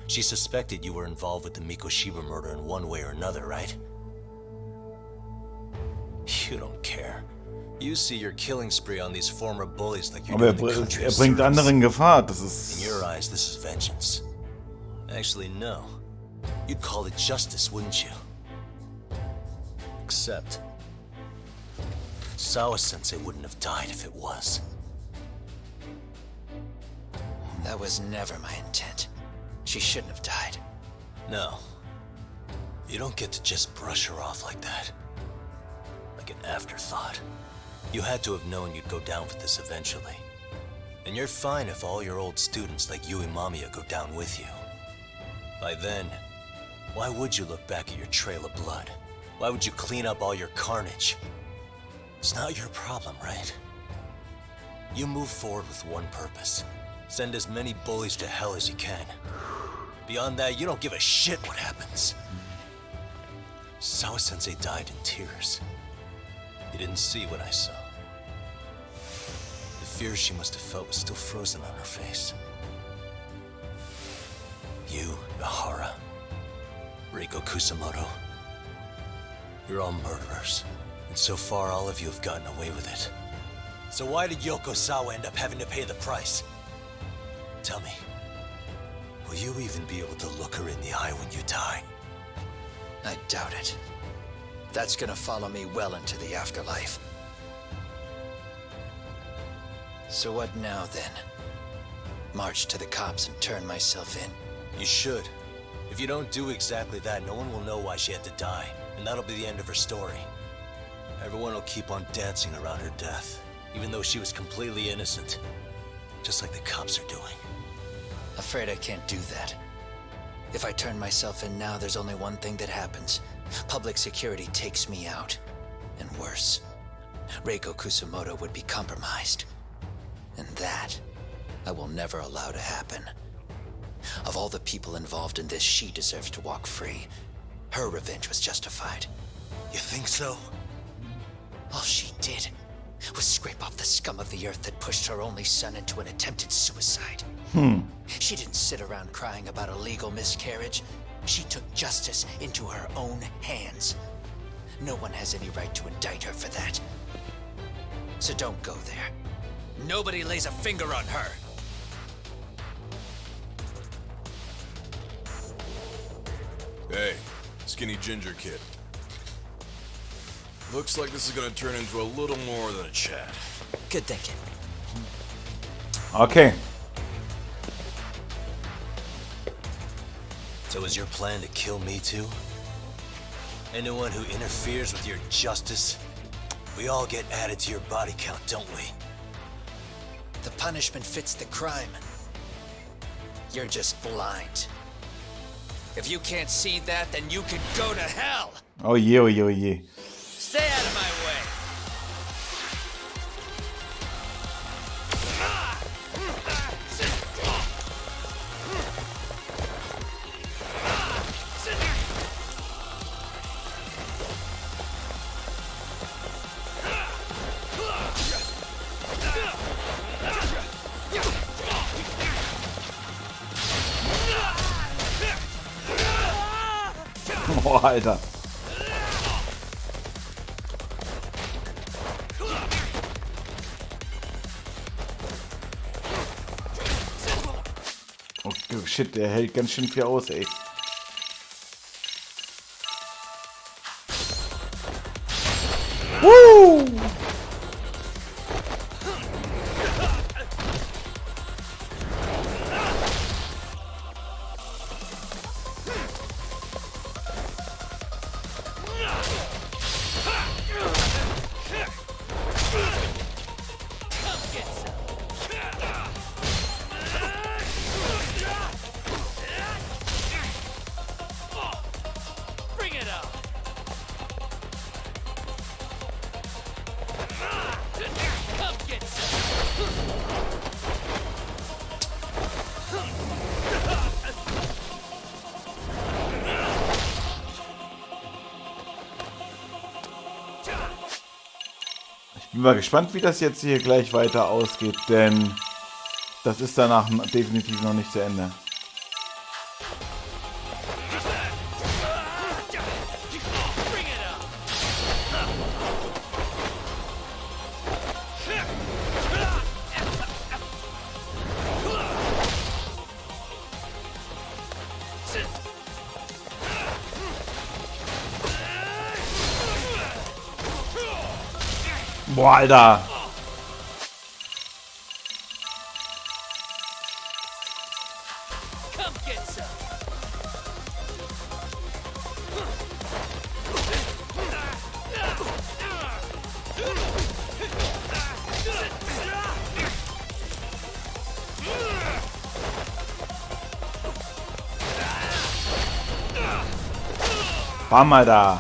She suspected you were involved with the Mikoshiba murder in one way or another, right? You don't care. You see your killing spree on these former bullies like you're Aber doing the country a bringt service. andere in Gefahr. Das ist... In your eyes, this is vengeance. Actually, no. You'd call it justice, wouldn't you? Except... Sawa-sensei wouldn't have died if it was. That was never my intent. She shouldn't have died. No. You don't get to just brush her off like that. Like an afterthought. You had to have known you'd go down for this eventually. And you're fine if all your old students like Yui Mamiya go down with you. By then, why would you look back at your trail of blood? Why would you clean up all your carnage? It's not your problem, right? You move forward with one purpose. Send as many bullies to hell as you can. Beyond that, you don't give a shit what happens. Sawa-sensei died in tears. You didn't see what I saw. The fear she must have felt was still frozen on her face. You, Ihara, Reiko Kusamoto, you're all murderers. And so far, all of you have gotten away with it. So why did Yokosawa end up having to pay the price? Tell me, will you even be able to look her in the eye when you die? I doubt it. That's gonna follow me well into the afterlife. So what now, then? March to the cops and turn myself in? You should. If you don't do exactly that, no one will know why she had to die, and that'll be the end of her story. Everyone will keep on dancing around her death, even though she was completely innocent. Just like the cops are doing. Afraid I can't do that. If I turn myself in now, there's only one thing that happens. Public security takes me out. And worse, Reiko Kusamoto would be compromised. And that, I will never allow to happen. Of all the people involved in this, she deserves to walk free. Her revenge was justified. You think so? All she did was scrape off the scum of the earth that pushed her only son into an attempted suicide. She didn't sit around crying about a legal miscarriage. She took justice into her own hands. No one has any right to indict her for that. So don't go there. Nobody lays a finger on her. Hey, skinny ginger kid. Looks like this is gonna turn into a little more than a chat. Good thinking. Okay. So is your plan to kill me too? Anyone who interferes with your justice, we all get added to your body count, don't we? The punishment fits the crime. You're just blind. If you can't see that, then you can go to hell! Oh je, oh je, oh je. Stay out of my way! Oh, Alter. Oh shit, der hält ganz schön viel aus, ey. Woo! Ich bin mal gespannt, wie das jetzt hier gleich weiter ausgeht, denn das ist danach definitiv noch nicht zu Ende. Boah, Alter. Come get some. Bam, Alter.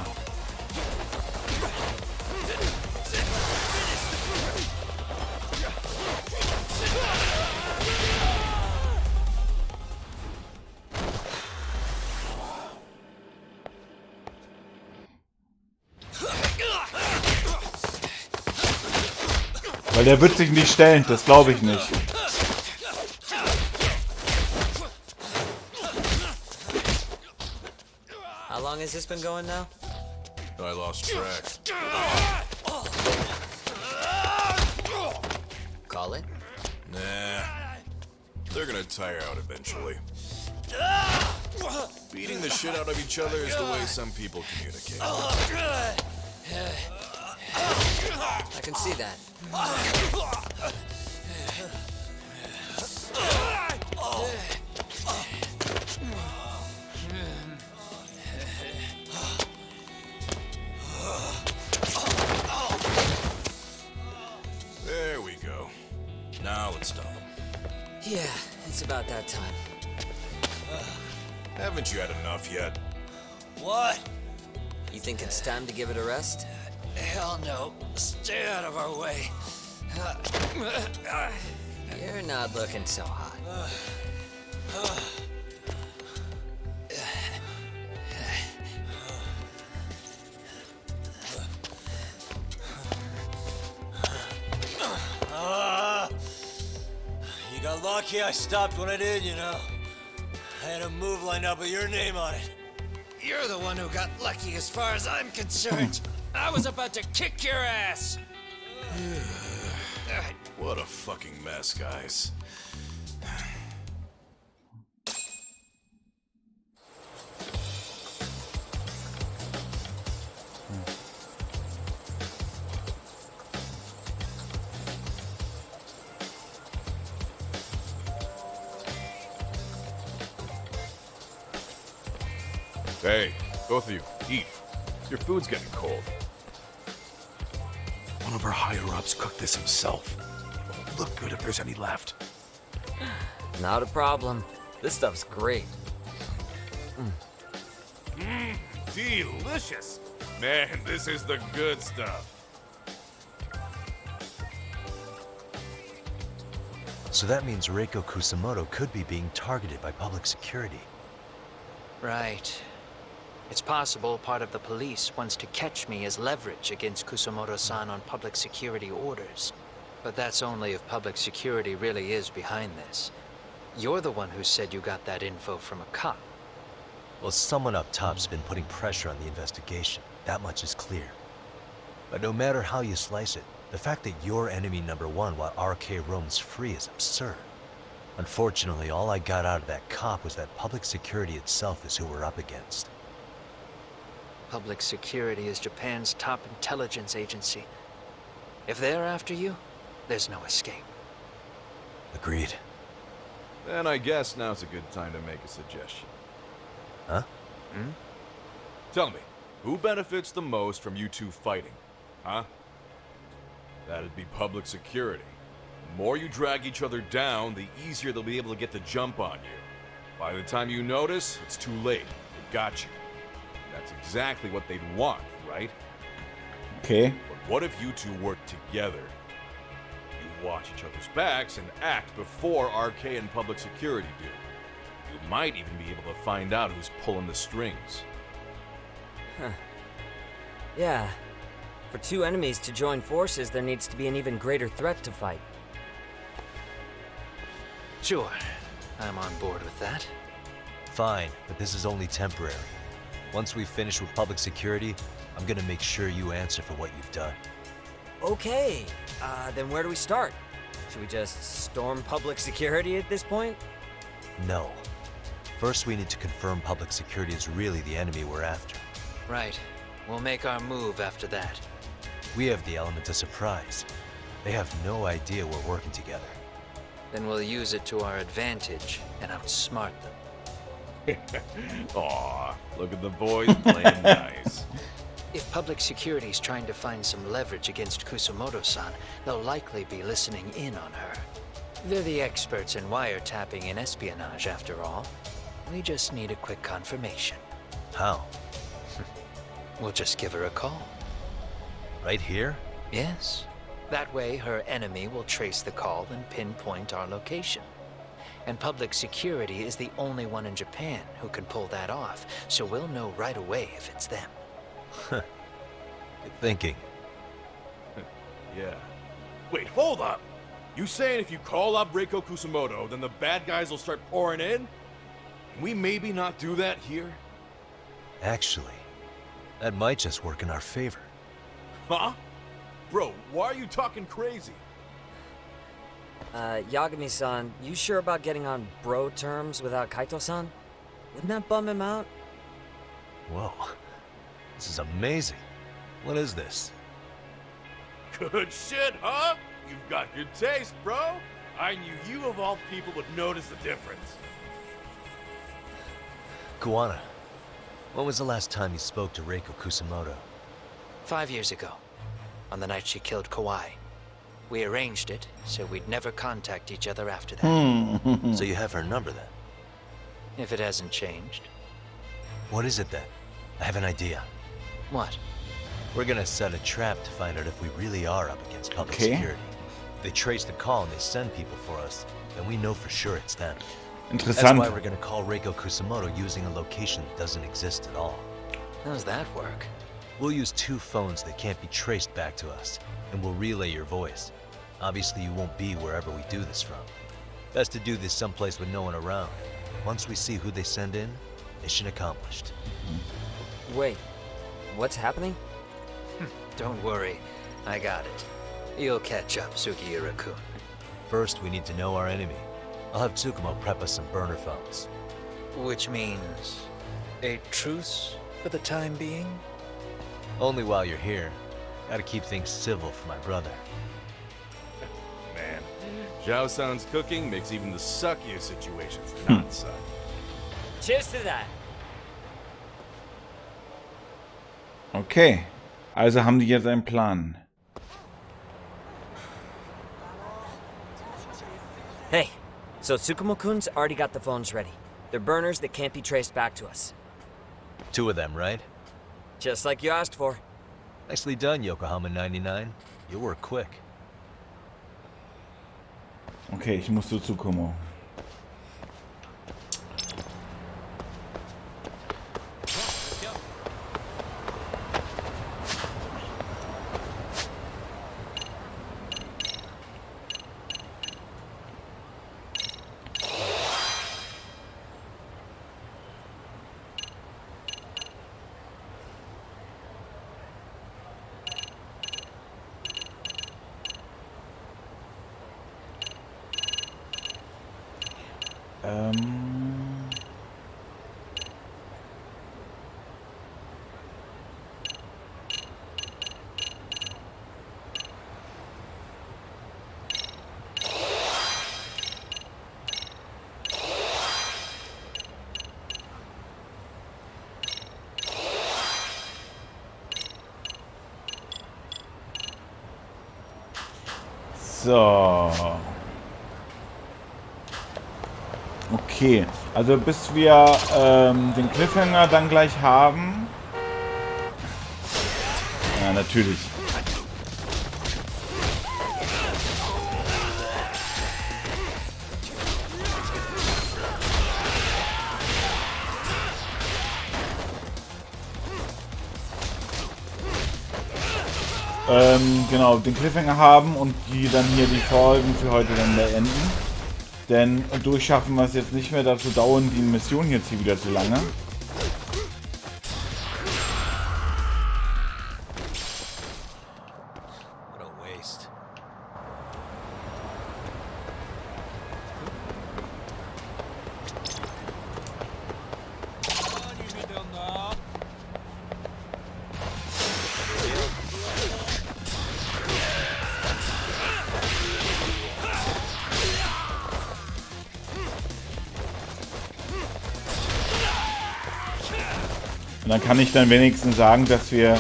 Weil der wird sich nicht stellen, das glaube ich nicht. How long has this been going now? I lost track. Call it? Nah. They're gonna tire out eventually. Beating the shit out of each other is the way some people communicate. I can see that. There we go. Now let's stop them. Yeah, it's about that time. Haven't you had enough yet? What? You think it's time to give it a rest? Hell no. Stay out of our way. You're not looking so hot. You got lucky I stopped when I did, you know. I had a move lined up with your name on it. You're the one who got lucky as far as I'm concerned. I was about to kick your ass. What a fucking mess, guys. Hey, both of you, eat. Your food's getting cold. One of our higher-ups cooked this himself. It won't look good if there's any left. Not a problem. This stuff's great. Delicious. Man, this is the good stuff. So that means Reiko Kusamoto could be being targeted by public security. Right. It's possible part of the police wants to catch me as leverage against Kusamoto-san on public security orders. But that's only if public security really is behind this. You're the one who said you got that info from a cop. Well, someone up top's been putting pressure on the investigation. That much is clear. But no matter how you slice it, the fact that you're enemy number one while RK roams free is absurd. Unfortunately, all I got out of that cop was that public security itself is who we're up against. Public security is Japan's top intelligence agency. If they're after you, there's no escape. Agreed. Then I guess now's a good time to make a suggestion. Huh? Tell me, who benefits the most from you two fighting? Huh? That'd be public security. The more you drag each other down, the easier they'll be able to get the jump on you. By the time you notice, it's too late. They've got you. That's exactly what they'd want, right? Okay. But what if you two work together? You watch each other's backs and act before RK and public security do. You might even be able to find out who's pulling the strings. Huh. Yeah. For two enemies to join forces, there needs to be an even greater threat to fight. Sure. I'm on board with that. Fine, but this is only temporary. Once we finish with public security, I'm gonna make sure you answer for what you've done. Okay. Then where do we start? Should we just storm public security at this point? No. First, we need to confirm public security is really the enemy we're after. Right. We'll make our move after that. We have the element of surprise. They have no idea we're working together. Then we'll use it to our advantage and outsmart them. Aw, look at the boys playing nice. If public security's trying to find some leverage against Kusumoto-san, they'll likely be listening in on her. They're the experts in wiretapping and espionage, after all. We just need a quick confirmation. How? We'll just give her a call. Right here? Yes. That way, her enemy will trace the call and pinpoint our location. And public security is the only one in Japan who can pull that off, so we'll know right away if it's them. Good thinking. Yeah. Wait, hold up! You saying if you call up Reiko Kusumoto, then the bad guys will start pouring in? Can we maybe not do that here? Actually, that might just work in our favor. Huh? Bro, why are you talking crazy? Yagami-san, you sure about getting on bro terms without Kaito-san? Wouldn't that bum him out? Whoa. This is amazing. What is this? Good shit, huh? You've got good taste, bro. I knew you of all people would notice the difference. Kuwana, when was the last time you spoke to Reiko Kusumoto? 5 years ago, on the night she killed Kawai. We arranged it, so we'd never contact each other after that. So you have her number then? If it hasn't changed. What is it then? I have an idea. What? We're gonna set a trap to find out if we really are up against public security. If they trace the call and they send people for us, then we know for sure it's them. Interessant. That's why we're gonna call Reiko Kusumoto using a location that doesn't exist at all. How does that work? We'll use 2 phones that can't be traced back to us, and we'll relay your voice. Obviously, you won't be wherever we do this from. Best to do this someplace with no one around. Once we see who they send in, mission accomplished. Wait, what's happening? Don't worry, I got it. You'll catch up, Sugiura-kun. First, we need to know our enemy. I'll have Tsukumo prep us some burner phones. Which means a truce for the time being? Only while you're here. Gotta keep things civil for my brother. Man, Zhao-san's cooking makes even the suckiest situations not suck. Cheers to that! Okay, also haben die jetzt einen Plan. Hey, so Tsukumo-kun's already got the phones ready. They're burners that can't be traced back to us. 2 of them, right? Just like you asked for. Nicely done, Yokohama 99. You work quick. Okay, ich muss zu Tsukumo. So. Okay, also bis wir den Cliffhanger dann gleich haben. Ja, natürlich. Genau, den Cliffhanger haben und die dann hier die Folgen für heute dann beenden. Denn durchschaffen wir es jetzt nicht mehr, dazu dauern die Missionen jetzt hier wieder zu lange. Und dann kann ich dann wenigstens sagen, dass wir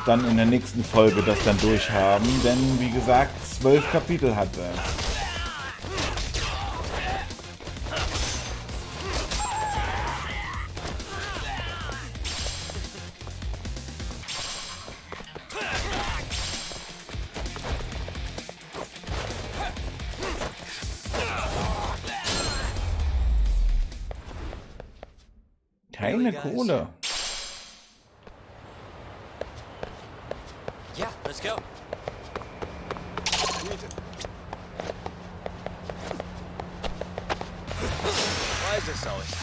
dann in der nächsten Folge das dann durchhaben. Denn, wie gesagt, 12 Kapitel hat es. Keine Kohle. Yeah, let's go. Why is this always?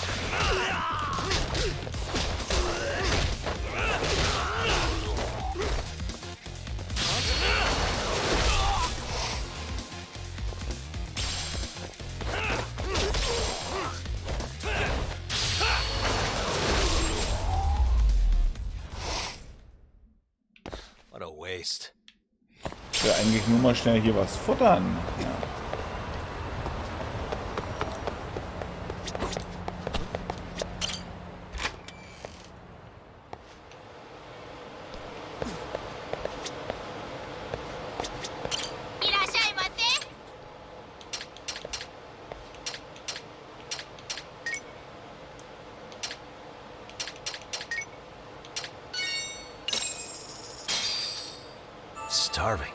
What a waste. Ich will eigentlich nur mal schnell hier was futtern. Ja. Starving.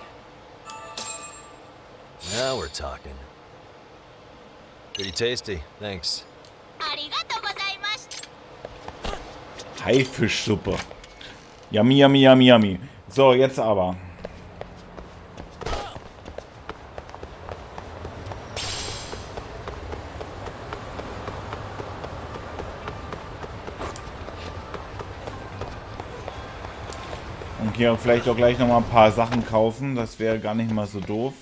Now we're talking. Pretty tasty, thanks. Haifischsuppe. Yummy, yummy, yummy, yummy. So, jetzt aber. Und hier vielleicht auch gleich noch mal ein paar Sachen kaufen. Das wäre gar nicht mal so doof.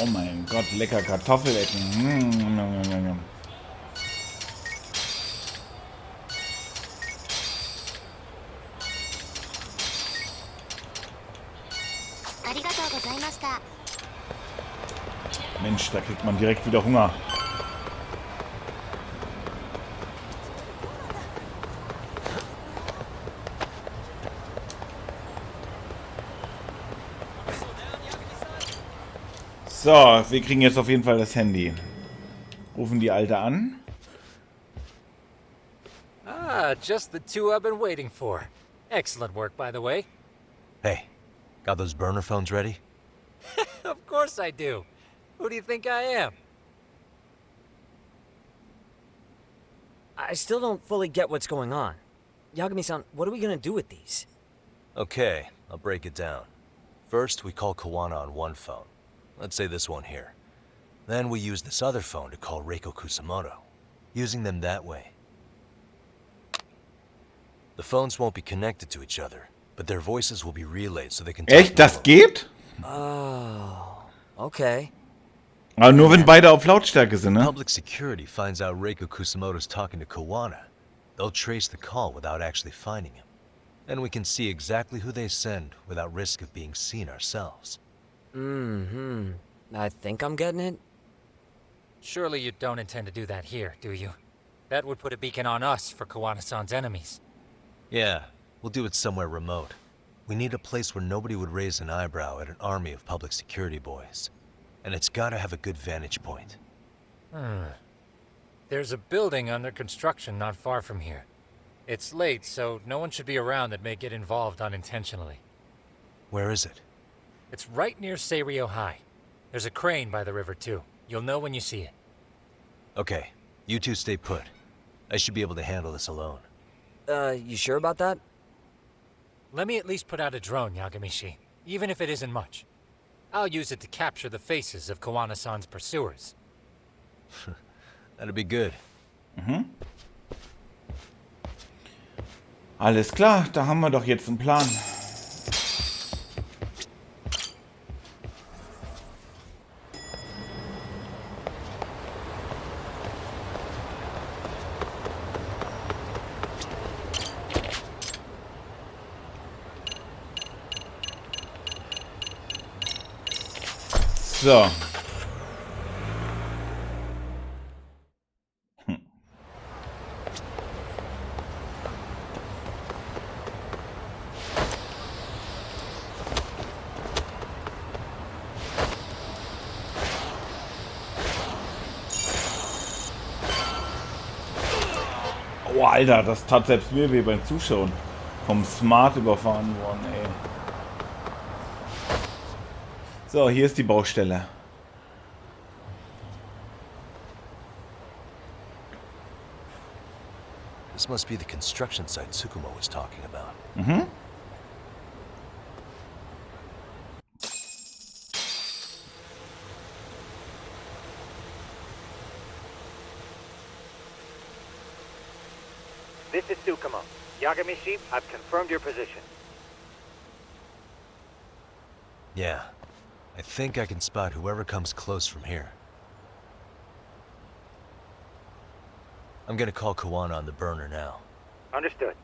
Oh mein Gott, lecker Kartoffelecken. Mensch, da kriegt man direkt wieder Hunger. So, wir kriegen jetzt auf jeden Fall das Handy. Rufen die Alte an. Ah, just the two I've been waiting for. Excellent work, by the way. Hey, got those burner phones ready? Of course I do. Who do you think I am? I still don't fully get what's going on. Yagami-san, what are we gonna do with these? Okay, I'll break it down. First, we call Kawana on one phone. Let's say this one here. Then we use this other phone to call Reiko Kusamoto, using them that way. The phones won't be connected to each other, but their voices will be relayed so they can talk. Echt? Das geht? Oh, okay. Aber nur wenn beide auf Lautstärke sind, ne? Public security finds out Reiko Kusamoto's talking to Kawana. They'll trace the call without actually finding him. Then we can see exactly who they send without risk of being seen ourselves. Mm-hmm. I think I'm getting it. Surely you don't intend to do that here, do you? That would put a beacon on us for Kawana-san's enemies. Yeah, we'll do it somewhere remote. We need a place where nobody would raise an eyebrow at an army of public security boys. And it's gotta have a good vantage point. There's a building under construction not far from here. It's late, so no one should be around that may get involved unintentionally. Where is it? It's right near Seiryo High. There's a crane by the river, too. You'll know when you see it. Okay, you two stay put. I should be able to handle this alone. You sure about that? Let me at least put out a drone, Yagamishi, even if it isn't much. I'll use it to capture the faces of Koana-san's pursuers. That'd be good. Mhm. Alles klar, da haben wir doch jetzt einen Plan. So. Oh, Alter, das tat selbst mir weh beim Zuschauen. Vom Smart überfahren worden, ey. So, hier ist die Baustelle. This must be the construction site Tsukumo was talking about. Mhm. This is Tsukumo. Yagami-shi, I've confirmed your position. Yeah. I think I can spot whoever comes close from here. I'm gonna call Koana on the burner now. Understood.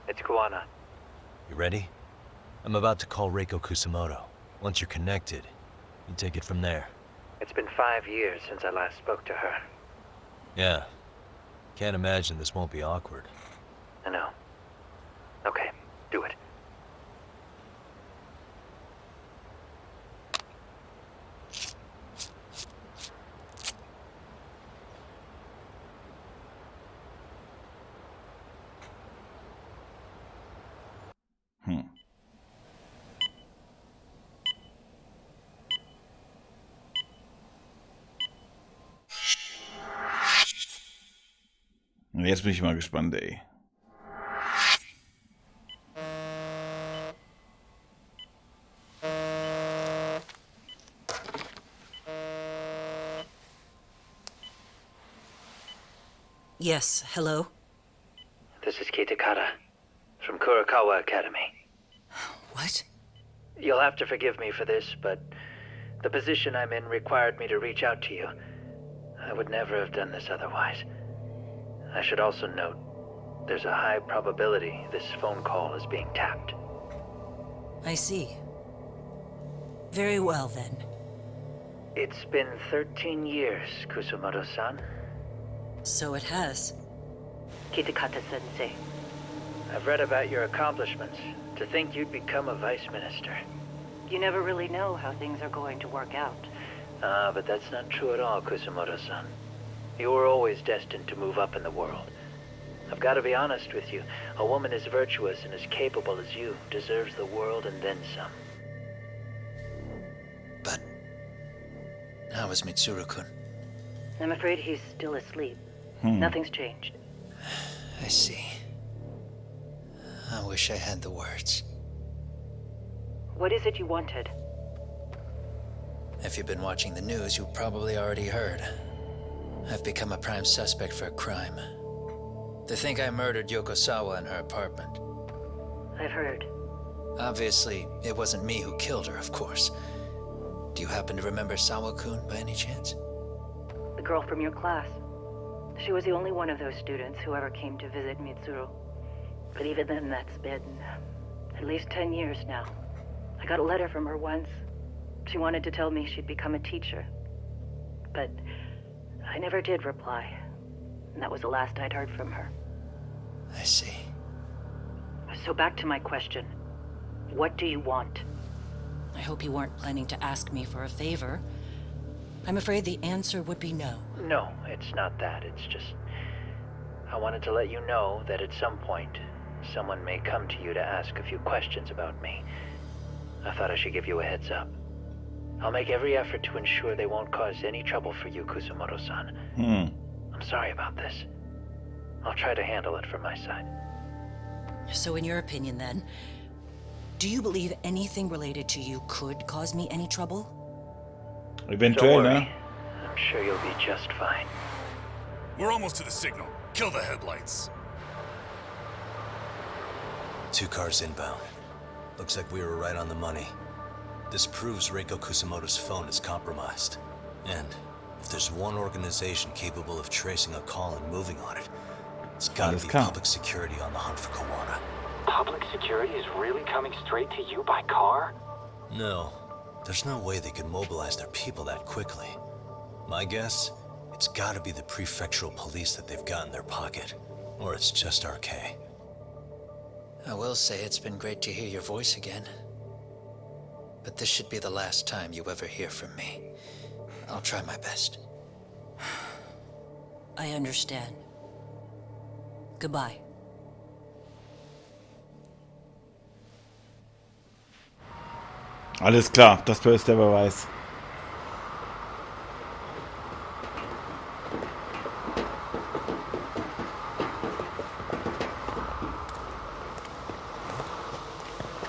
It's Koana. You ready? I'm about to call Reiko Kusumoto. Once you're connected, you take it from there. It's been 5 years since I last spoke to her. Yeah. Can't imagine this won't be awkward. I know. Okay, do it. Jetzt bin ich mal gespannt, ey. Yes, hello? This is Kitakata, from Kurakawa Academy. What? You'll have to forgive me for this, but the position I'm in required me to reach out to you. I would never have done this otherwise. I should also note, there's a high probability this phone call is being tapped. I see. Very well, then. It's been 13 years, Kusumoto-san. So it has. Kitakata-sensei. I've read about your accomplishments. To think you'd become a vice minister. You never really know how things are going to work out. But that's not true at all, Kusumoto-san. You were always destined to move up in the world. I've got to be honest with you. A woman as virtuous and as capable as you deserves the world and then some. But how is Mitsuru-kun? I'm afraid he's still asleep. Hmm. Nothing's changed. I see. I wish I had the words. What is it you wanted? If you've been watching the news, you probably already heard. I've become a prime suspect for a crime. They think I murdered Yokosawa in her apartment. I've heard. Obviously, it wasn't me who killed her, of course. Do you happen to remember Sawa-kun by any chance? The girl from your class. She was the only one of those students who ever came to visit Mitsuru. But even then, that's been at least 10 years now. I got a letter from her once. She wanted to tell me she'd become a teacher. But I never did reply. And that was the last I'd heard from her. I see. So back to my question. What do you want? I hope you weren't planning to ask me for a favor. I'm afraid the answer would be no. No, it's not that. It's just... I wanted to let you know that at some point, someone may come to you to ask a few questions about me. I thought I should give you a heads up. I'll make every effort to ensure they won't cause any trouble for you, Kusumoto-san. I'm sorry about this. I'll try to handle it from my side. So in your opinion then, do you believe anything related to you could cause me any trouble? Eventuell, ne? I'm sure you'll be just fine. We're almost to the signal. Kill the headlights. 2 cars inbound. Looks like we were right on the money. This proves Reiko Kusamoto's phone is compromised. And if there's one organization capable of tracing a call and moving on it, it's gotta be public security on the hunt for Kawana. Public security is really coming straight to you by car? No. There's no way they could mobilize their people that quickly. My guess, it's gotta be the prefectural police that they've got in their pocket. Or it's just RK. I will say it's been great to hear your voice again. But this should be the last time you ever hear from me. I'll try my best. I understand. Goodbye. Alles klar, das ist der Beweis.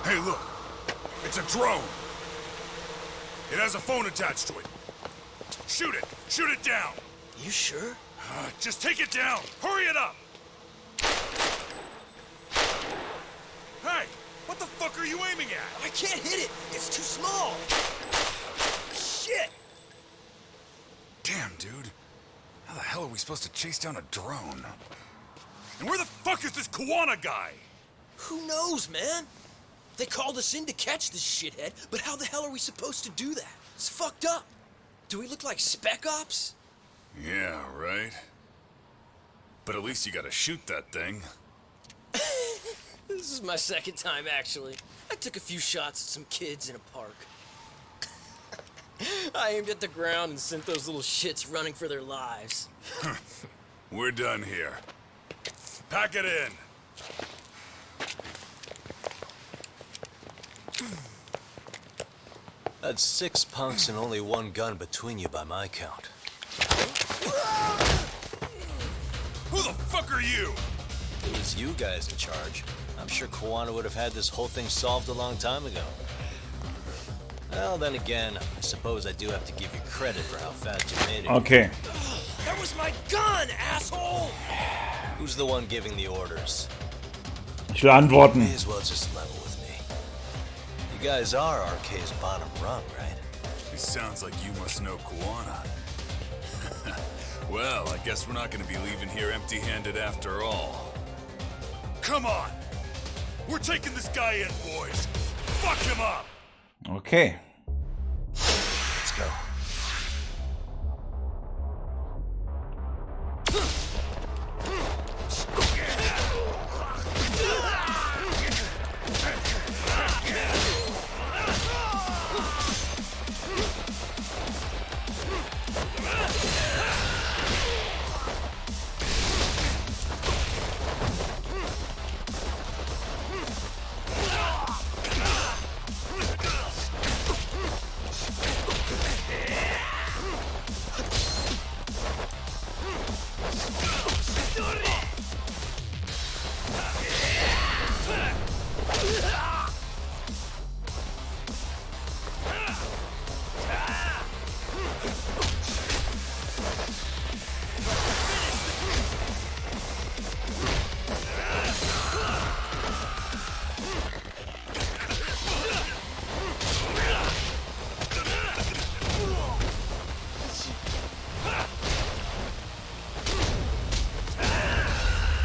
Hey, look. It's a drone. It has a phone attached to it. Shoot it. Shoot it down. You sure? Just take it down. Hurry it up. Hey, what the fuck are you aiming at? I can't hit it. It's too small. Shit. Damn, dude. How the hell are we supposed to chase down a drone? And where the fuck is this Kawana guy? Who knows, man? They called us in to catch this shithead, but how the hell are we supposed to do that? It's fucked up. Do we look like Spec Ops? Yeah, right. But at least you gotta shoot that thing. This is my second time, actually. I took a few shots at some kids in a park. I aimed at the ground and sent those little shits running for their lives. We're done here. Pack it in. That's 6 punks and only 1 gun between you by my count. Who the fuck are you? If it was you guys in charge, I'm sure Kawana would have had this whole thing solved a long time ago. Well, then again, I suppose I do have to give you credit for how fast you made it. Okay. That was my gun, asshole! Who's the one giving the orders? Ich will antworten. May as well just level with me. You guys are RK's bottom rung, right? It sounds like you must know Kawana. Well, I guess we're not gonna be leaving here empty-handed after all. Come on! We're taking this guy in, boys! Fuck him up! Okay. Let's go.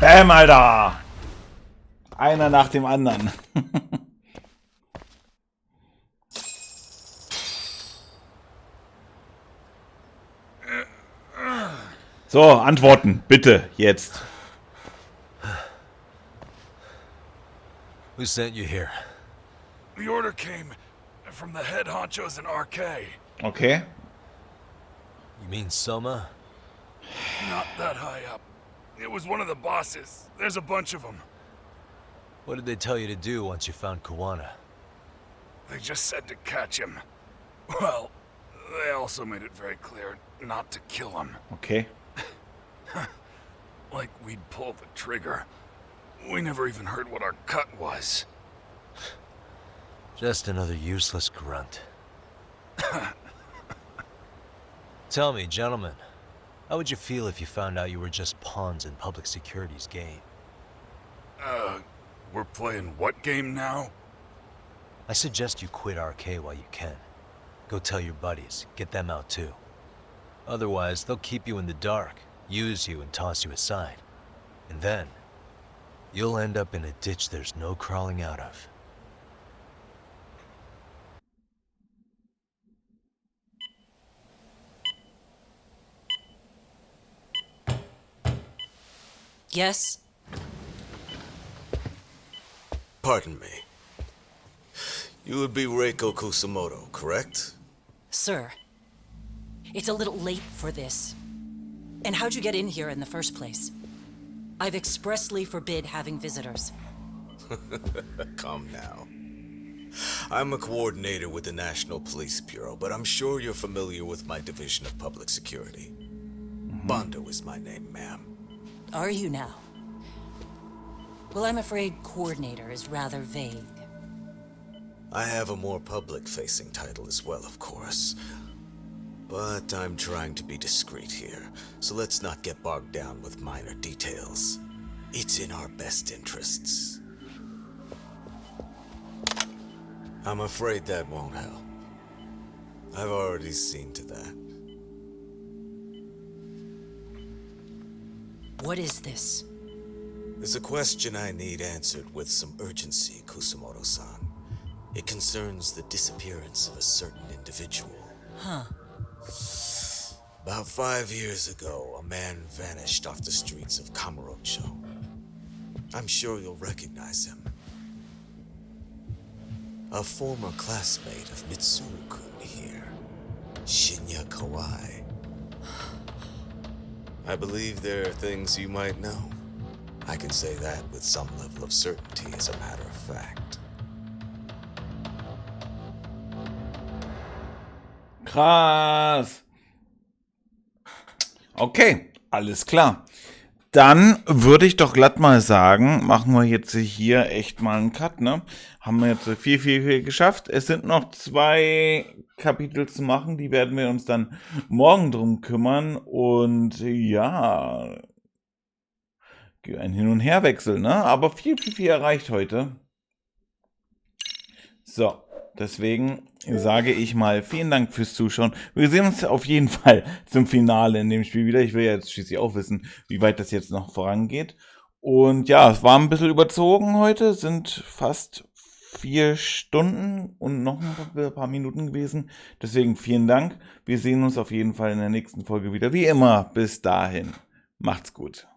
Bam, Alter! Einer nach dem anderen. So, antworten, bitte, jetzt. Who sent you here? The order came from the head honchos in RK. Okay. You mean Soma? Not that high up. It was one of the bosses. There's a bunch of them. What did they tell you to do once you found Kawana? They just said to catch him. Well, they also made it very clear not to kill him. Okay. Like we'd pull the trigger. We never even heard what our cut was. Just another useless grunt. Tell me, gentlemen, how would you feel if you found out you were just pawns in public security's game? We're playing what game now? I suggest you quit RK while you can. Go tell your buddies, get them out too. Otherwise, they'll keep you in the dark, use you and toss you aside. And then, you'll end up in a ditch there's no crawling out of. Yes? Pardon me. You would be Reiko Kusumoto, correct? Sir, it's a little late for this. And how'd you get in here in the first place? I've expressly forbid having visitors. Come now. I'm a coordinator with the National Police Bureau, but I'm sure you're familiar with my Division of Public Security. Bondo is my name, ma'am. Are you now? Well, I'm afraid coordinator is rather vague. I have a more public-facing title as well, of course. But I'm trying to be discreet here, so let's not get bogged down with minor details. It's in our best interests. I'm afraid that won't help. I've already seen to that. What is this? There's a question I need answered with some urgency, Kusumoto-san. It concerns the disappearance of a certain individual. Huh. About 5 years ago, a man vanished off the streets of Kamurocho. I'm sure you'll recognize him. A former classmate of Mitsuru-kun here, Shinya Kawai. I believe there are things you might know. I can say that with some level of certainty, as a matter of fact. Krass. Okay, alles klar. Dann würde ich doch glatt mal sagen, machen wir jetzt hier echt mal einen Cut, ne? Haben wir jetzt viel geschafft. Es sind noch 2 Kapitel zu machen, die werden wir uns dann morgen drum kümmern. Und ja, ein Hin- und Herwechsel, ne? Aber viel erreicht heute. So, deswegen sage ich mal vielen Dank fürs Zuschauen. Wir sehen uns auf jeden Fall zum Finale in dem Spiel wieder. Ich will ja jetzt schließlich auch wissen, wie weit das jetzt noch vorangeht. Und ja, es war ein bisschen überzogen heute. Sind fast 4 Stunden und noch ein paar Minuten gewesen. Deswegen vielen Dank. Wir sehen uns auf jeden Fall in der nächsten Folge wieder. Wie immer, bis dahin. Macht's gut.